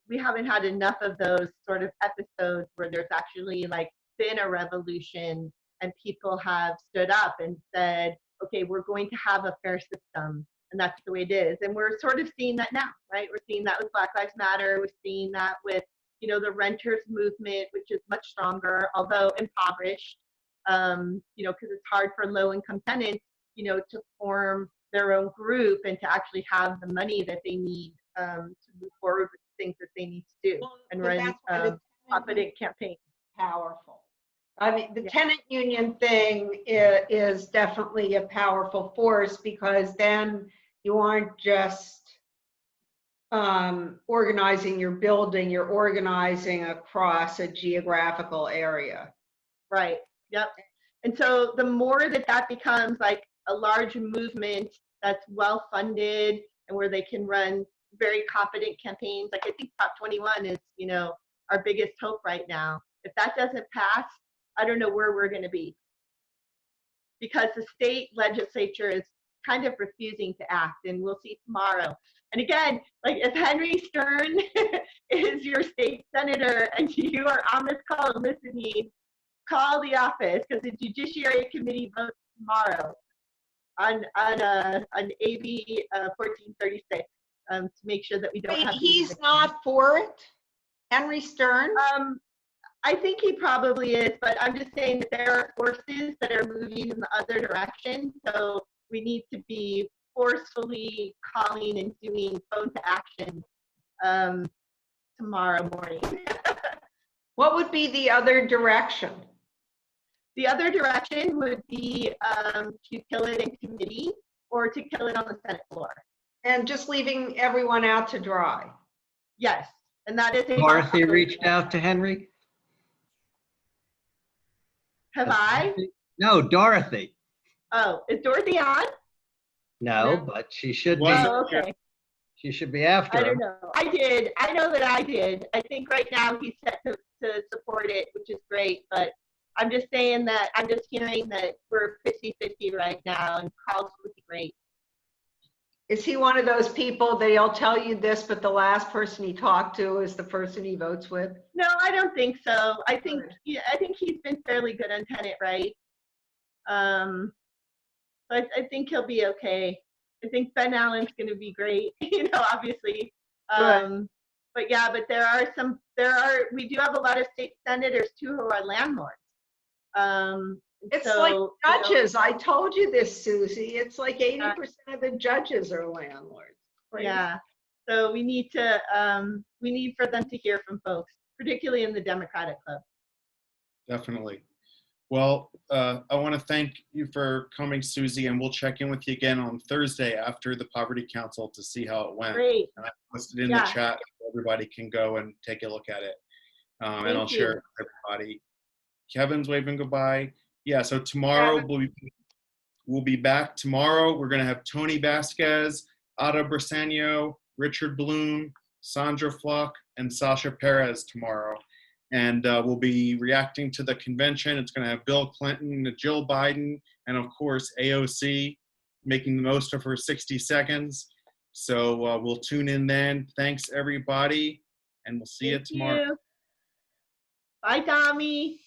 we haven't had enough of those sort of episodes where there's actually like been a revolution and people have stood up and said, okay, we're going to have a fair system, and that's the way it is. And we're sort of seeing that now, right? We're seeing that with Black Lives Matter. We're seeing that with, you know, the renters movement, which is much stronger, although impoverished, you know, because it's hard for low-income tenants, you know, to form their own group and to actually have the money that they need to move forward with things that they need to do and run confident campaigns. Powerful. I mean, the tenant union thing is definitely a powerful force, because then you aren't just organizing your building, you're organizing across a geographical area. Right. Yep. And so the more that becomes like a large movement that's well funded and where they can run very confident campaigns, like I think Prop 21 is, you know, our biggest hope right now. If that doesn't pass, I don't know where we're going to be, because the state legislature is kind of refusing to act, and we'll see tomorrow. And again, like if Henry Stern is your state senator and you are on this call listening, call the office, because the Judiciary Committee votes tomorrow on AB 1436 to make sure that we don't have. He's not for it, Henry Stern? I think he probably is, but I'm just saying that there are forces that are moving in the other direction. So we need to be forcefully calling and doing phone to action tomorrow morning. What would be the other direction? The other direction would be to kill it in committee or to kill it on the Senate floor. And just leaving everyone out to dry. Yes, and that is a Marcy reached out to Henry? Have I? No, Dorothy. Oh, is Dorothy on? No, but she should be. Oh, okay. She should be after I him. don't know. I did. I know that I did. I think right now he's set to support it, which is great. But I'm just saying that I'm just hearing that we're 50-50 right now, and calls would be great. Is he one of those people that he'll tell you this, but the last person he talked to is the person he votes with? No, I don't think so. I think he's been fairly good on tenant right. I think he'll be okay. I think Ben Allen's going to be great, you know, obviously. But yeah, but we do have a lot of state senators too who are landlords. It's so, like judges. You know, I told you this, Susie. It's like 80% of the judges are landlords. Crazy. Yeah. So we need for them to hear from folks, particularly in the Democratic Club. Definitely. Well, I want to thank you for coming, Susie, and we'll check in with you again on Thursday after the Poverty Council to see how it went. Great. And I posted in the chat so everybody can go and take a look at it. And I'll share it with everybody. Kevin's waving goodbye. yeah, so tomorrow we'll be back tomorrow. We're going to have Tony Vasquez, Ada Briseno, Richard Bloom, Sandra Flock, and Sasha Perez tomorrow. And we'll be reacting to the convention. It's going to have Bill Clinton, Jill Biden, and of course AOC making the most of her 60 seconds. So we'll tune in then. Thanks everybody, and we'll see you tomorrow. Bye, Tommy.